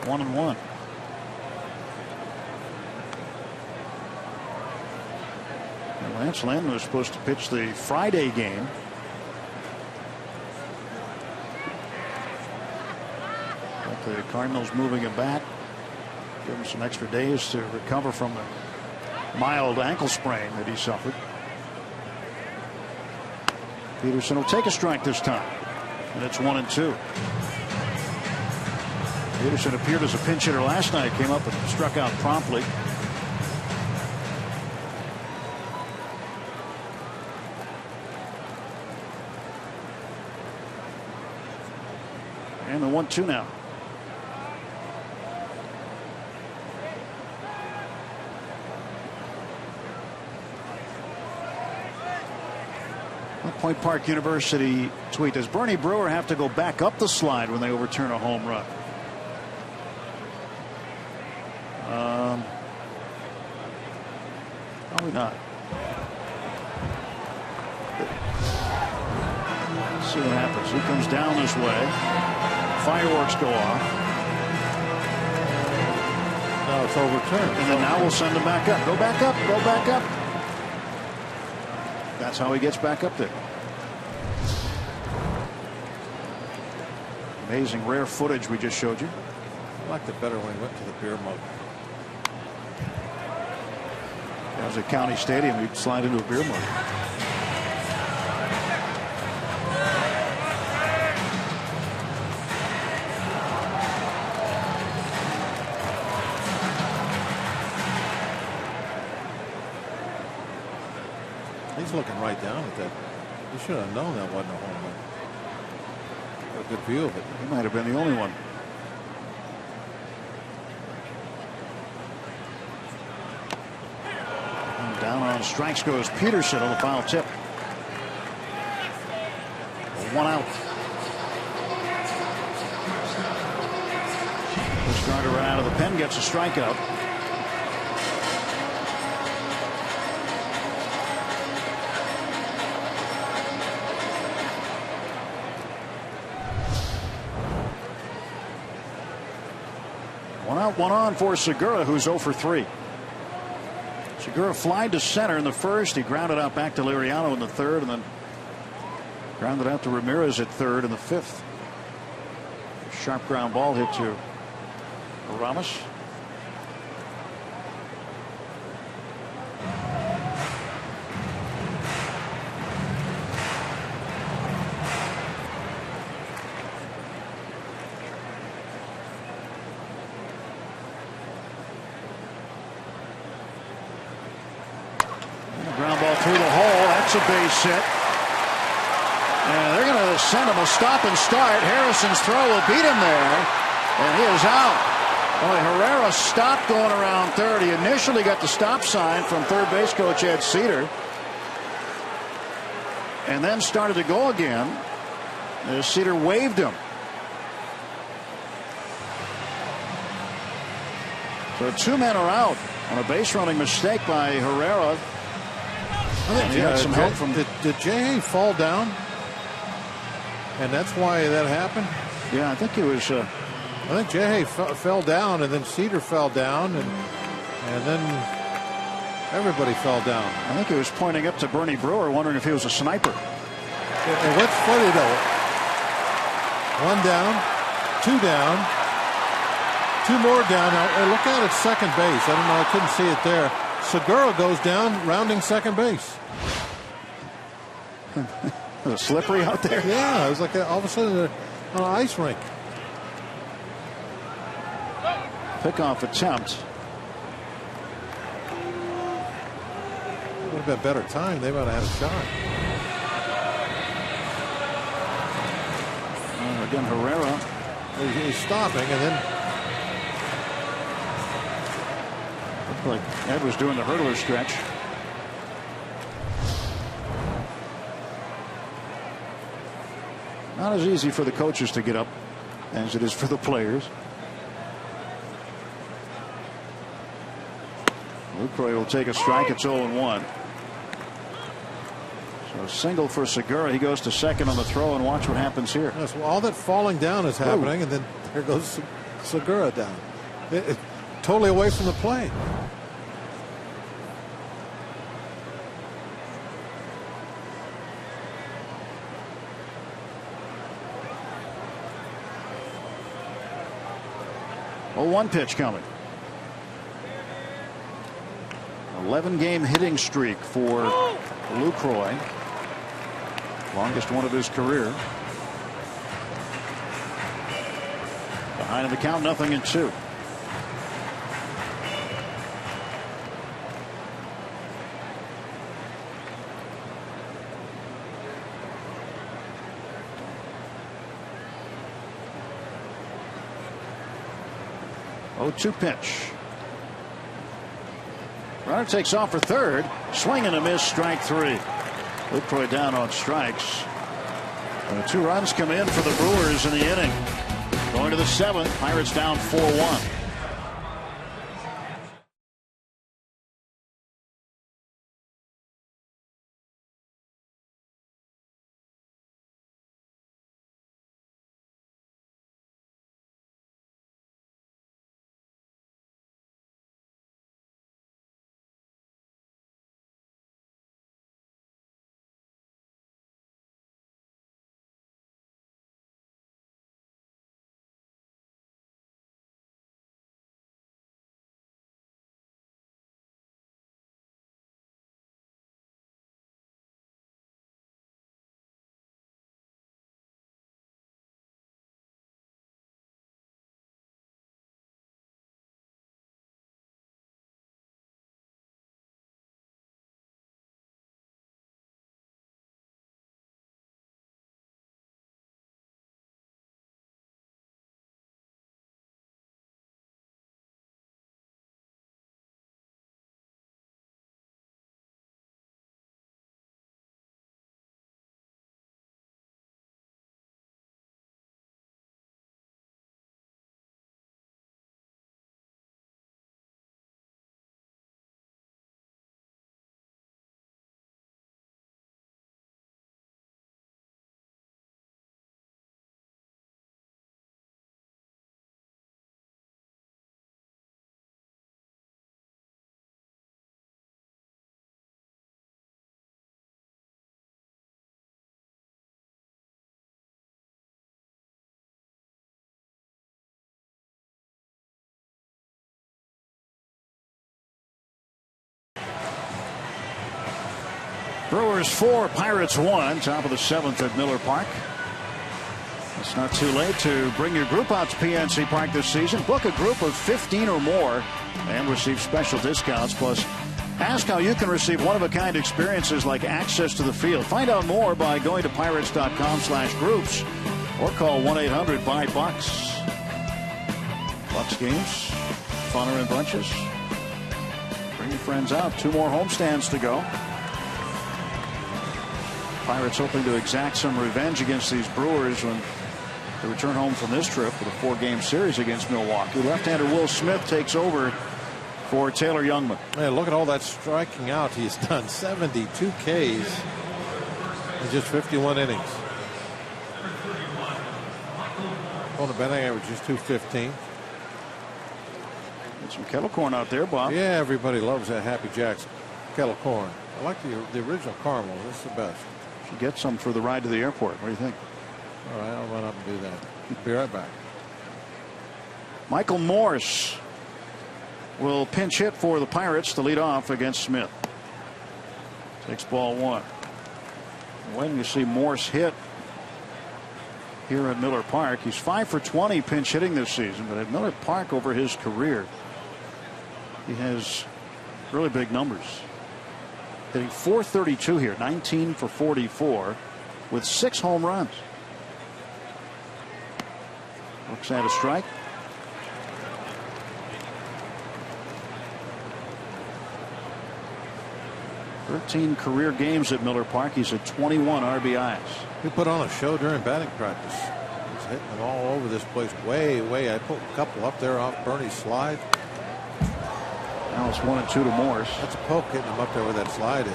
One and one. Lance Lynn was supposed to pitch the Friday game. But the Cardinals moving him back. Give him some extra days to recover from the mild ankle sprain that he suffered. Peterson will take a strike this time. And it's 1-2. Peterson appeared as a pinch hitter last night. Came up and struck out promptly. And the 1-2 now. Point Park University tweet: does Bernie Brewer have to go back up the slide when they overturn a home run? Probably not. Let's see what happens. He comes down this way. Fireworks go off. Now it's overturned. And then now we'll send him back up. Go back up. Go back up. That's how he gets back up there. Amazing rare footage we just showed you. I liked it better when he went to the beer mug. That was at County Stadium. He'd slide into a beer mug. He's looking right down at that. He should have known that wasn't a home run. Got a good view of it. He might have been the only one. And down on strikes goes Peterson on the foul tip. 1 out. The starter right out of the pen gets a strikeout. One on for Segura, who's 0 for 3. Segura flied to center in the first. He grounded out back to Liriano in the third, and then grounded out to Ramirez at third in the fifth. Sharp ground ball hit to Ramos. Through the hole. That's a base hit. And they're going to send him a stop and start. Harrison's throw will beat him there. And he is out. Boy, Herrera stopped going around third. He initially got the stop sign from third base coach Ed Cedar. And then started to go again. As Cedar waved him. So 2 men are out on a base running mistake by Herrera. I think he had some help from. Did J.A. fall down? And that's why that happened? Yeah, I think it was. I think J.A. fell down, and then Cedar fell down, and then everybody fell down. I think he was pointing up to Bernie Brewer, wondering if he was a sniper. And what's funny, though, 1 down, 2 down, 2 more down. Now, look out at second base. I don't know. I couldn't see it there. Segura goes down, rounding second base. Was it slippery out there? Yeah, it was like all of a sudden on an ice rink. Pickoff attempt. Would have been better time. They might have had a shot. Again, Herrera. He's stopping, and then looked like Ed was doing the hurdler stretch. Not as easy for the coaches to get up as it is for the players. Lucroy will take a strike. It's 0-1. So single for Segura. He goes to second on the throw, and watch what happens here. Yes, well, all that falling down is happening, and then there goes Segura down. Totally away from the play. 0-1 pitch coming. 11-game hitting streak for Lucroy. Longest one of his career. Behind in the count, 0-2. Oh-2 pitch. Runner takes off for third. Swing and a miss, strike 3. Lucroy down on strikes. And the 2 runs come in for the Brewers in the inning. Going to the 7th. Pirates down 4-1. Brewers 4, Pirates 1. Top of the 7th at Miller Park. It's not too late to bring your group out to PNC Park this season. Book a group of 15 or more and receive special discounts. Plus, ask how you can receive one-of-a-kind experiences like access to the field. Find out more by going to pirates.com/groups or call 1-800-BUY-BUCKS. Bucks games, funner in bunches. Bring your friends out. 2 more homestands to go. Pirates hoping to exact some revenge against these Brewers when they return home from this trip with a 4-game series against Milwaukee. Left-hander Will Smith takes over for Taylor Youngman. Hey, look at all that striking out. He's done 72 Ks in just 51 innings. On the batting average is 215. Get some kettle corn out there, Bob. Yeah, everybody loves that Happy Jack's kettle corn. I like the original caramel. This is the best. Should get some for the ride to the airport. What do you think? All right, I'll run up and do that. Be right back. Michael Morse will pinch hit for the Pirates to lead off against Smith. Takes ball 1. Waiting to see Morse hit here at Miller Park. He's 5 for 20 pinch hitting this season, but at Miller Park over his career, he has really big numbers. Hitting .432 here, 19 for 44 with 6 home runs. Looks at a strike. "13 career games at Miller Park. He's at 21 RBIs. He put on a show during batting practice. He's hitting them all over this place. Way. I put a couple up there off Bernie's slide. Now it's 1-2 to Morse. That's a poke hitting him up there where that slide is.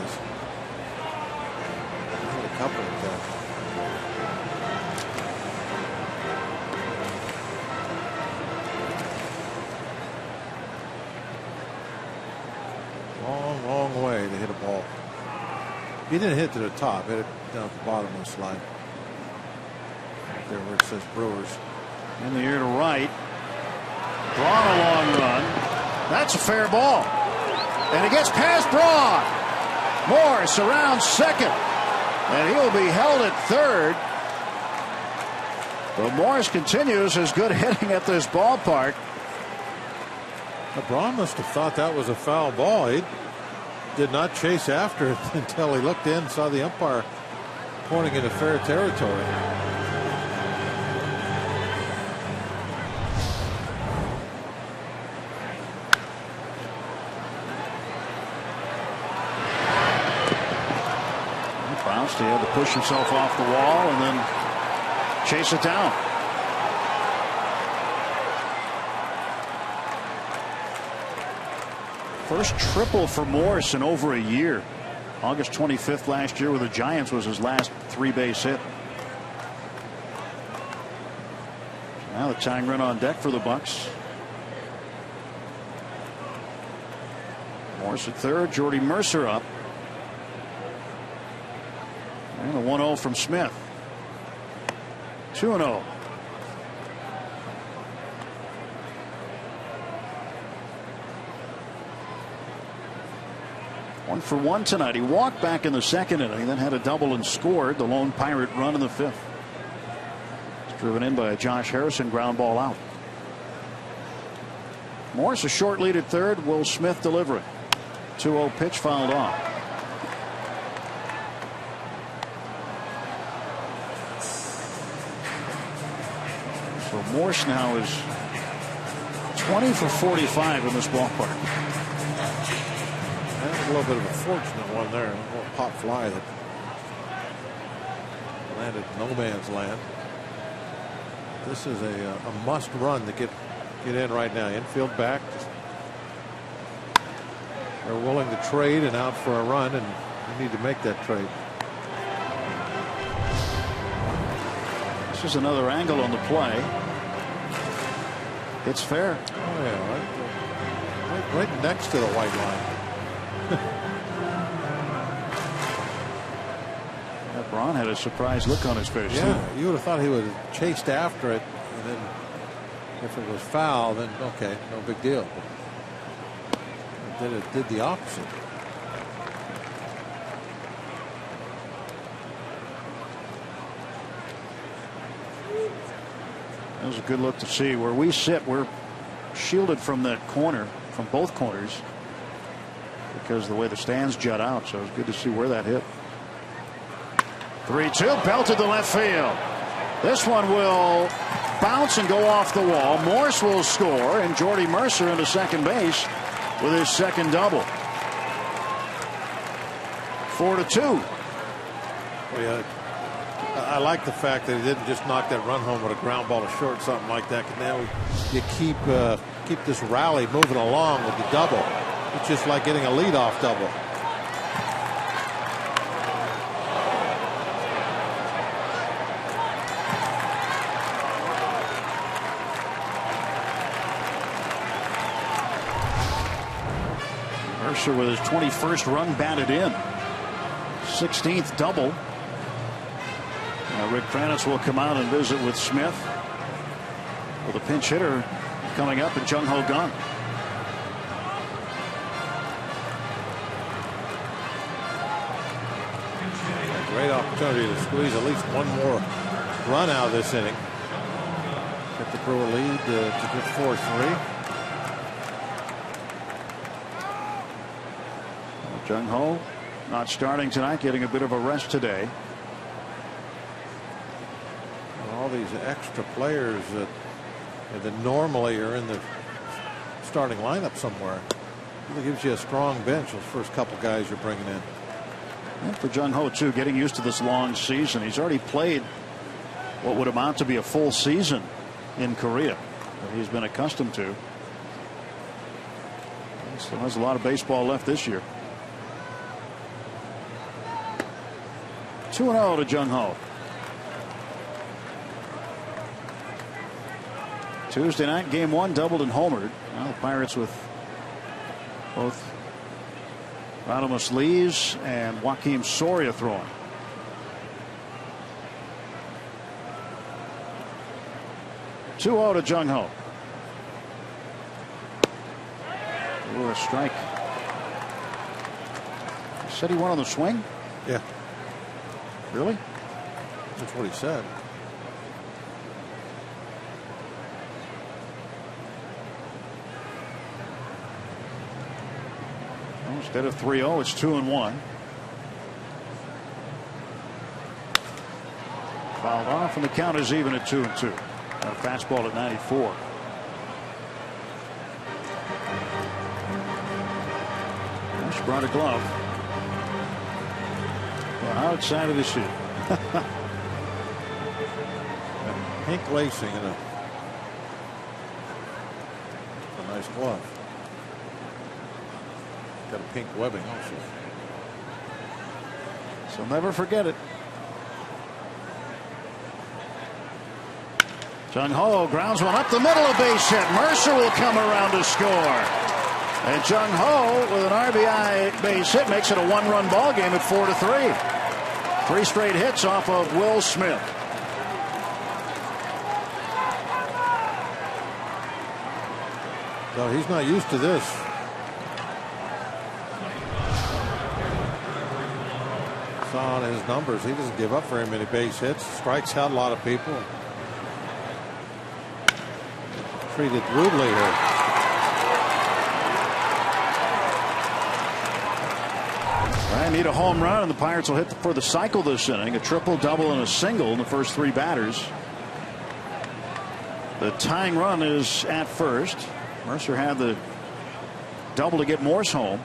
He hit a couple of that. Long way to hit a ball. He didn't hit to the top. Hit it down at the bottom of the slide. There where it says Brewers. In the air to right. Braun a long run. That's a fair ball. And it gets past Braun. Morse around second. And he'll be held at third. But Morris continues his good hitting at this ballpark. Braun must have thought that was a foul ball. He did not chase after it until he looked in and saw the umpire pointing into fair territory. He bounced. He had to push himself off the wall and then chase it down. First triple for Morse in over a year. August 25th last year with the Giants was his last 3-base hit. Now the tying run on deck for the Bucks. Morse at third. Jordy Mercer up. And a 1-0 from Smith. 2-0. One for one tonight. He walked back in the second inning, then had a double and scored the lone Pirate run in the fifth. It's driven in by a Josh Harrison ground ball out. Morris a short lead at third. Will Smith deliver it? 2-0 pitch fouled off. So Morse now is 20 for 45 in this ballpark. A little bit of a fortunate one there. A little pop fly that landed no man's land. This is a must run to get in right now. Infield back. They're willing to trade and out for a run, and you need to make that trade. This is another angle on the play. It's fair. Oh yeah, right next to the white line. Braun had a surprised look on his face. Yeah, you would have thought he would have chased after it, and then if it was foul, then okay, no big deal. But then it did the opposite. That was a good look to see. Where we sit, we're shielded from that corner, from both corners, because of the way the stands jut out. So it was good to see where that hit. 3-2, belted to left field. This one will bounce and go off the wall. Morse will score, and Jordy Mercer into second base with his second double. 4-2. Well, yeah, I like the fact that he didn't just knock that run home with a ground ball to short, something like that. Because now you keep this rally moving along with the double. It's just like getting a leadoff double. Mercer with his 21st run batted in. 16th double. Now Rick Kranitz will come out and visit with Smith. With a pinch hitter coming up and Jung Ho Gun. Great opportunity to squeeze at least one more run out of this inning. Get the Brewer lead to just 4-3. Jung Ho not starting tonight, getting a bit of a rest today. All these extra players that normally are in the starting lineup somewhere. It gives you a strong bench, those first couple guys you're bringing in. And for Jung Ho, too, getting used to this long season. He's already played what would amount to be a full season in Korea that he's been accustomed to. He still has a lot of baseball left this year. 2-0 to Jung Ho. Tuesday night, game one, doubled and homered. Now the Pirates with both Radames Lees and Joakim Soria throwing. To Jung Ho. Oh, a strike. He said he went on the swing? Yeah. Really? That's what he said. Well, instead of 3-0, it's 2-1. Fouled off, and the count is even at 2-2. A fastball at 94. Bush brought a glove. Well, how excited is she? Pink lacing and a nice glove. Got a pink webbing also. So never forget it. Jung Ho grounds one up the middle, a base hit. Mercer will come around to score. And Jung Ho with an RBI base hit makes it a one-run ball game at 4-3. 3 straight hits off of Will Smith. So he's not used to this. Saw on his numbers, he doesn't give up very many base hits. Strikes out a lot of people. Treated rudely here. I need a home run, and the Pirates will hit for the cycle this inning. A triple, double, and a single in the first 3 batters. The tying run is at first. Mercer had the double to get Morse home.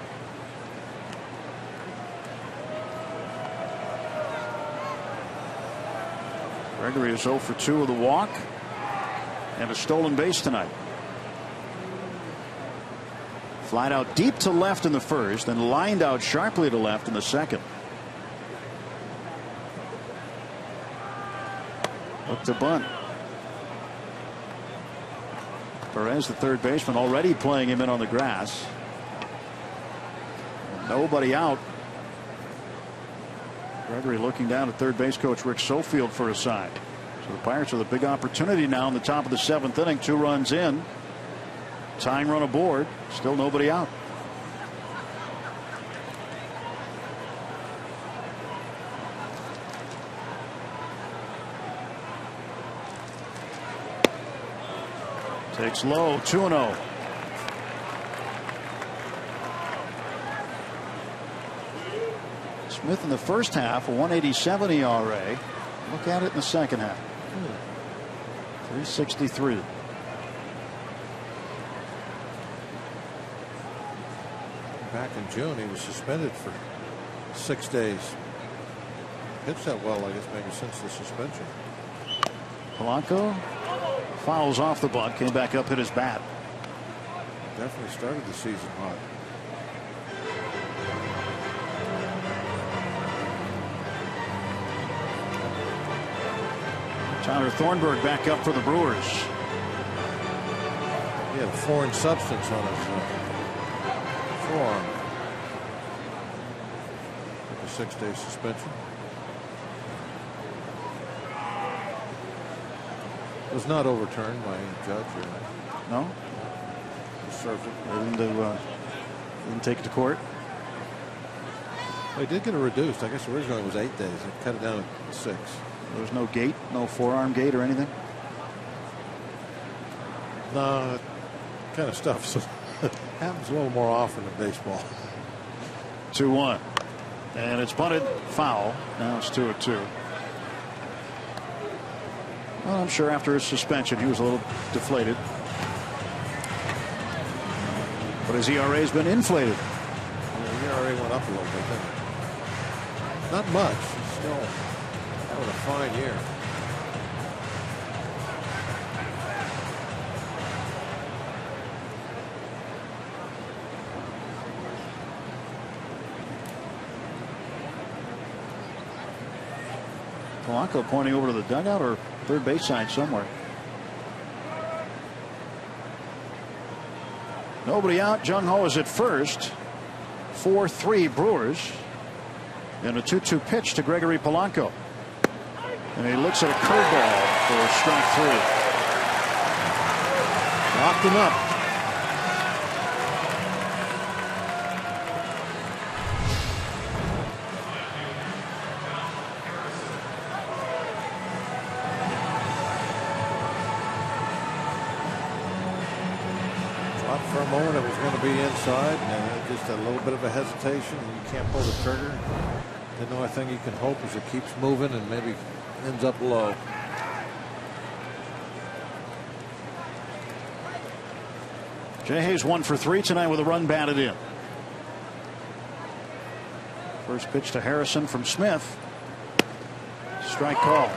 Gregory is 0 for 2 with a walk and a stolen base tonight. Flied out deep to left in the first, then lined out sharply to left in the second. Look to bunt. Perez, the third baseman, already playing him in on the grass. Nobody out. Gregory looking down at third base coach Rick Sofield for a sign. So the Pirates with a big opportunity now in the top of the 7th inning. 2 runs in. Tying run aboard. Still nobody out. Takes low. 2-0. Smith in the first half, a 1.87 ERA. Look at it in the second half. 3.63. Back in June, he was suspended for 6 days. Pitched that well, I guess, maybe since the suspension. Polanco fouls off the bunt, came back up, hit his bat. Definitely started the season hot. Tyler Thornburg back up for the Brewers. He had a foreign substance on his forearm. Took a 6-day suspension. It was not overturned by any judge or anything. No? He served it. They didn't take it to court. They did get it reduced. I guess originally it was 8 days. They cut it down to 6. There was no gate, no forearm gate or anything? No, that kind of stuff so happens a little more often in baseball. 2-1. And it's bunted foul. Now it's 2-2. Well, I'm sure after his suspension he was a little deflated. But his ERA has been inflated. Yeah, the ERA went up a little bit, didn't it? Not much. It's still having a fine year. Polanco pointing over to the dugout or third base side somewhere. Nobody out. Jung Ho is at first. 4-3 Brewers. And a 2-2 pitch to Gregory Polanco. And he looks at a curveball for strike 3. Locked him up. Thought for a moment it was going to be inside, and just a little bit of a hesitation, and you can't pull the trigger. The only thing you can hope is it keeps moving and maybe ends up low. Jay Hayes 1 for 3 tonight with a run batted in. First pitch to Harrison from Smith. Strike call.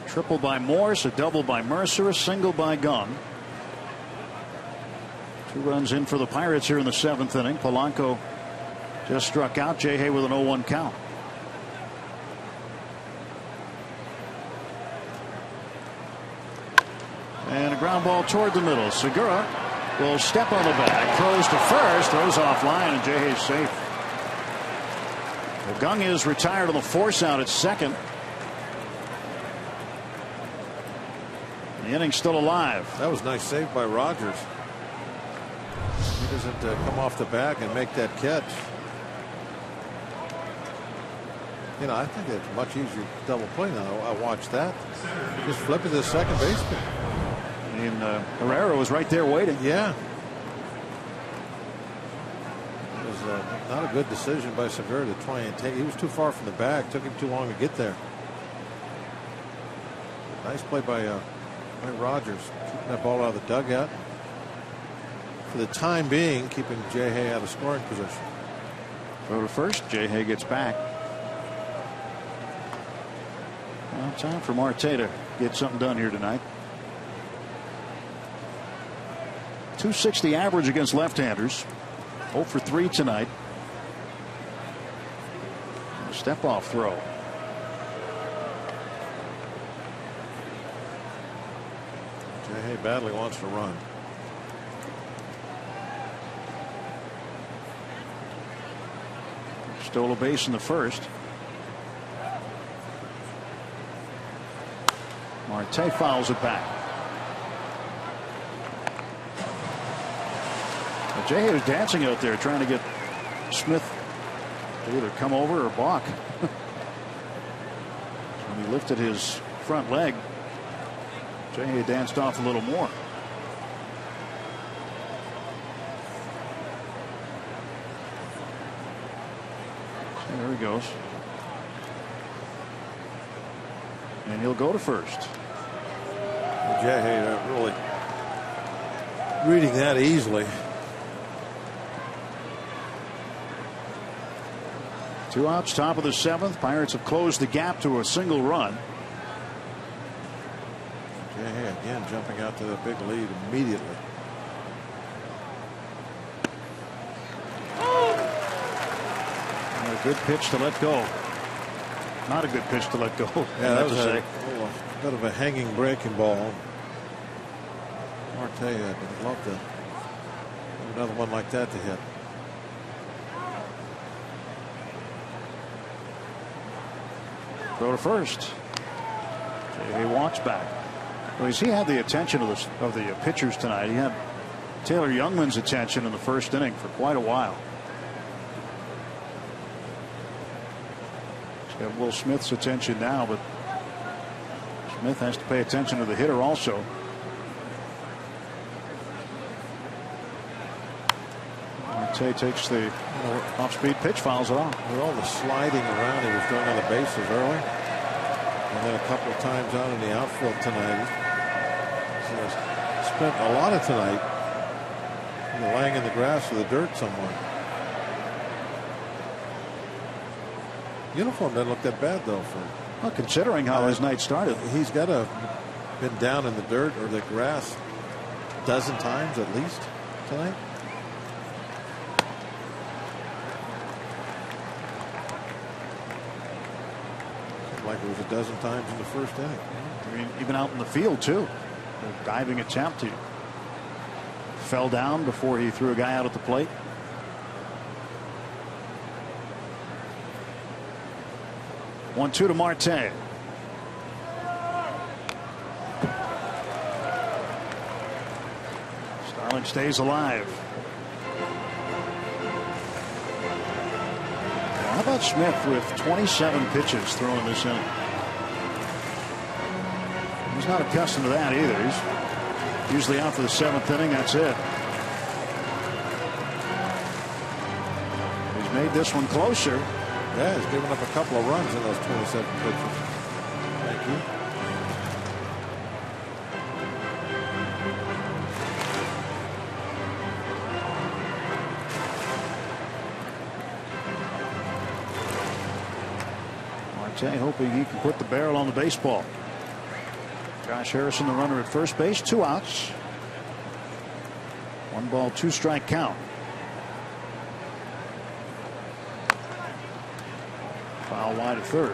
Triple by Morse, a double by Mercer, a single by Gunn. 2 runs in for the Pirates here in the 7th inning. Polanco just struck out. Jay Hay with an 0-1 count. And a ground ball toward the middle. Segura will step on the bag, throws to first, throws offline, and Jay Hay's safe. Well, Gung is retired on the force out at second. The inning's still alive. That was a nice save by Rogers. He doesn't come off the bag and make that catch. You know, I think it's much easier double play now. I watched that. Just flip it to the second baseman. And Herrera was right there waiting. Yeah. It was not a good decision by Segura to try and take. He was too far from the bag. Took him too long to get there. Nice play by Rogers. Keeping that ball out of the dugout. For the time being, keeping Jay Hay out of scoring position. Throw to first. Jay Hay gets back. Well, time for Marte to get something done here tonight. .260 average against left-handers. 0 for 3 tonight. Step off throw. Jay Hay badly wants to run. Stole a base in the first. Marte fouls it back. Well, Jay Hay was dancing out there trying to get Smith to either come over or balk. When he lifted his front leg, Jay Hay danced off a little more. There he goes. And he'll go to first. Jay Hay not really reading that easily. 2 outs, top of the 7th. Pirates have closed the gap to a single run. Jay Hay again jumping out to the big lead immediately. And a good pitch to let go. Not a good pitch to let go. Yeah, that was a bit of a hanging breaking ball. Marte would love to have another one like that to hit. Throw to first. Jay Hay walks back. Well, he had the attention of the pitchers tonight. He had Taylor Youngman's attention in the first inning for quite a while. He's got Will Smith's attention now, but Smith has to pay attention to the hitter also. Marte takes the off-speed pitch, fouls it off. With all the sliding around he was doing on the bases early, and then a couple of times out in the outfield tonight. He spent a lot of tonight laying in the grass or the dirt somewhere. Uniform doesn't look that bad though for. Well, considering how his night started, he's got to been down in the dirt or the grass a dozen times at least tonight. Like it was a dozen times in the first inning. I mean, even out in the field too. A diving attempt. He fell down before he threw a guy out at the plate. One-two to Marte. Starling stays alive. How about Smith with 27 pitches thrown this inning? He's not accustomed to that either. He's usually out for the 7th inning. That's it. He's made this one closer. Yeah, he's given up a couple of runs in those 27 pitches. Thank you. Marte hoping he can put the barrel on the baseball. Josh Harrison, the runner at first base, 2 outs. 1 ball, 2 strike count. Foul wide at third.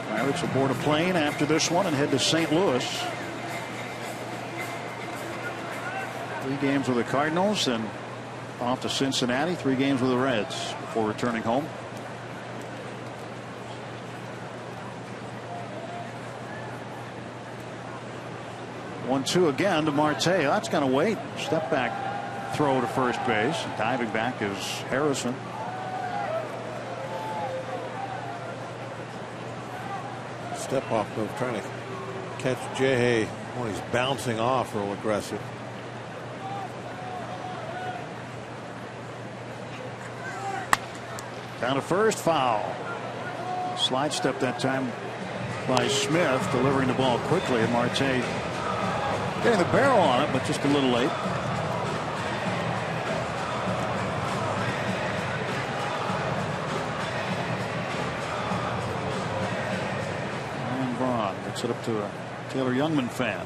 Pirates will board a plane after this one and head to St. Louis. 3 games with the Cardinals and off to Cincinnati. 3 games with the Reds before returning home. One-two again to Marte. That's going to wait. Step back throw to first base. Diving back is Harrison. Step off move, trying to catch Jay when he's bouncing off, real aggressive. Down to first, foul. Slide step that time by Smith, delivering the ball quickly, and Marte getting the barrel on it, but just a little late. And Braun gets it up to a Taylor Youngman fan.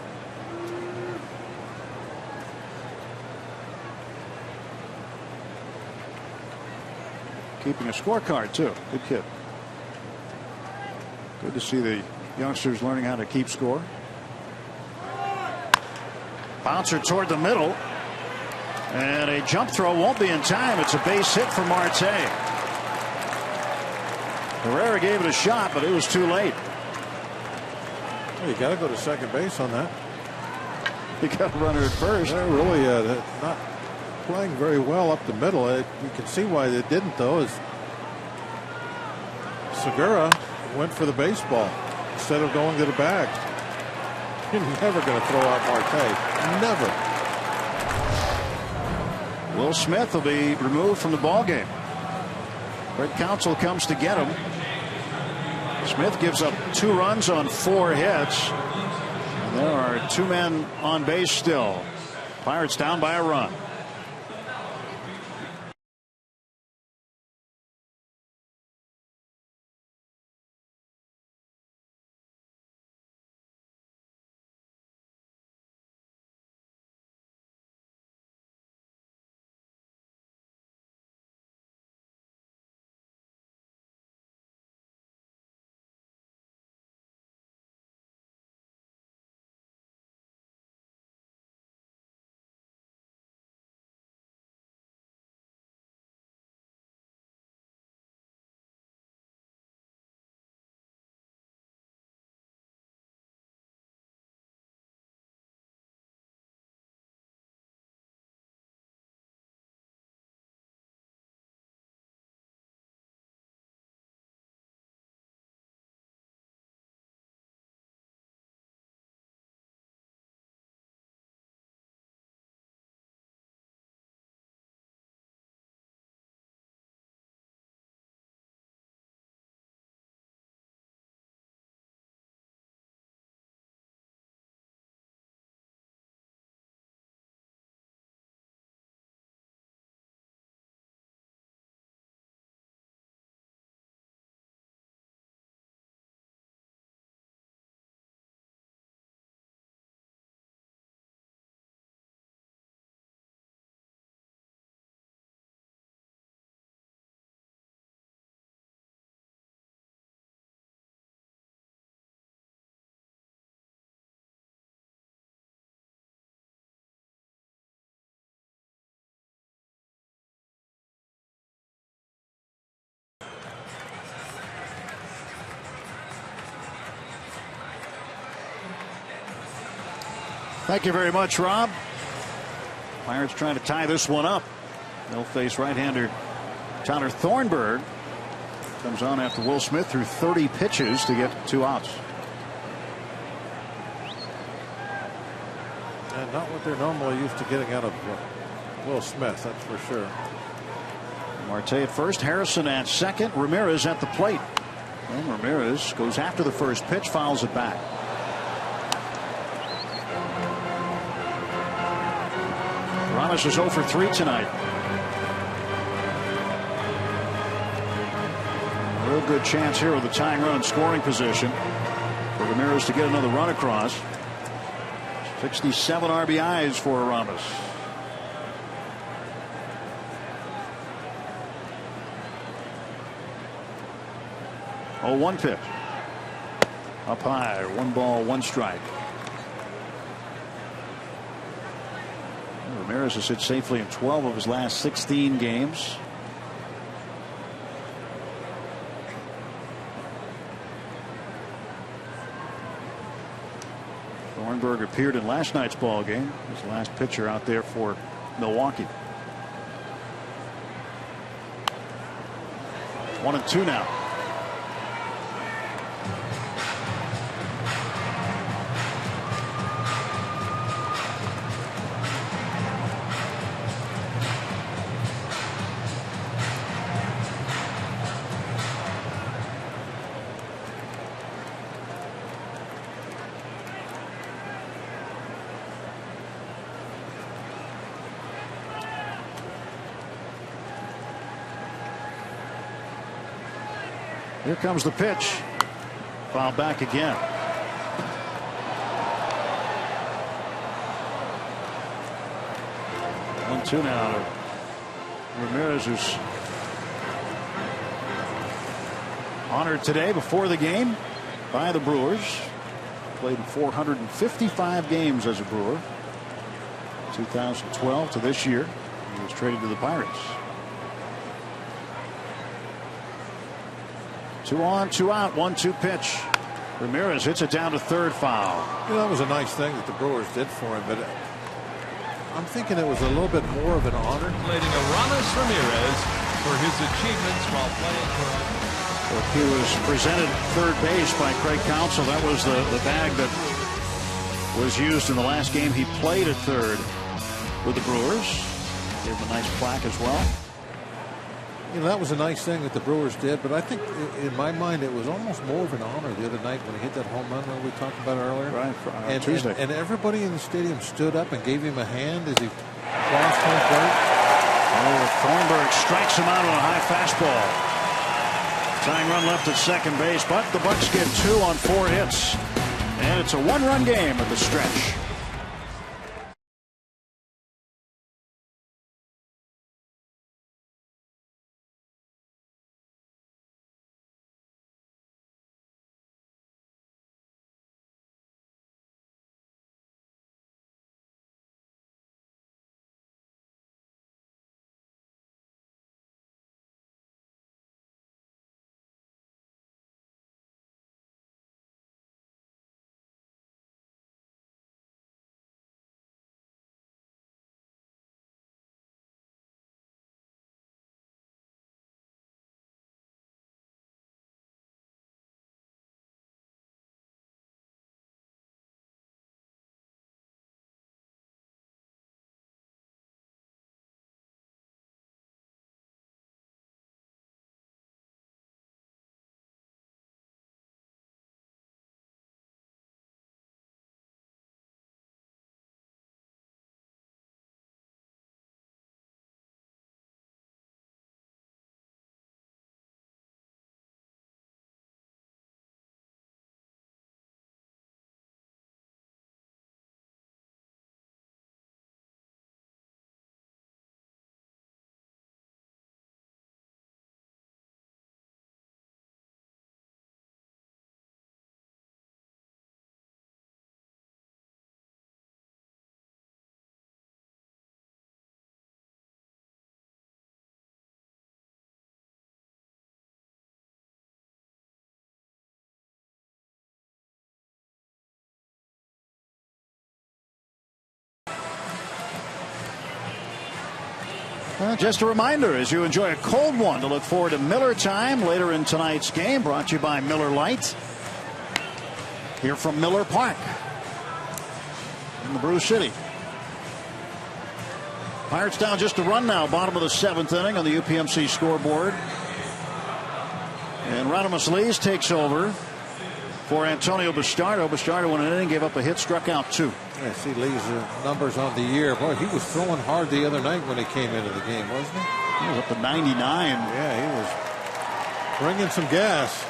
Keeping a scorecard too. Good kid. Good to see the youngsters learning how to keep score. Bouncer toward the middle, and a jump throw won't be in time. It's a base hit for Marte. Herrera gave it a shot, but it was too late. Well, you got to go to second base on that. You got a runner at first. They're really not playing very well up the middle. You can see why they didn't, though, is Segura went for the baseball instead of going to the bag. You're never going to throw out Marte. Never. Will Smith will be removed from the ballgame. Red Counsell comes to get him. Smith gives up 2 runs on 4 hits. And there are 2 men on base still. Pirates down by a run. Thank you very much, Rob. Pirates trying to tie this one up. They'll face right-hander Tyler Thornburg Comes on after Will Smith threw 30 pitches to get 2 outs. And not what they're normally used to getting out of Will Smith, that's for sure. Marte at first, Harrison at second, Ramirez at the plate. And Ramirez goes after the first pitch, fouls it back. Ramos is 0 for 3 tonight. A real good chance here with the tying run in scoring position for Ramirez to get another run across. 67 RBIs for Ramos. Oh, 1 pitch. Up high, 1 ball, 1 strike. Ramirez has hit safely in 12 of his last 16 games. Thornburg appeared in last night's ball game. His last pitcher out there for Milwaukee. 1-2 now. Here comes the pitch. Foul back again. 1-2 now. Ramirez, who's honored today before the game by the Brewers. Played in 455 games as a Brewer. 2012 to this year. He was traded to the Pirates. 2 on, 2 out, 1-2 pitch. Ramirez hits it down to third, foul. That was a nice thing that the Brewers did for him, but I'm thinking it was a little bit more of an honor. Congratulating Aramis Ramirez for his achievements while playing for. He was presented third base by Craig Counsell. That was the bag that was used in the last game he played at third with the Brewers. Gave him a nice plaque as well. That was a nice thing that the Brewers did, but I think in my mind it was almost more of an honor the other night when he hit that home run that we talked about earlier. Right, on Tuesday. And everybody in the stadium stood up and gave him a hand as he crossed home plate. Thornburg strikes him out on a high fastball. Tying run left at second base, but the Bucks get 2 on 4 hits. And it's a 1-run game at the stretch. Just a reminder, as you enjoy a cold one, to look forward to Miller Time later in tonight's game, brought to you by Miller Lite. Here from Miller Park in the Brew City. Pirates down just a run now, bottom of the 7th inning on the UPMC scoreboard. And Rodimus Lees takes over for Antonio Bastardo. Bastardo won an inning, gave up a hit, struck out 2. I see Lee's numbers on the year. Boy, he was throwing hard the other night when he came into the game, wasn't he? He was up to 99. Yeah, he was bringing some gas.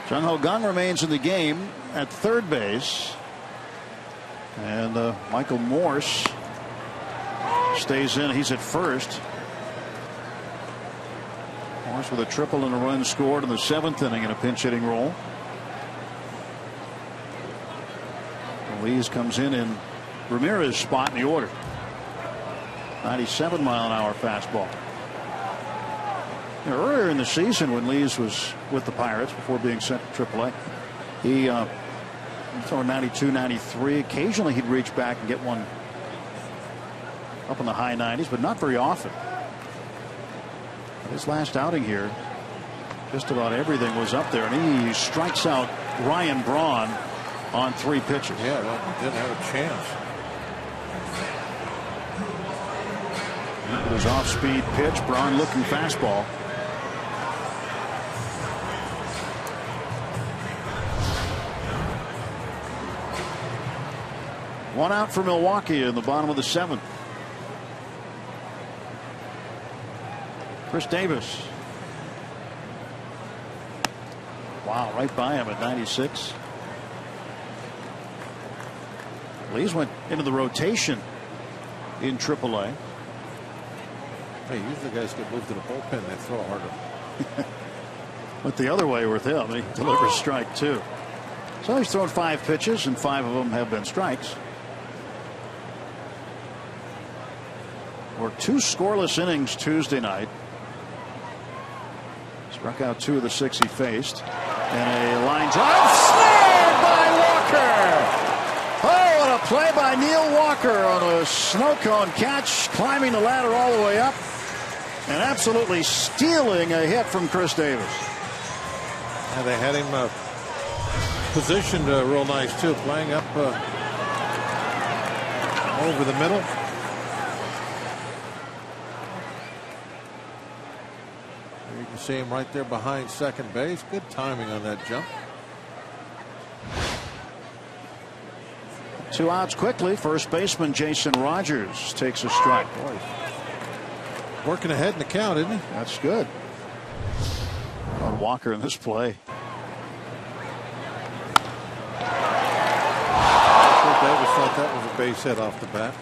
Jung Ho Kang remains in the game at third base. And Michael Morse stays in. He's at first. Morse with a triple and a run scored in the 7th inning in a pinch hitting role. Lees comes in Ramirez's spot in the order. 97-mile-an-hour fastball. Earlier in the season, when Lees was with the Pirates before being sent to AAA, he throwing 92, 93. Occasionally he'd reach back and get one up in the high 90s, but not very often. His last outing here, just about everything was up there, and he strikes out Ryan Braun on 3 pitches. Yeah, well, didn't have a chance. With his off-speed pitch, Braun looking fastball. One out for Milwaukee in the bottom of the 7th. Chris Davis. Wow, right by him at 96. Lees went into the rotation in AAA. Hey, usually guys get moved to the bullpen, they throw harder. Went the other way with him. He delivers strike 2. So he's thrown 5 pitches, and 5 of them have been strikes. Or 2 scoreless innings Tuesday night. Struck out 2 of the 6 he faced. And a line drive snared by Walker. Oh, what a play by Neil Walker on a snow cone catch, climbing the ladder all the way up and absolutely stealing a hit from Chris Davis. And they had him positioned real nice too, playing up over the middle. You can see him right there behind second base. Good timing on that jump. 2 outs quickly. First baseman Jason Rogers takes a strike. Boy, working ahead in the count, isn't he? That's good on Walker in this play. Davis thought that was a base hit off the bat.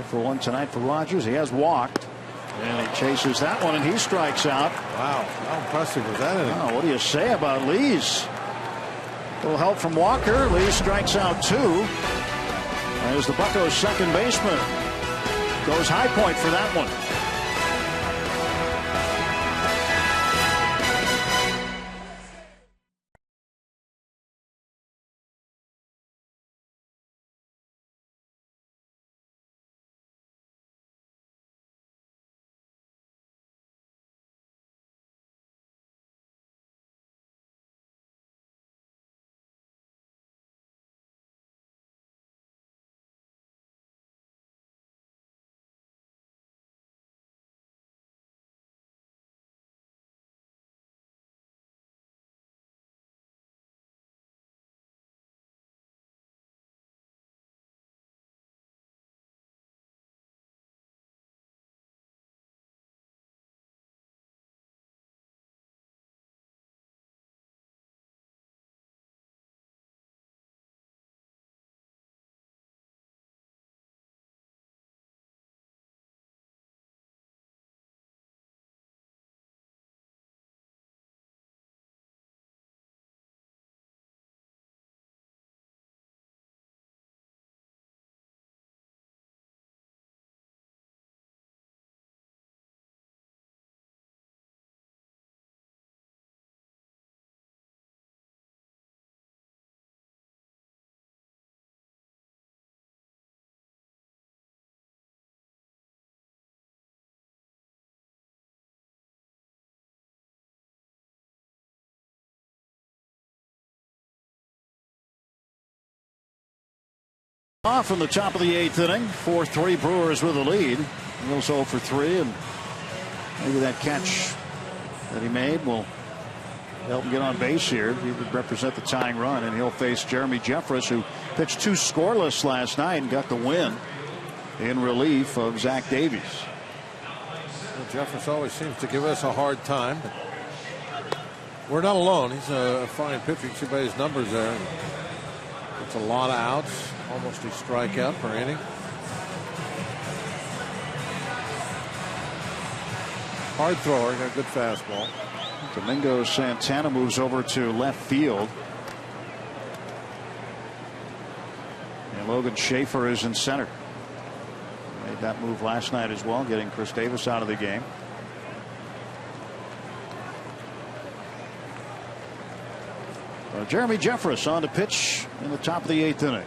For 1 tonight for Rogers. He has walked, and he chases that one, and he strikes out. Wow, how impressive was that? Oh, what do you say about Lees? A little help from Walker. Lees strikes out 2. As the Buccos' second baseman goes high point for that one. Off in the top of the 8th inning. 4-3 Brewers with the lead. Mills 0 for 3, and maybe that catch that he made will help him get on base here. He would represent the tying run, and he'll face Jeremy Jeffress, who pitched 2 scoreless last night and got the win in relief of Zach Davies. Well, Jeffress always seems to give us a hard time, but we're not alone. He's a fine pitcher. You see by his numbers there. It's a lot of outs, almost a strikeout per inning. Hard thrower, got a good fastball. Domingo Santana moves over to left field. And Logan Schaefer is in center. Made that move last night as well, getting Chris Davis out of the game. Jeremy Jeffress on to pitch in the top of the 8th inning.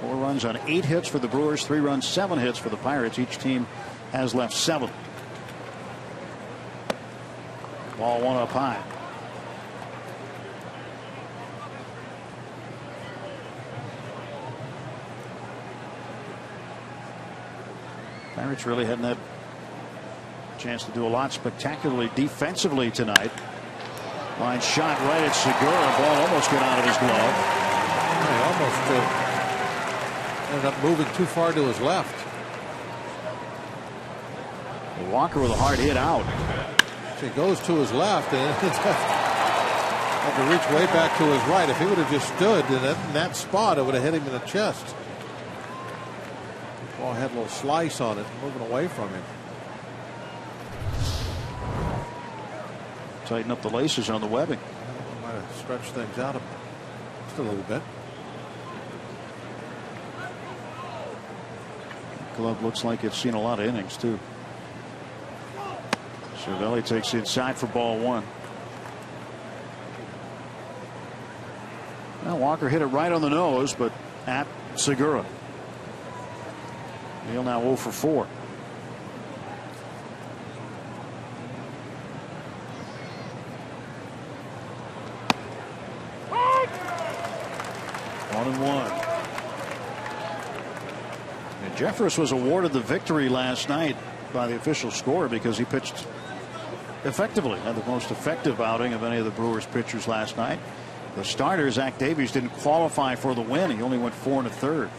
4 runs on 8 hits for the Brewers, 3 runs, 7 hits for the Pirates. Each team has left 7. Ball 1 up high. Pirates really hadn't had a chance to do a lot spectacularly defensively tonight. Line shot right at Segura. Ball almost got out of his glove. He almost ended up moving too far to his left. Walker with a hard hit out. He goes to his left and had to reach way back to his right. If he would have just stood in that spot, it would have hit him in the chest. The ball had a little slice on it, moving away from him. Tighten up the laces on the webbing. Might have stretched things out just a little bit. Glove looks like it's seen a lot of innings too. Cervelli takes inside for ball 1. Now Walker hit it right on the nose, but at Segura. Neal now 0 for 4. One and one. And Jeffress was awarded the victory last night by the official score because he pitched effectively. Had the most effective outing of any of the Brewers pitchers last night. The starter, Zach Davies, didn't qualify for the win. He only went 4 1/3.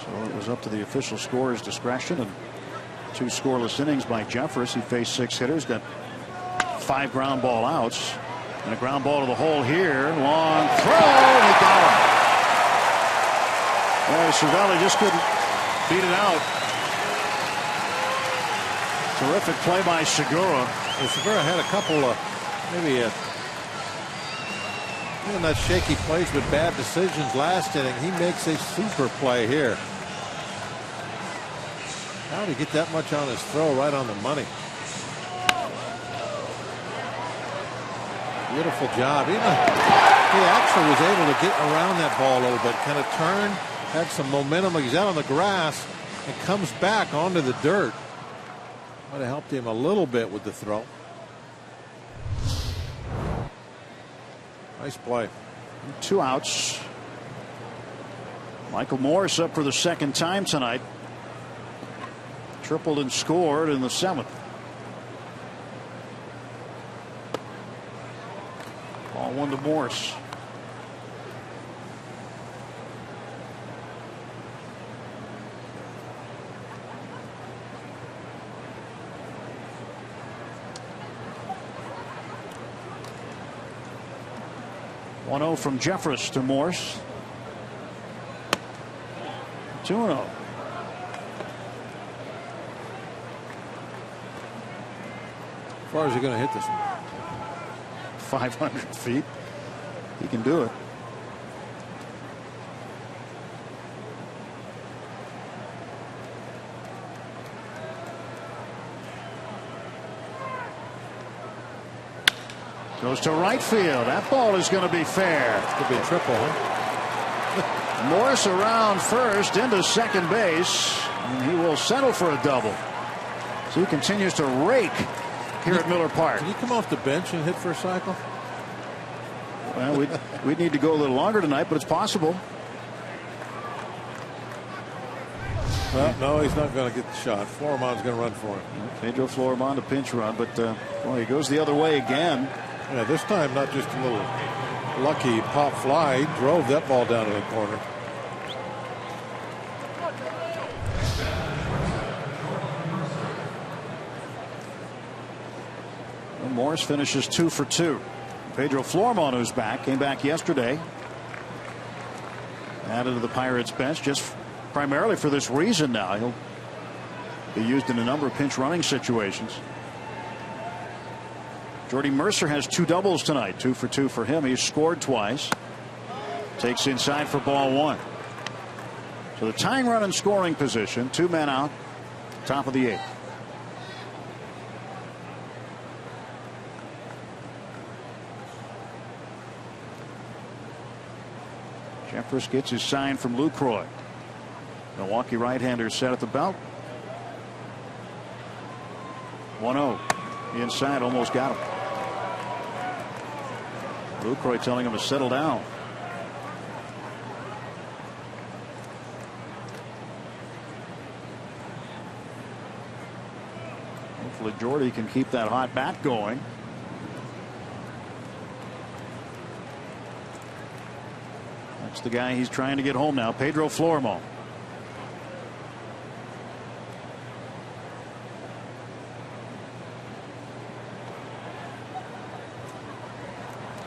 So it was up to the official scorer's discretion, and 2 scoreless innings by Jeffress. He faced 6 hitters, got 5 ground ball outs, and a ground ball to the hole here. Long throw, and he got him. Well, Cervelli just couldn't beat it out. Terrific play by Segura. Well, Segura had a couple of maybe even that shaky plays with bad decisions last inning. He makes a super play here. How did he get that much on his throw right on the money? Beautiful job. He actually was able to get around that ball a little bit, kind of turned, had some momentum. He's out on the grass and comes back onto the dirt. Might have helped him a little bit with the throw. Nice play. 2 outs. Michael Morse up for the 2nd time tonight. Tripled and scored in the 7th. Ball 1 to Morse. One-0 from Jeffress to Morse. 2-0. As far as you're going to hit this one? 500 feet. He can do it. Goes to right field. That ball is going to be fair. It's going to be a triple, huh? Morse around first into second base, and he will settle for a double. So he continues to rake here at Miller Park. Can he come off the bench and hit for a cycle? Well, we'd need to go a little longer tonight, but it's possible. Well, no, he's not going to get the shot. Floremon's going to run for him. Pedro Floremon to pinch run, but boy, he goes the other way again. Yeah, this time not just a little lucky pop fly. He drove that ball down to the corner. Well, Morris finishes 2 for 2. Pedro Floremon, who's back, came back yesterday. Added to the Pirates bench just primarily for this reason now. He'll be used in a number of pinch running situations. Jordy Mercer has 2 doubles tonight. 2 for 2 for him. He's scored twice. Takes inside for ball 1. So the tying run in scoring position. 2 men out. Top of the 8th. Jeffress gets his sign from Lucroy. Milwaukee right-hander set at the belt. 1-0. Inside, almost got him. Lucroy telling him to settle down. Hopefully Jordy can keep that hot bat going. That's the guy he's trying to get home now, Pedro Floremon.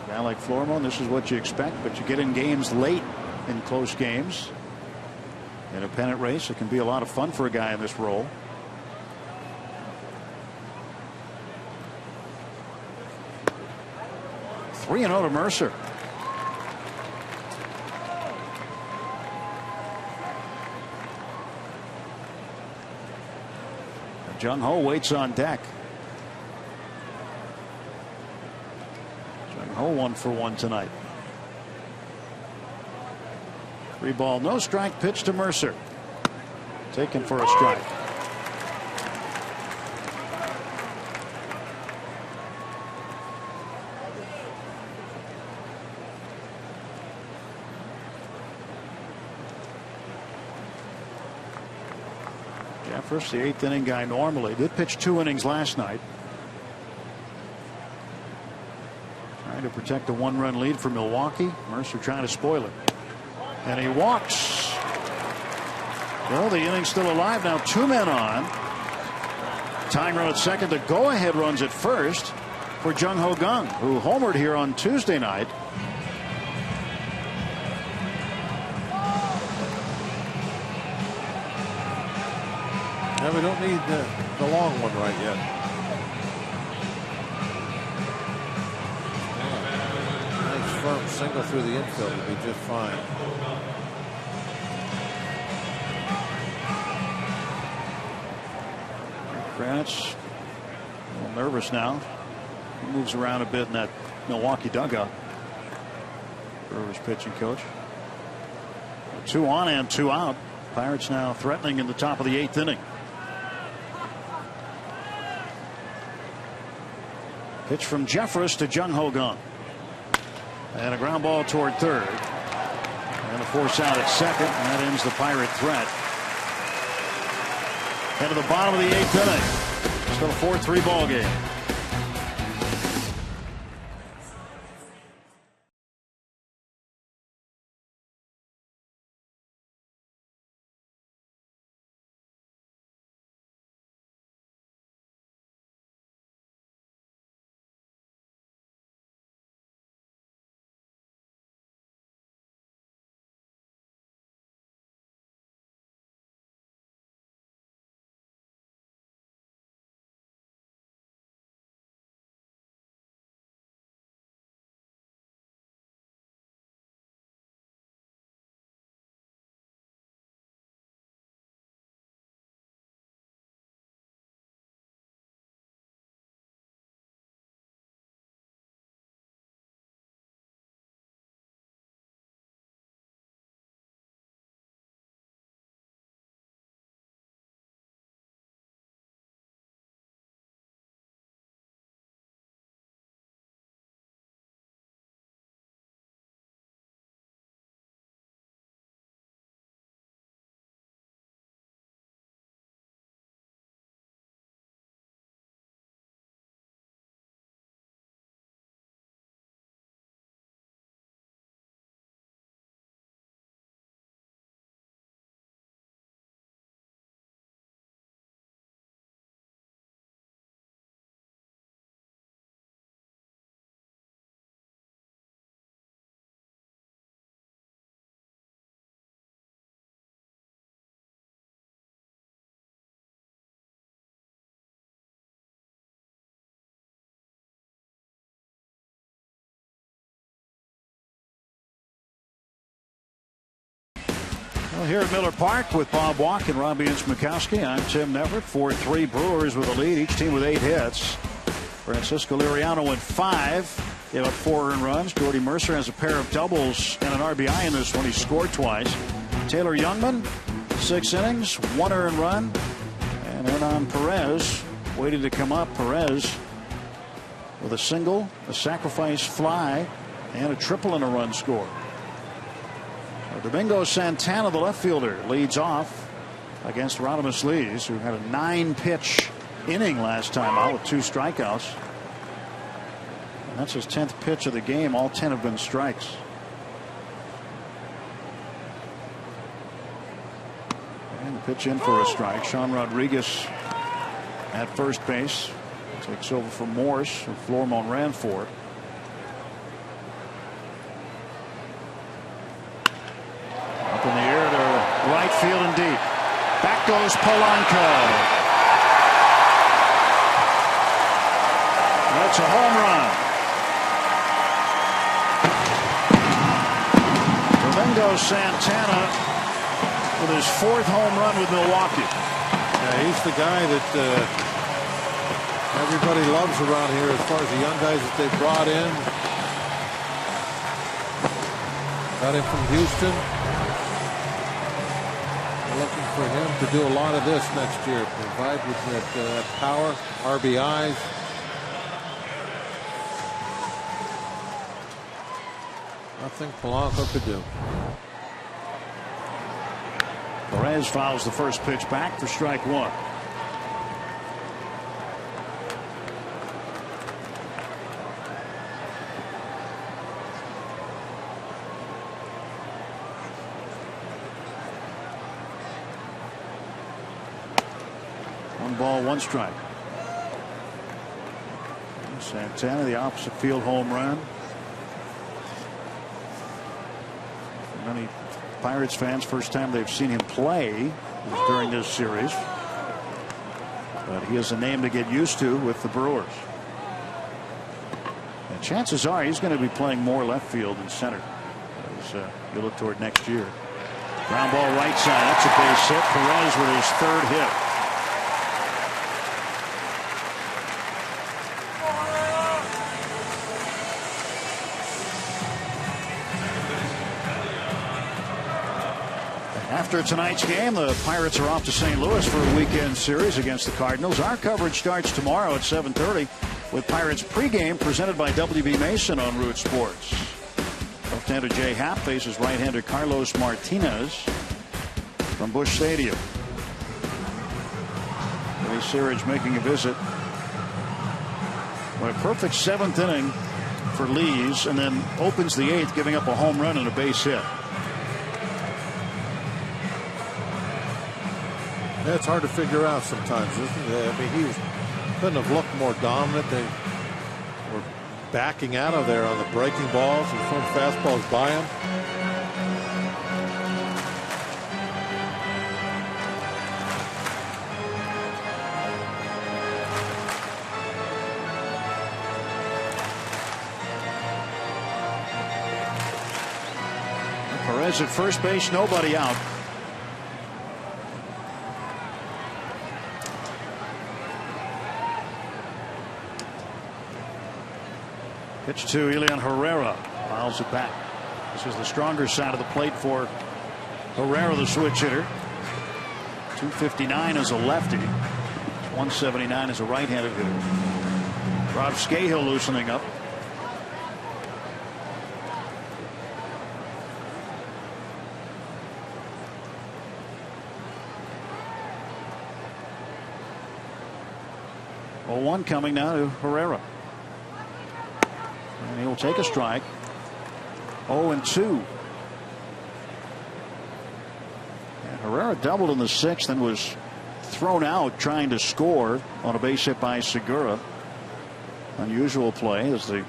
A guy like Floremon, this is what you expect, but you get in games late in close games. In a pennant race, it can be a lot of fun for a guy in this role. Three and 0 to Mercer. Jung Ho waits on deck. Jung Ho 1 for 1 tonight. 3 ball, no strike pitch to Mercer. Taken for a strike. Jeffress, the 8th inning guy normally, did pitch 2 innings last night. Trying to protect a 1-run lead for Milwaukee. Mercer trying to spoil it. And he walks. Well, the inning's still alive now. 2 men on. Tying run at second. The go-ahead runs at first for Jung Ho Kang, who homered here on Tuesday night. Yeah, we don't need the long one right yet. Nice firm single through the infield will be just fine. Kranitz a little nervous now. He moves around a bit in that Milwaukee dugout. Brewers pitching coach. 2 on and 2 out. Pirates now threatening in the top of the 8th inning. Pitch from Jeffress to Jung Ho Kang. And a ground ball toward third. And a force out at second. And that ends the Pirate threat. And to the bottom of the 8th inning. Still a 4-3 ball game. Well, here at Miller Park with Bob Walk and Robbie Ince-Mikowski, I'm Tim Neverett. 4-3 Brewers with a lead, each team with 8 hits. Francisco Liriano went 5, gave up 4 earned runs. Jordy Mercer has a pair of doubles and an RBI in this one. He scored twice. Taylor Youngman, 6 innings, 1 earned run. And Hernan Perez waited to come up. Perez with a single, a sacrifice fly, and a triple and a run score. Domingo Santana, the left fielder, leads off against Rodimus Lees, who had a 9-pitch inning last time out with 2 strikeouts. And that's his 10th pitch of the game. All 10 have been strikes. And the pitch in for a strike. Sean Rodriguez at first base takes over for Morse, who Flourmont ran for. Up in the air to right field and deep. Back goes Polanco. That's a home run. Domingo Santana with his 4th home run with Milwaukee. Yeah, he's the guy that everybody loves around here as far as the young guys that they brought in. Got him from Houston. We're looking for him to do a lot of this next year. Provide with that power, RBIs. Nothing Polanco could do. Perez fouls the first pitch back for strike 1. One ball, 1 strike. Santana, the opposite field home run. Many Pirates fans, first time they've seen him play during this series. But he is a name to get used to with the Brewers. And chances are he's going to be playing more left field than center as you look toward next year. Ground ball right side. That's a base hit. Perez with his 3rd hit. After tonight's game, the Pirates are off to St. Louis for a weekend series against the Cardinals. Our coverage starts tomorrow at 7:30 with Pirates pregame presented by W.B. Mason on Root Sports. Left-hander Jay Happ faces right-hander Carlos Martinez from Busch Stadium. Ray Searage making a visit. What a perfect 7th inning for Lees, and then opens the 8th, giving up a home run and a base hit. Yeah, it's hard to figure out sometimes, isn't it? I mean, he couldn't have looked more dominant. They were backing out of there on the breaking balls and throwing fastballs by him. Perez at first base, nobody out. Pitch to Elian Herrera. Fouls it back. This is the stronger side of the plate for Herrera, the switch hitter. 259 as a lefty. 179 as a right-handed hitter. Rob Scahill loosening up. Oh, 1 coming now to Herrera. And he'll take a strike. 0-2. And Herrera doubled in the 6th and was thrown out trying to score on a base hit by Segura. Unusual play as the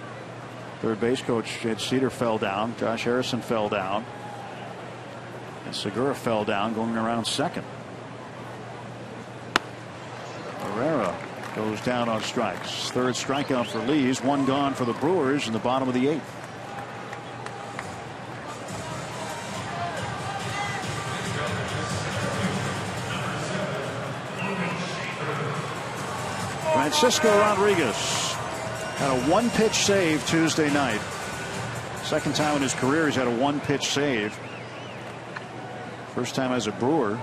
third base coach Ed Cedar fell down. Josh Harrison fell down. And Segura fell down going around second. Herrera goes down on strikes. 3rd strikeout for Lees. 1 gone for the Brewers in the bottom of the 8th. Francisco Rodriguez had a one-pitch save Tuesday night. Second time in his career he's had a one-pitch save. First time as a Brewer.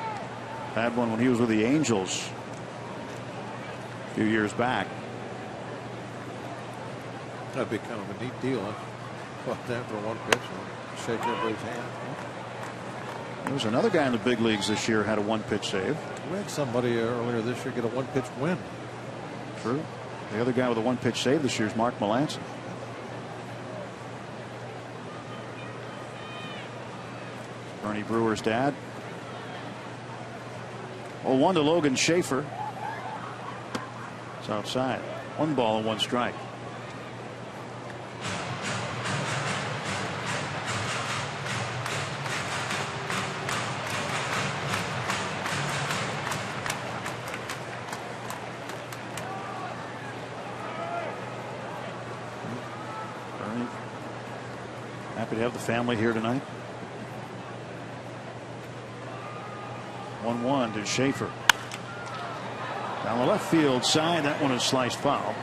Had one when he was with the Angels a few years back. That'd be kind of a neat deal, huh? Well, down for one pitch and shake everybody's hand. There was another guy in the big leagues this year had a one-pitch save. We had somebody earlier this year get a one-pitch win. True. The other guy with a one-pitch save this year is Mark Melancon. Bernie Brewer's dad. 0-1 to Logan Schaefer. It's outside. 1 ball and 1 strike. Bernie, happy to have the family here tonight. 1-1 to Schaefer. Down the left field side. That one is sliced foul.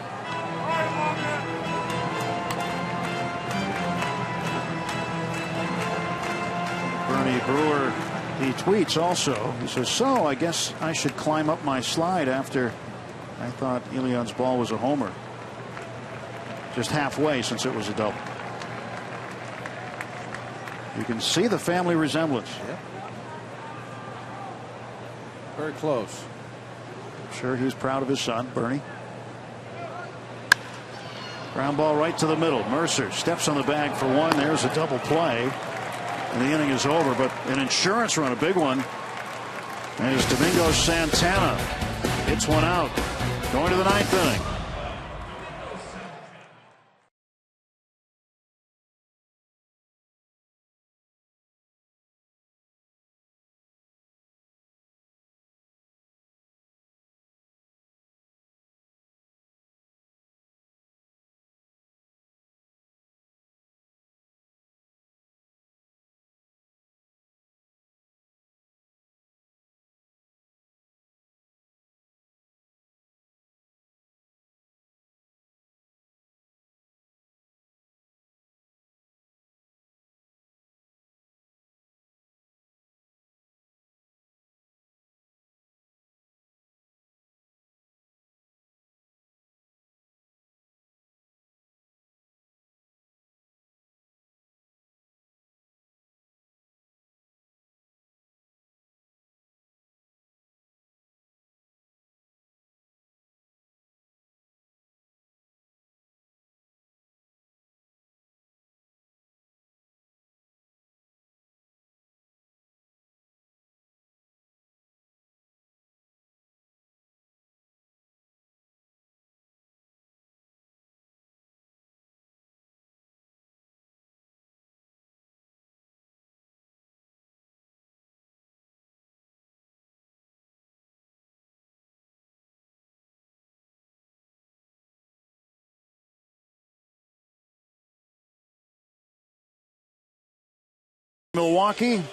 Bernie Brewer, he tweets also. He says, so I guess I should climb up my slide after I thought Elian's ball was a homer. Just halfway since it was a double. You can see the family resemblance. Yep. Very close. I'm sure he's proud of his son, Bernie. Ground ball right to the middle. Mercer steps on the bag for one. There's a double play. And the inning is over, but an insurance run, a big one. And it's Domingo Santana. Hits one out. Going to the 9th inning. Milwaukee.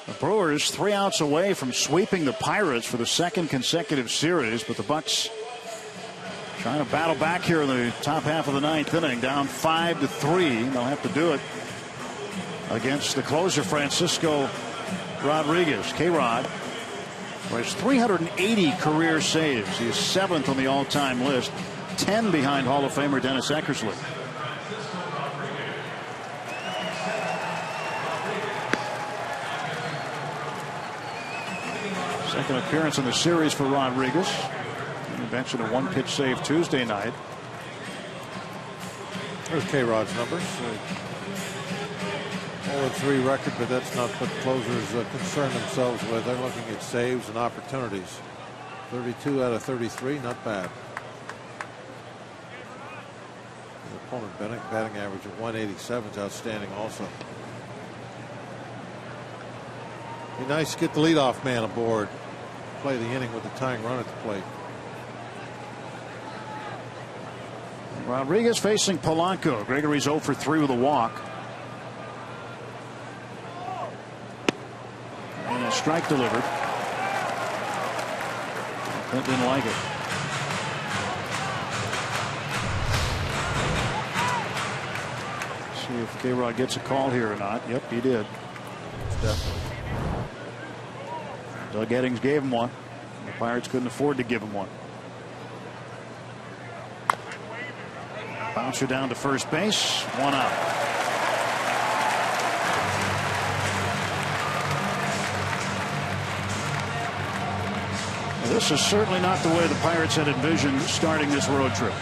The Brewers 3 outs away from sweeping the Pirates for the 2nd consecutive series, but the Bucks trying to battle back here in the top half of the 9th inning, down 5-3. They'll have to do it against the closer Francisco Rodriguez. K-Rod has 380 career saves. He is 7th on the all-time list, 10 behind Hall of Famer Dennis Eckersley. Second appearance in the series for Rodriguez. You mentioned a one-pitch save Tuesday night. There's K-Rod's numbers. 0-3 record, but that's not what closers concern themselves with. They're looking at saves and opportunities. 32 out of 33, not bad. The opponent batting average of 187 is outstanding also. Be nice to get the leadoff man aboard. Play the inning with the tying run at the plate. Rodriguez facing Polanco. Gregory's 0 for 3 with a walk. And a strike delivered. Clint didn't like it. See if K-Rod gets a call here or not. Yep, he did. Definitely. Doug Eddings gave him one. The Pirates couldn't afford to give him one. Bouncer down to first base. One out. This is certainly not the way the Pirates had envisioned starting this road trip.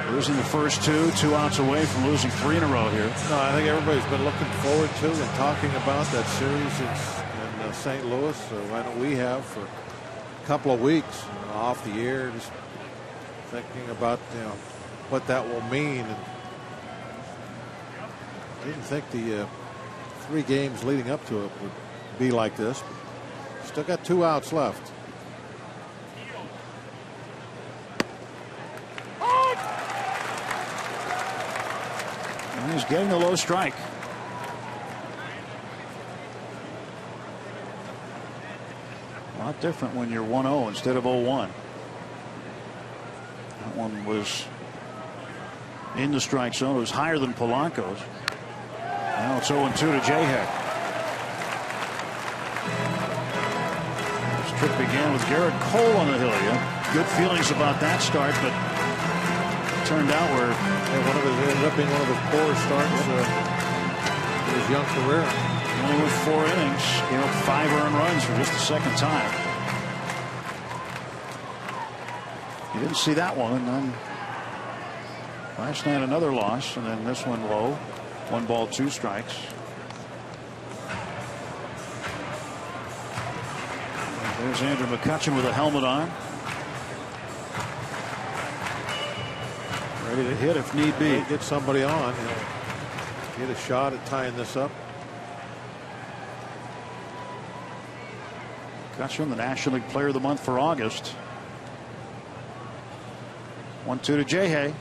Losing the first two outs away from losing 3 in a row here. No, I think everybody's been looking forward to and talking about that series in St. Louis. I know we have for a couple of weeks off the air, just thinking about what that will mean. And I didn't think the 3 games leading up to it would be like this. But still got 2 outs left. And he's getting a low strike. A lot different when you're 1-0 instead of 0-1. That one was in the strike zone. It was higher than Polanco's. Now it's 0-2 to Jayheck. This trip began with Garrett Cole on the hill. Good feelings about that start, but it turned out where ended up being one of his poor starts in his young career. Only with 4 innings, 5 earned runs for just the second time. You didn't see that one, and then last night another loss, and then this one low. 1 ball, 2 strikes. And there's Andrew McCutchen with a helmet on. Ready to hit if need be. Get somebody on. Get a shot at tying this up. McCutchen, the National League Player of the Month for August. 1-2 to Jayheck.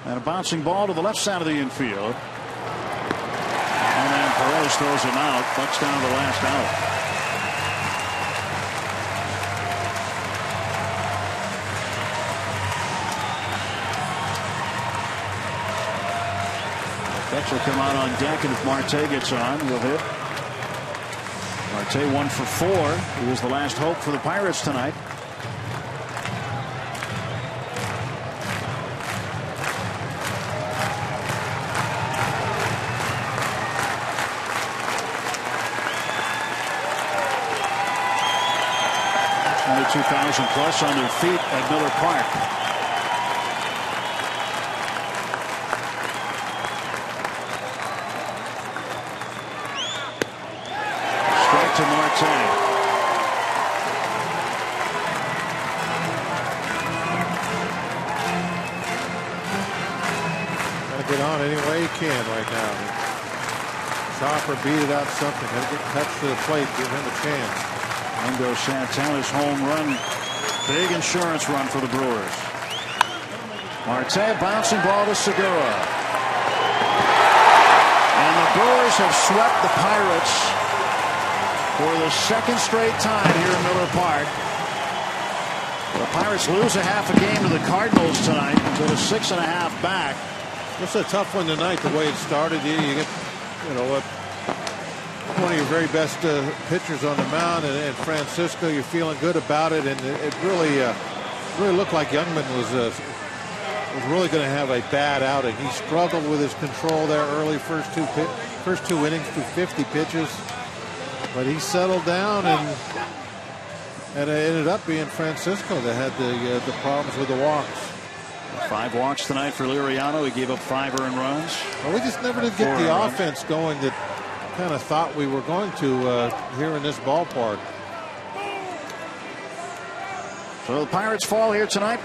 And a bouncing ball to the left side of the infield. And then Perez throws him out. Bucks down to the last out. Betts will come out on deck, and if Marte gets on, he'll hit. Marte 1 for 4. He was the last hope for the Pirates tonight. Only 2,000 plus on their feet at Miller Park. To Marte. Gotta get on any way he can right now. Chopper beat it out something. Gotta get touched to the plate, give him a chance. Domingo Santana's home run. Big insurance run for the Brewers. Marte, bouncing ball to Segura. And the Brewers have swept the Pirates for the second straight time here in Miller Park. The Pirates lose a half a game to the Cardinals tonight, to the 6.5 back. It's a tough one tonight, the way it started. You get, one of your very best pitchers on the mound, and Francisco, you're feeling good about it, and it really looked like Youngman was really going to have a bad outing. He struggled with his control there early, first two innings through 50 pitches. But he settled down, and it ended up being Francisco that had the problems with the walks. 5 walks tonight for Liriano. He gave up 5 earned runs. Well, we just never did get the offense going that kind of thought we were going to here in this ballpark. So the Pirates fall here tonight.